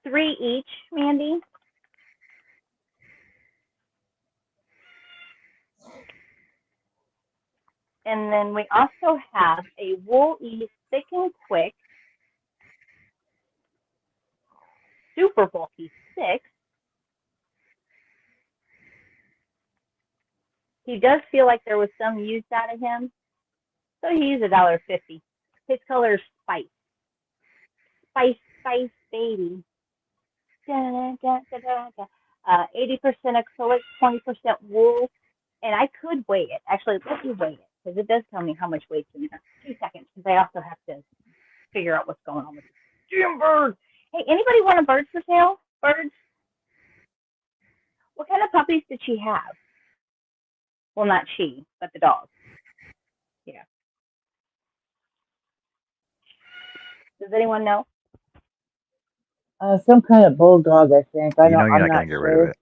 Speaker 2: $3 each, Mandy. And then we also have a Wool E Thick and Quick, super bulky 6. He does feel like there was some use out of him, so he used $1.50. His color is Spice. Spice, Spice, baby. Da, da, da, da, da. 80% acrylic, 20% wool, and I could weigh it. Actually, let me weigh it, because it does tell me how much weight's in there. 2 seconds, because I also have to figure out what's going on with this damn bird. Hey, anybody want a bird for sale? Birds? What kind of puppies did she have? Well, not she, but the dog. Yeah. Does anyone know?
Speaker 5: Some kind of bulldog, I think.
Speaker 3: You know you're
Speaker 5: I'm
Speaker 3: not
Speaker 5: not
Speaker 3: going to get rid
Speaker 5: sure.
Speaker 3: of it.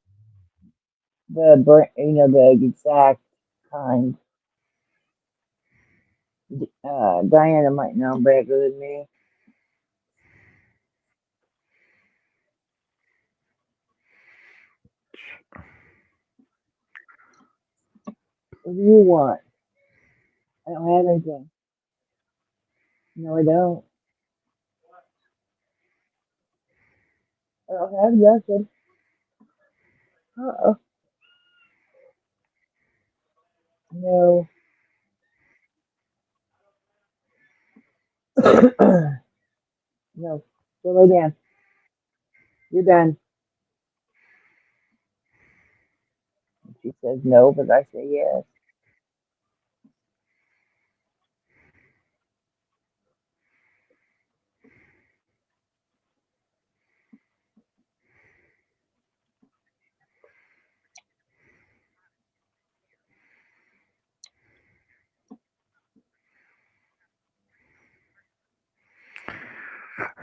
Speaker 5: The exact kind. Diana might know better than me. What do you want? I don't have anything. No, I don't. I don't have nothing. Uh-oh. No. No. Go lay down. You're done. She says no, but I say yes.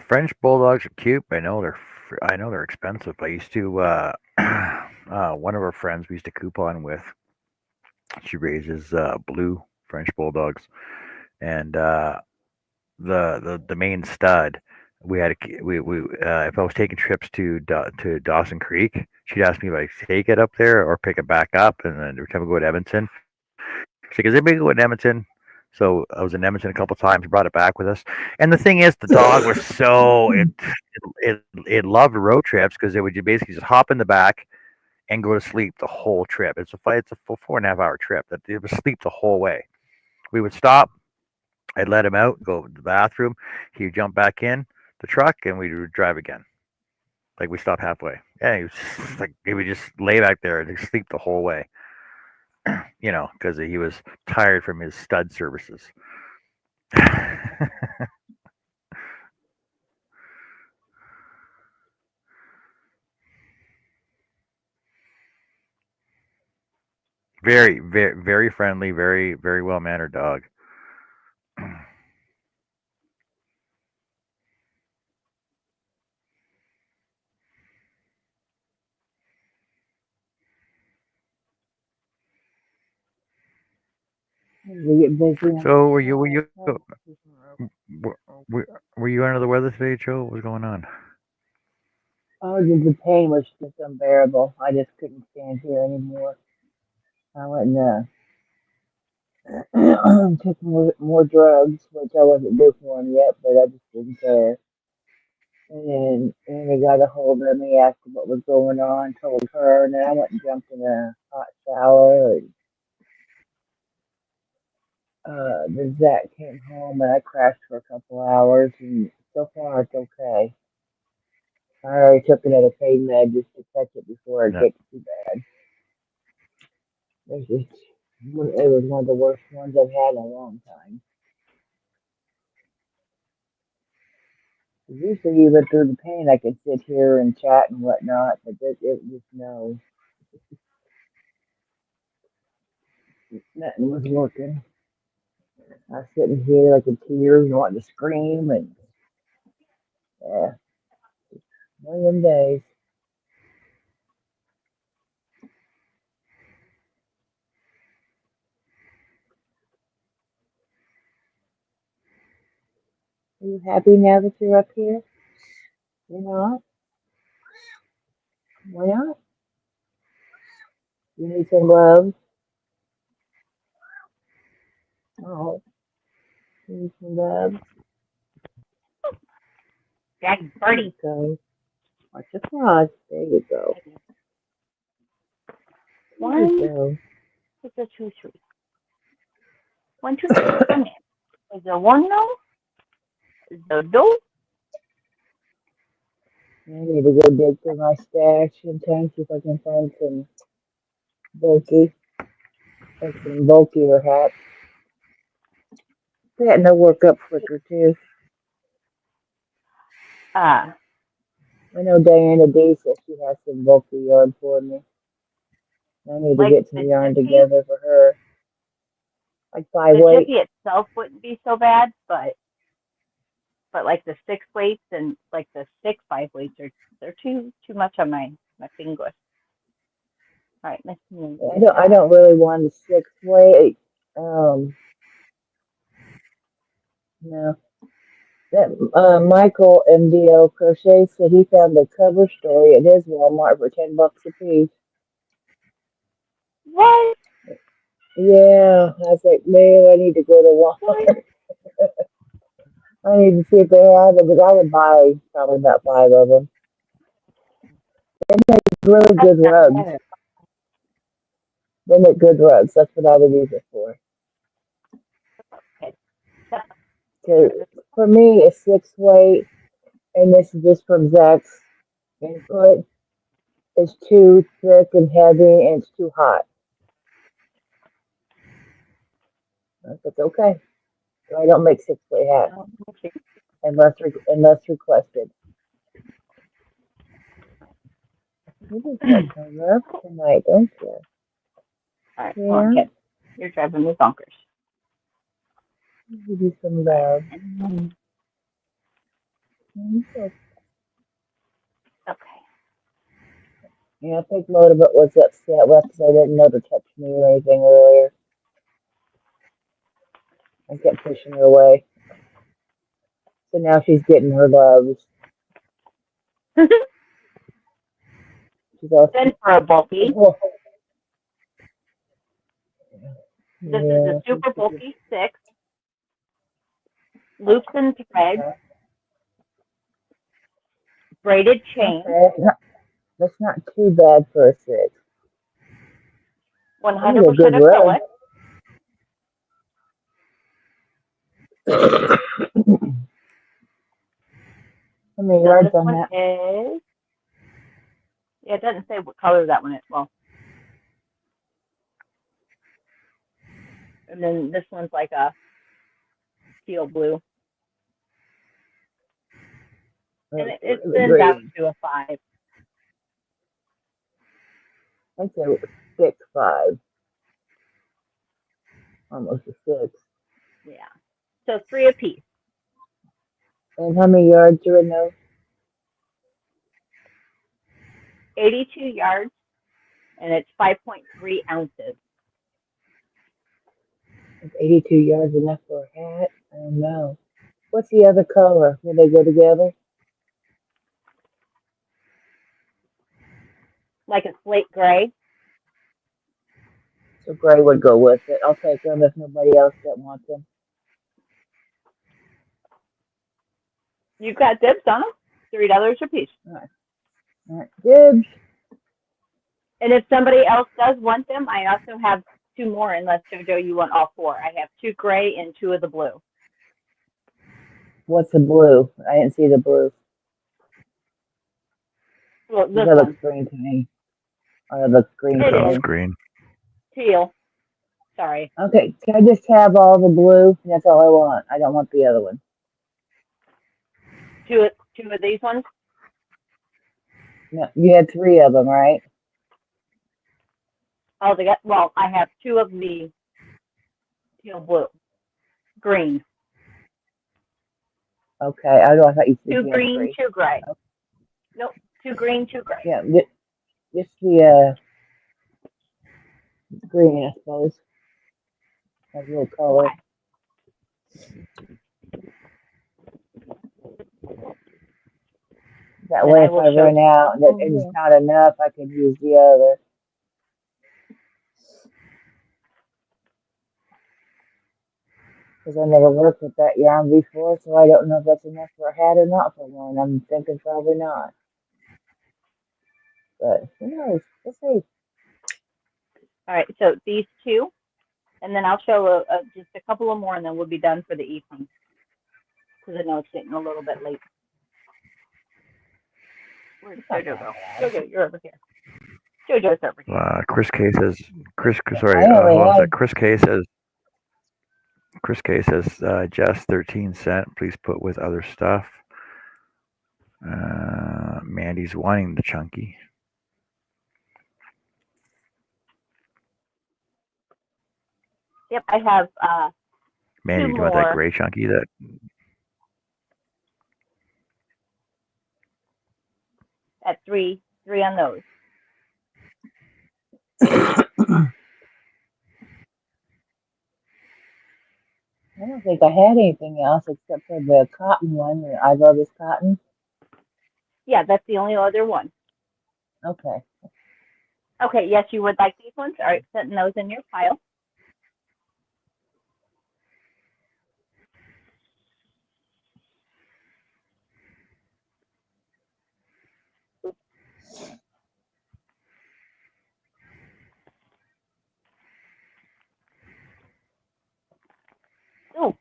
Speaker 3: French bulldogs are cute. But I know they're expensive. I used to one of our friends we used to coupon with. She raises blue French bulldogs, and the main stud. We had we if I was taking trips to Dawson Creek, she'd ask me if I take it up there or pick it back up, and then every time we go to Edmonton, she's like, "Is anybody going to Edmonton?" So I was in Edmonton a couple times, brought it back with us. And the thing is, the dog was so it loved road trips because it would basically just hop in the back and go to sleep the whole trip. It's a full 4.5 hour trip that it would sleep the whole way. We would stop. I'd let him out, go to the bathroom. He'd jump back in, the truck and we would drive again. Like we stopped halfway. Yeah, he would just lay back there and sleep the whole way. Because he was tired from his stud services. Very, very, very friendly, very, very well mannered dog.
Speaker 5: We get busy on
Speaker 3: So,
Speaker 5: the phone.
Speaker 3: were you under the weather today, Joe? What was going on?
Speaker 5: Oh, the pain was just unbearable. I just couldn't stand here anymore. I went and took more drugs, which I wasn't due for them yet, but I just didn't care. And they got a hold of me, asked me what was going on, told her, and then I went and jumped in a hot shower. And then Zach came home, and I crashed for a couple hours, and so far it's okay. I already took another pain med just to catch it before it
Speaker 3: No.
Speaker 5: gets too bad. It was one of the worst ones I've had in a long time. Usually, even through the pain, I could sit here and chat and whatnot, but it just no, nothing was working. I was sitting here like in tears and wanting to scream, and yeah, one of them days. Are you happy now that you're up here? You're not? Why not? You need some love? Oh, you need some love?
Speaker 2: Daddy,
Speaker 5: There you
Speaker 2: birdie.
Speaker 5: go. Watch the frog. There you go. There you
Speaker 2: One,
Speaker 5: go.
Speaker 2: it's a 2, 3. 1, 2, 3. Come here. Is there one no? Is there no?
Speaker 5: I need to go dig through my stash and see if I can find some bulky, like some bulkier hats. That and they'll work up quicker too.
Speaker 2: Uh,
Speaker 5: I know Diana D says she has some bulky yarn for me. I need to
Speaker 2: like
Speaker 5: get some
Speaker 2: the
Speaker 5: yarn
Speaker 2: jiffy,
Speaker 5: together for her. Like 5
Speaker 2: the
Speaker 5: weight.
Speaker 2: jiffy itself wouldn't be so bad, but like the 6 weights and like the 6 5 weights they're too much on my fingers. All right, let's move
Speaker 5: I don't really want a 6 weight. No. That Michael MDO Crochet said he found the cover story at his Walmart for $10 a piece.
Speaker 2: What?
Speaker 5: Yeah, I was like, man, I need to go to Walmart. I need to see if they have them, because I would buy probably about 5 of them. They make really
Speaker 2: That's
Speaker 5: good
Speaker 2: not
Speaker 5: rugs.
Speaker 2: better.
Speaker 5: They make good rugs. That's what I would use it for.
Speaker 2: Okay.
Speaker 5: 'Cause for me, a 6 weight, and this is just from Zach's input, is too thick and heavy, and it's too hot. That's okay. So I don't make 6 weight hats unless requested. You just want some love tonight, don't you?
Speaker 2: All right, come on,
Speaker 5: Yeah,
Speaker 2: kid. You're driving me bonkers.
Speaker 5: give you some
Speaker 2: All right.
Speaker 5: love.
Speaker 2: Okay.
Speaker 5: Yeah, I think Motivate was upset with because I didn't know to touch me or anything earlier. I kept pushing her away. So now she's getting her loves. She's also,
Speaker 2: Then for a bulky,
Speaker 5: oh,
Speaker 2: this is a super bulky 6, loops and threads, braided chain,
Speaker 5: okay. That's not too bad for a 6. I need a
Speaker 2: 100%
Speaker 5: good rug.
Speaker 2: acrylic,
Speaker 5: How many
Speaker 2: So
Speaker 5: yards
Speaker 2: this
Speaker 5: on
Speaker 2: one
Speaker 5: that?
Speaker 2: is, yeah, it doesn't say what color that one is. Well, and then this one's like a teal blue. And it
Speaker 5: The
Speaker 2: sends out
Speaker 5: green.
Speaker 2: to a 5.
Speaker 5: I'd say it was 6'5", almost a 6.
Speaker 2: Yeah. So 3 apiece.
Speaker 5: And how many yards are in those?
Speaker 2: 82 yards, and it's 5.3 ounces.
Speaker 5: Is 82 yards enough for a hat? I don't know. What's the other color? Will they go together?
Speaker 2: Like a slate gray.
Speaker 5: So gray would go with it. I'll take them if nobody else that wants them.
Speaker 2: You've got dibs on them. $3 a piece.
Speaker 5: All right, dibs.
Speaker 2: And if somebody else does want them, I also have 2 more, unless JoJo, you want all 4. I have 2 gray and 2 of the blue.
Speaker 5: What's the blue? I didn't see the blue.
Speaker 2: Well, this
Speaker 5: That
Speaker 2: one.
Speaker 5: looks green to me. Oh, that looks green
Speaker 2: It
Speaker 5: to
Speaker 3: Sounds
Speaker 5: me.
Speaker 2: is.
Speaker 3: green.
Speaker 2: Teal. Sorry.
Speaker 5: Okay, can I just have all the blue? That's all I want. I don't want the other one.
Speaker 2: 2 of these ones.
Speaker 5: No, you had 3 of them, right?
Speaker 2: Well, I have 2 of the teal blue. Green.
Speaker 5: Okay, I thought you said
Speaker 2: 2
Speaker 5: you had
Speaker 2: green,
Speaker 5: 3.
Speaker 2: 2 gray.
Speaker 5: Okay.
Speaker 2: Nope. 2 green, 2 gray.
Speaker 5: Yeah, just the green, I suppose. Has a little color. That
Speaker 2: And
Speaker 5: way,
Speaker 2: I
Speaker 5: if
Speaker 2: will
Speaker 5: I
Speaker 2: show
Speaker 5: run out and it's not enough, I can use the other. Because I never worked with that yarn before, so I don't know if that's enough for a hat or not for one. I'm thinking probably not. But who knows? We'll see.
Speaker 2: All right, so these 2, and then I'll show just a couple of more, and then we'll be done for the evening. Because I know it's getting a little bit late. Where'd JoJo go? JoJo, you're over here. JoJo's over here.
Speaker 3: Chris K says,
Speaker 5: I only
Speaker 3: hold on a
Speaker 5: had
Speaker 3: sec. Chris K says, just 13 cent. Please put with other stuff. Mandy's wanting the chunky.
Speaker 2: Yep, I have
Speaker 3: Mandy,
Speaker 2: 2
Speaker 3: do you want that
Speaker 2: more
Speaker 3: gray chunky? That
Speaker 2: at 3 on those.
Speaker 5: I don't think I had anything else except for the cotton one. I love this cotton.
Speaker 2: Yeah, that's the only other one.
Speaker 5: Okay.
Speaker 2: Okay, yes, you would like these ones? All right, setting those in your pile. Ooh.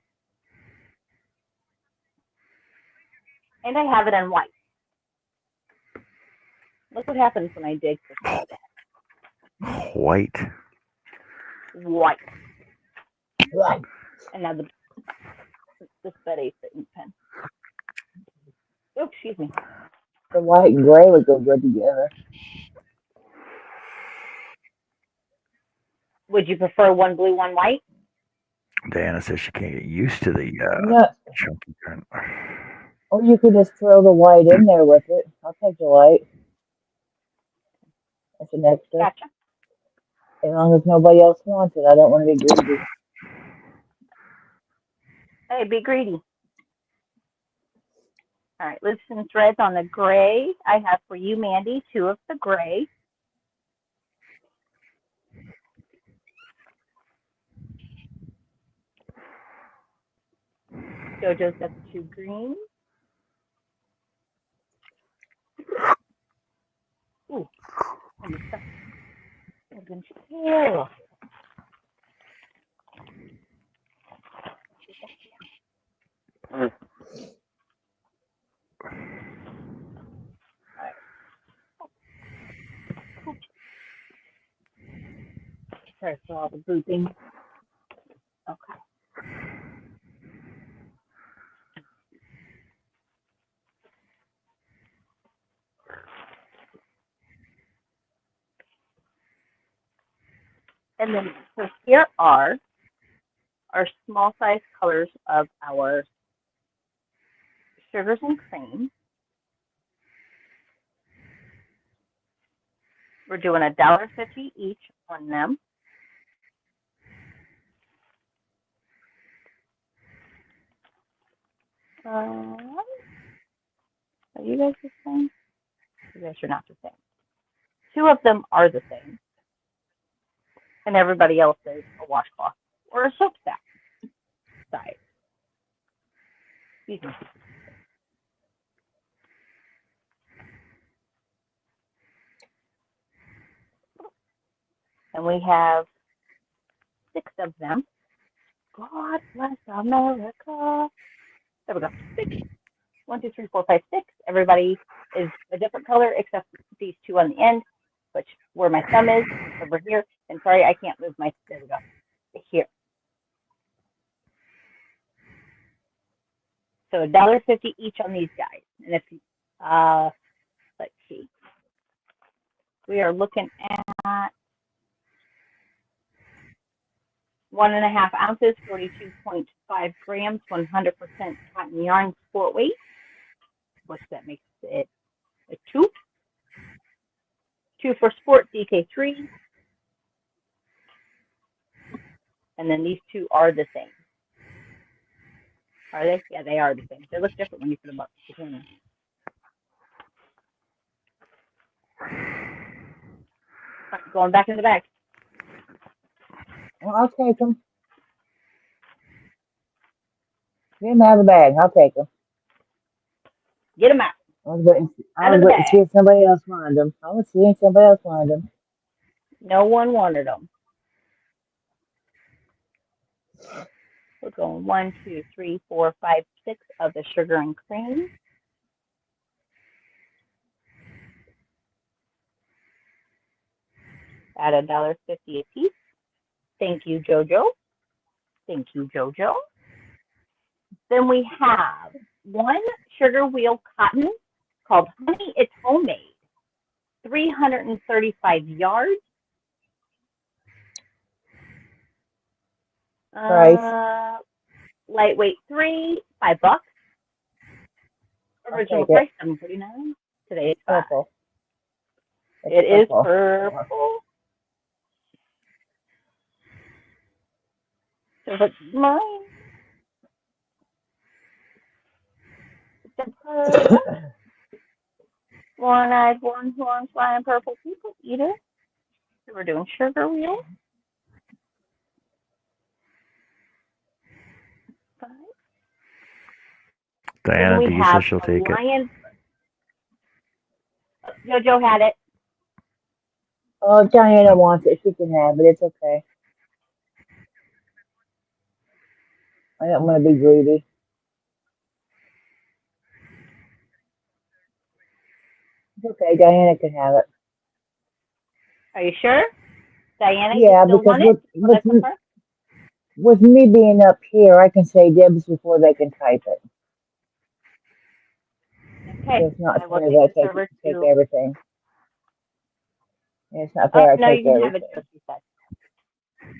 Speaker 2: And I have it in white. Look what happens when I dig for something.
Speaker 3: white.
Speaker 2: White.
Speaker 5: Right.
Speaker 2: And now this Betty ink pen. Oh, excuse me.
Speaker 5: The white and gray would go good together.
Speaker 2: Would you prefer one blue, one white?
Speaker 3: Diana says she can't get used to the
Speaker 5: No.
Speaker 3: chunky turn.
Speaker 5: Or you could just throw the white in there with it. I'll take the white. That's an extra.
Speaker 2: Gotcha.
Speaker 5: As long as nobody else wants it. I don't want to be greedy.
Speaker 2: Hey, be greedy. All right, loosen threads on the gray. I have for you, Mandy, 2 of the gray. JoJo's got the 2 green. Ooh, I'm stuck. Oh. Sorry for all the booping. Okay. And then, so here are our small size colors of our sugars and cream. We're doing $1.50 each on them. Are you guys the same? You guys are not the same. 2 of them are the same. And everybody else is a washcloth or a soap stack size. Excuse me. And we have 6 of them. God bless America. There we go. 6. 1, 2, 3, 4, 5, 6. Everybody is a different color except these 2 on the end, which where my thumb is over here. And sorry, I can't move my. There we go. Here. So $1.50 each on these guys. And if let's see, we are looking at 1.5 ounces, 42.5 grams, 100% cotton yarn sport weight. Which that makes it a 2. 2 for sport, DK3. And then these 2 are the same. Are they? Yeah, they are the same. They look different when you put them up together. Right, going back in the bag.
Speaker 5: Well, I'll take them. Get them out of the bag. I'll take them.
Speaker 2: Get them out.
Speaker 5: I was waiting to see if somebody else wanted them. I was seeing somebody else wanted them.
Speaker 2: No one wanted them. We're going 1, 2, 3, 4, 5, 6 of the sugar and cream. At $1.50 a piece. Thank you, JoJo. Thank you, JoJo. Then we have 1 sugar wheel cotton called Honey It's Homemade. 335 yards.
Speaker 5: Price.
Speaker 2: Lightweight 3, $5. Original price $7.49. Today it's $5.
Speaker 5: Purple.
Speaker 2: It is purple. So it's mine. It's purple. One-eyed, one-horn, flying purple people eater. So we're doing sugar wheel. 5.
Speaker 3: Diana, do you say she'll take it?
Speaker 2: JoJo had it.
Speaker 5: Oh, Diana wants it. She can have it. It's okay. I don't want to be greedy. It's okay. Diana can have it.
Speaker 2: Are you sure? Diana,
Speaker 5: yeah,
Speaker 2: you still
Speaker 5: because
Speaker 2: want it?
Speaker 5: with me being up here, I can say dibs before they can type it.
Speaker 2: Okay.
Speaker 5: So it's not fair that I take everything. It's not fair I
Speaker 2: no,
Speaker 5: take
Speaker 2: you can
Speaker 5: everything.
Speaker 2: have it, she said.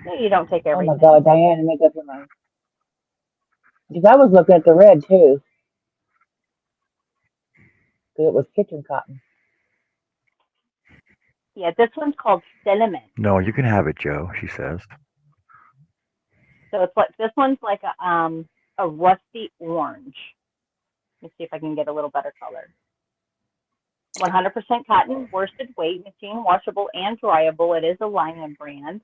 Speaker 2: No, you don't take everything.
Speaker 5: Oh my God, Diana, make up your mind. Because I was looking at the red too. Because it was kitchen cotton.
Speaker 2: Yeah, this one's called cinnamon.
Speaker 3: No, you can have it, Joe, she says.
Speaker 2: So it's like this one's like a rusty orange. Let me see if I can get a little better color. 100% cotton, worsted weight, machine washable and dryable. It is a Lion brand,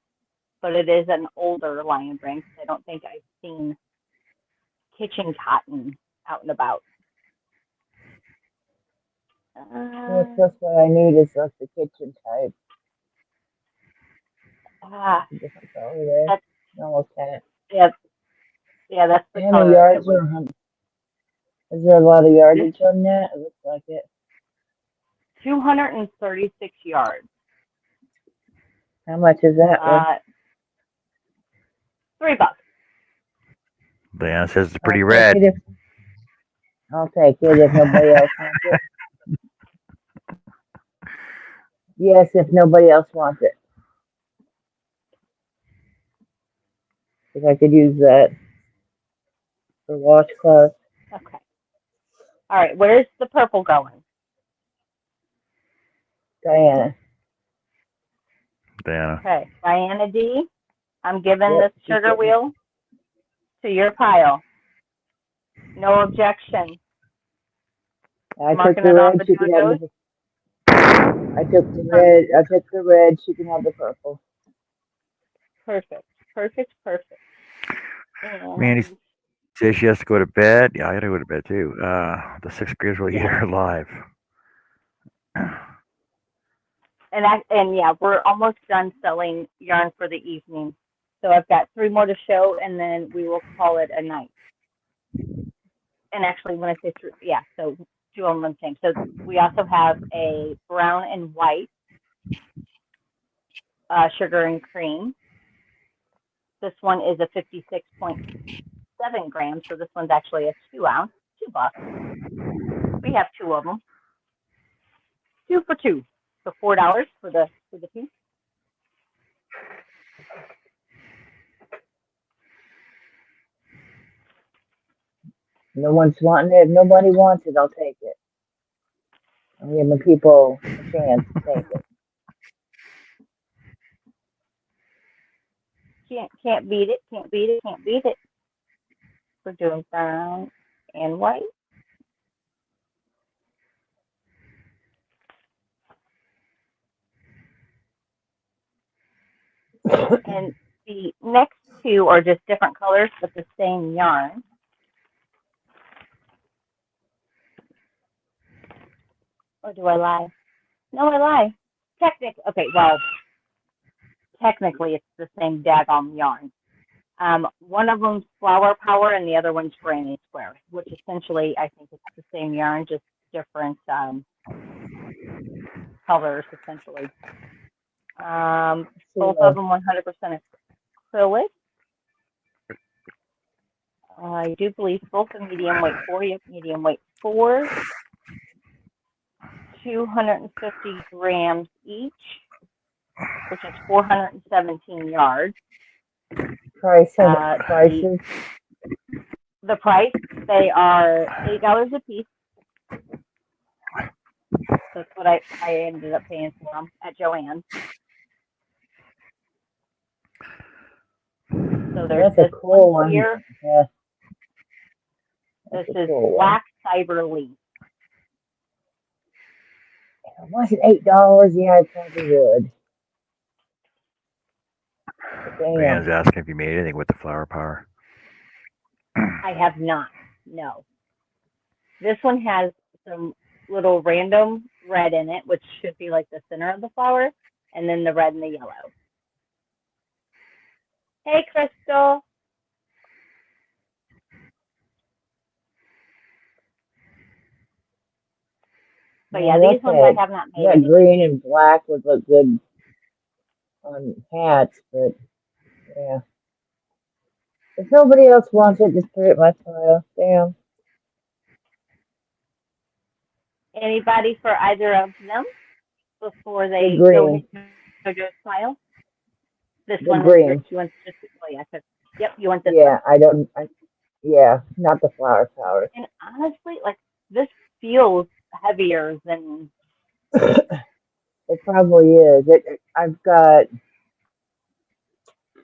Speaker 2: but it is an older Lion brand because I don't think I've seen kitchen cotton out and about.
Speaker 5: That's what I need is like the kitchen type. Different color there.
Speaker 2: That's,
Speaker 5: almost had it.
Speaker 2: Yeah, that's the
Speaker 5: How
Speaker 2: color.
Speaker 5: many yards is there a lot of yardage on that? It looks like it.
Speaker 2: 236 yards.
Speaker 5: How much is that one?
Speaker 2: $3.
Speaker 3: Diana says it's pretty
Speaker 5: I'll
Speaker 3: red.
Speaker 5: take it I'll take it if nobody else wants it. Yes, if nobody else wants it. If I could use that for washcloth.
Speaker 2: Okay. All right. Where's the purple going?
Speaker 5: Diana.
Speaker 3: Diana.
Speaker 2: Okay. Diana D. I'm giving
Speaker 5: Yep,
Speaker 2: this sugar
Speaker 5: she's getting
Speaker 2: wheel to your pile. No objection.
Speaker 5: I took
Speaker 2: Marking
Speaker 5: the
Speaker 2: it off
Speaker 5: red,
Speaker 2: a
Speaker 5: she can have
Speaker 2: dojo.
Speaker 5: the I took the red, she can have the purple.
Speaker 2: Perfect. Perfect. Perfect.
Speaker 3: Mandy
Speaker 2: And
Speaker 3: says she has to go to bed. Yeah, I gotta go to bed too. The 6th graders will eat
Speaker 2: yeah.
Speaker 3: her alive.
Speaker 2: And yeah, we're almost done selling yarn for the evening. So I've got 3 more to show, and then we will call it a night. And actually, when I say 3, yeah, so 2 on one thing. So we also have a brown and white sugar and cream. This one is a 56.7 grams, so this one's actually a 2 ounce, $2. We have 2 of them. 2 for 2, so $4 for the piece.
Speaker 5: No one's wanting it. If nobody wants it, I'll take it. I'm giving people a chance to take it.
Speaker 2: Can't beat it. Can't beat it. Can't beat it. We're doing brown and white. And the next 2 are just different colors but the same yarn. Or do I lie? No, I lie. Technically it's the same daggone yarn. One of them's Flower Power and the other one's Granny Square, which essentially I think it's the same yarn, just different colors essentially. Both of them 100% acrylic. I do believe both are medium weight 4. Yep, medium weight 4. 250 grams each, which is 417 yards.
Speaker 5: Prices?
Speaker 2: The price, they are $8 a piece. That's what I ended up paying for them at Joann's. So there's
Speaker 5: That's a
Speaker 2: this
Speaker 5: cool
Speaker 2: one
Speaker 5: one.
Speaker 2: here.
Speaker 5: Yeah.
Speaker 2: This
Speaker 5: That's a
Speaker 2: is
Speaker 5: cool
Speaker 2: Black Cyber Leaf.
Speaker 5: one. Was it $8? Yeah, I probably would. But
Speaker 3: Diana's
Speaker 5: damn.
Speaker 3: asking if you made anything with the flower power.
Speaker 2: I have not. No. This one has some little random red in it, which should be like the center of the flower, and then the red and the yellow. Hey, Crystal. But yeah, these ones I have not made.
Speaker 5: That green and black would look good on hats, but yeah. If nobody else wants it, just put it in my pile. Damn.
Speaker 2: Anybody for either of them before they
Speaker 5: The
Speaker 2: go
Speaker 5: green.
Speaker 2: into JoJo's pile? This
Speaker 5: The
Speaker 2: one,
Speaker 5: green.
Speaker 2: you want just, oh yeah, yep, you want this
Speaker 5: Yeah,
Speaker 2: one.
Speaker 5: yeah, not the flower power.
Speaker 2: And honestly, like, this feels heavier than,
Speaker 5: It probably is. I've got,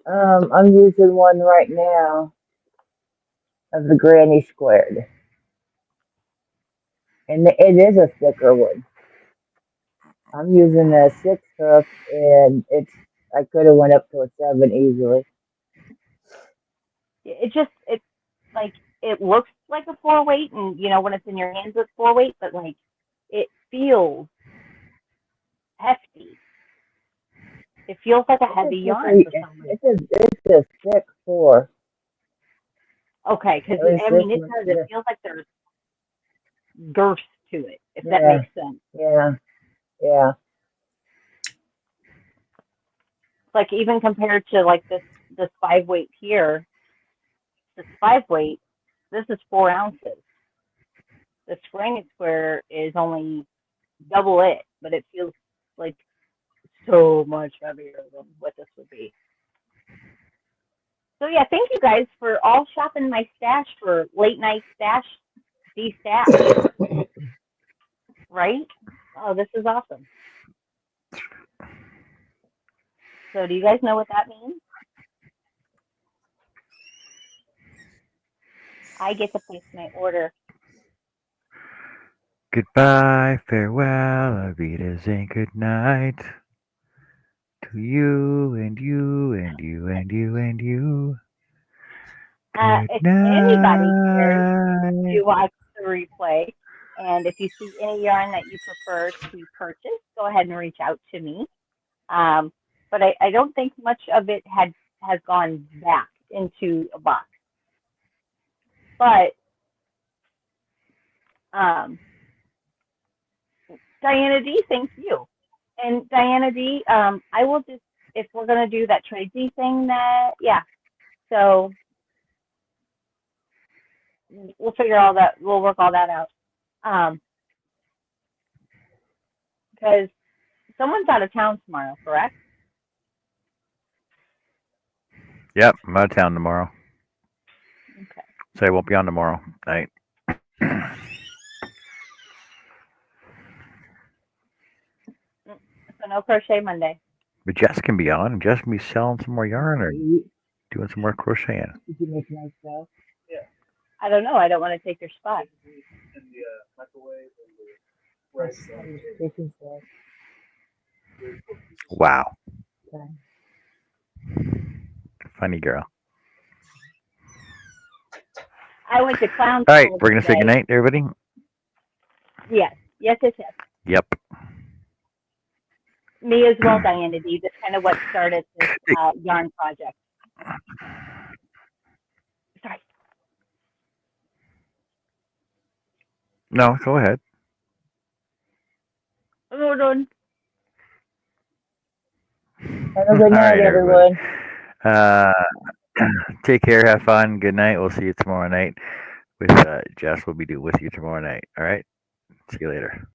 Speaker 5: I'm using one right now of the Granny Squared. And it is a thicker one. I'm using a 6 hook, and I could have went up to a 7 easily.
Speaker 2: it's like, it looks like a 4-weight, and, you know, when it's in your hands, it's 4-weight, but, like, it feels hefty. It feels like a heavy yarn for some reason.
Speaker 5: It's a thick 4.
Speaker 2: Okay, because, I mean, it does. It feels like there's girth to it, if that makes sense.
Speaker 5: Yeah.
Speaker 2: Like, even compared to, like, this this 5 weight here, this 5 weight, this is 4 ounces. The screen square is only double it, but it feels like so much heavier than what this would be. So yeah, thank you guys for all shopping my stash for late night stash de-stash. Right? Oh, this is awesome. So do you guys know what that means? I get to place my order.
Speaker 3: Goodbye, farewell, Avitas, and good night to you and you and you and you and you. Good
Speaker 2: If
Speaker 3: night.
Speaker 2: anybody cares to watch the replay, and if you see any yarn that you prefer to purchase, go ahead and reach out to me. But I don't think much of it has gone back into a box. But Diana D, thank you. And Diana D, I will just, if we're going to do that Tracy thing, yeah. So we'll figure all that, we'll work all that out. Because someone's out of town tomorrow, correct?
Speaker 3: Yep, I'm out of town tomorrow.
Speaker 2: Okay.
Speaker 3: So I won't be on tomorrow night.
Speaker 2: So no crochet Monday.
Speaker 3: But Jess can be on. Jess can be selling some more yarn or doing some more crocheting.
Speaker 5: Did you make nice stuff?
Speaker 2: I don't know. I don't want to take your spot.
Speaker 5: Chicken stuff.
Speaker 3: Wow.
Speaker 5: Okay.
Speaker 3: Funny girl.
Speaker 2: I went to clown
Speaker 3: All right,
Speaker 2: school
Speaker 3: we're going to say
Speaker 2: today.
Speaker 3: goodnight, everybody.
Speaker 2: Yes.
Speaker 3: Yep.
Speaker 2: Me as well, Diana D. That's kind of what started this yarn project. Sorry.
Speaker 3: No, go ahead.
Speaker 2: Hold on.
Speaker 5: Have a good night, everyone.
Speaker 3: Take care. Have fun. Good night. We'll see you tomorrow night. With Jess, we'll be with you tomorrow night. All right. See you later.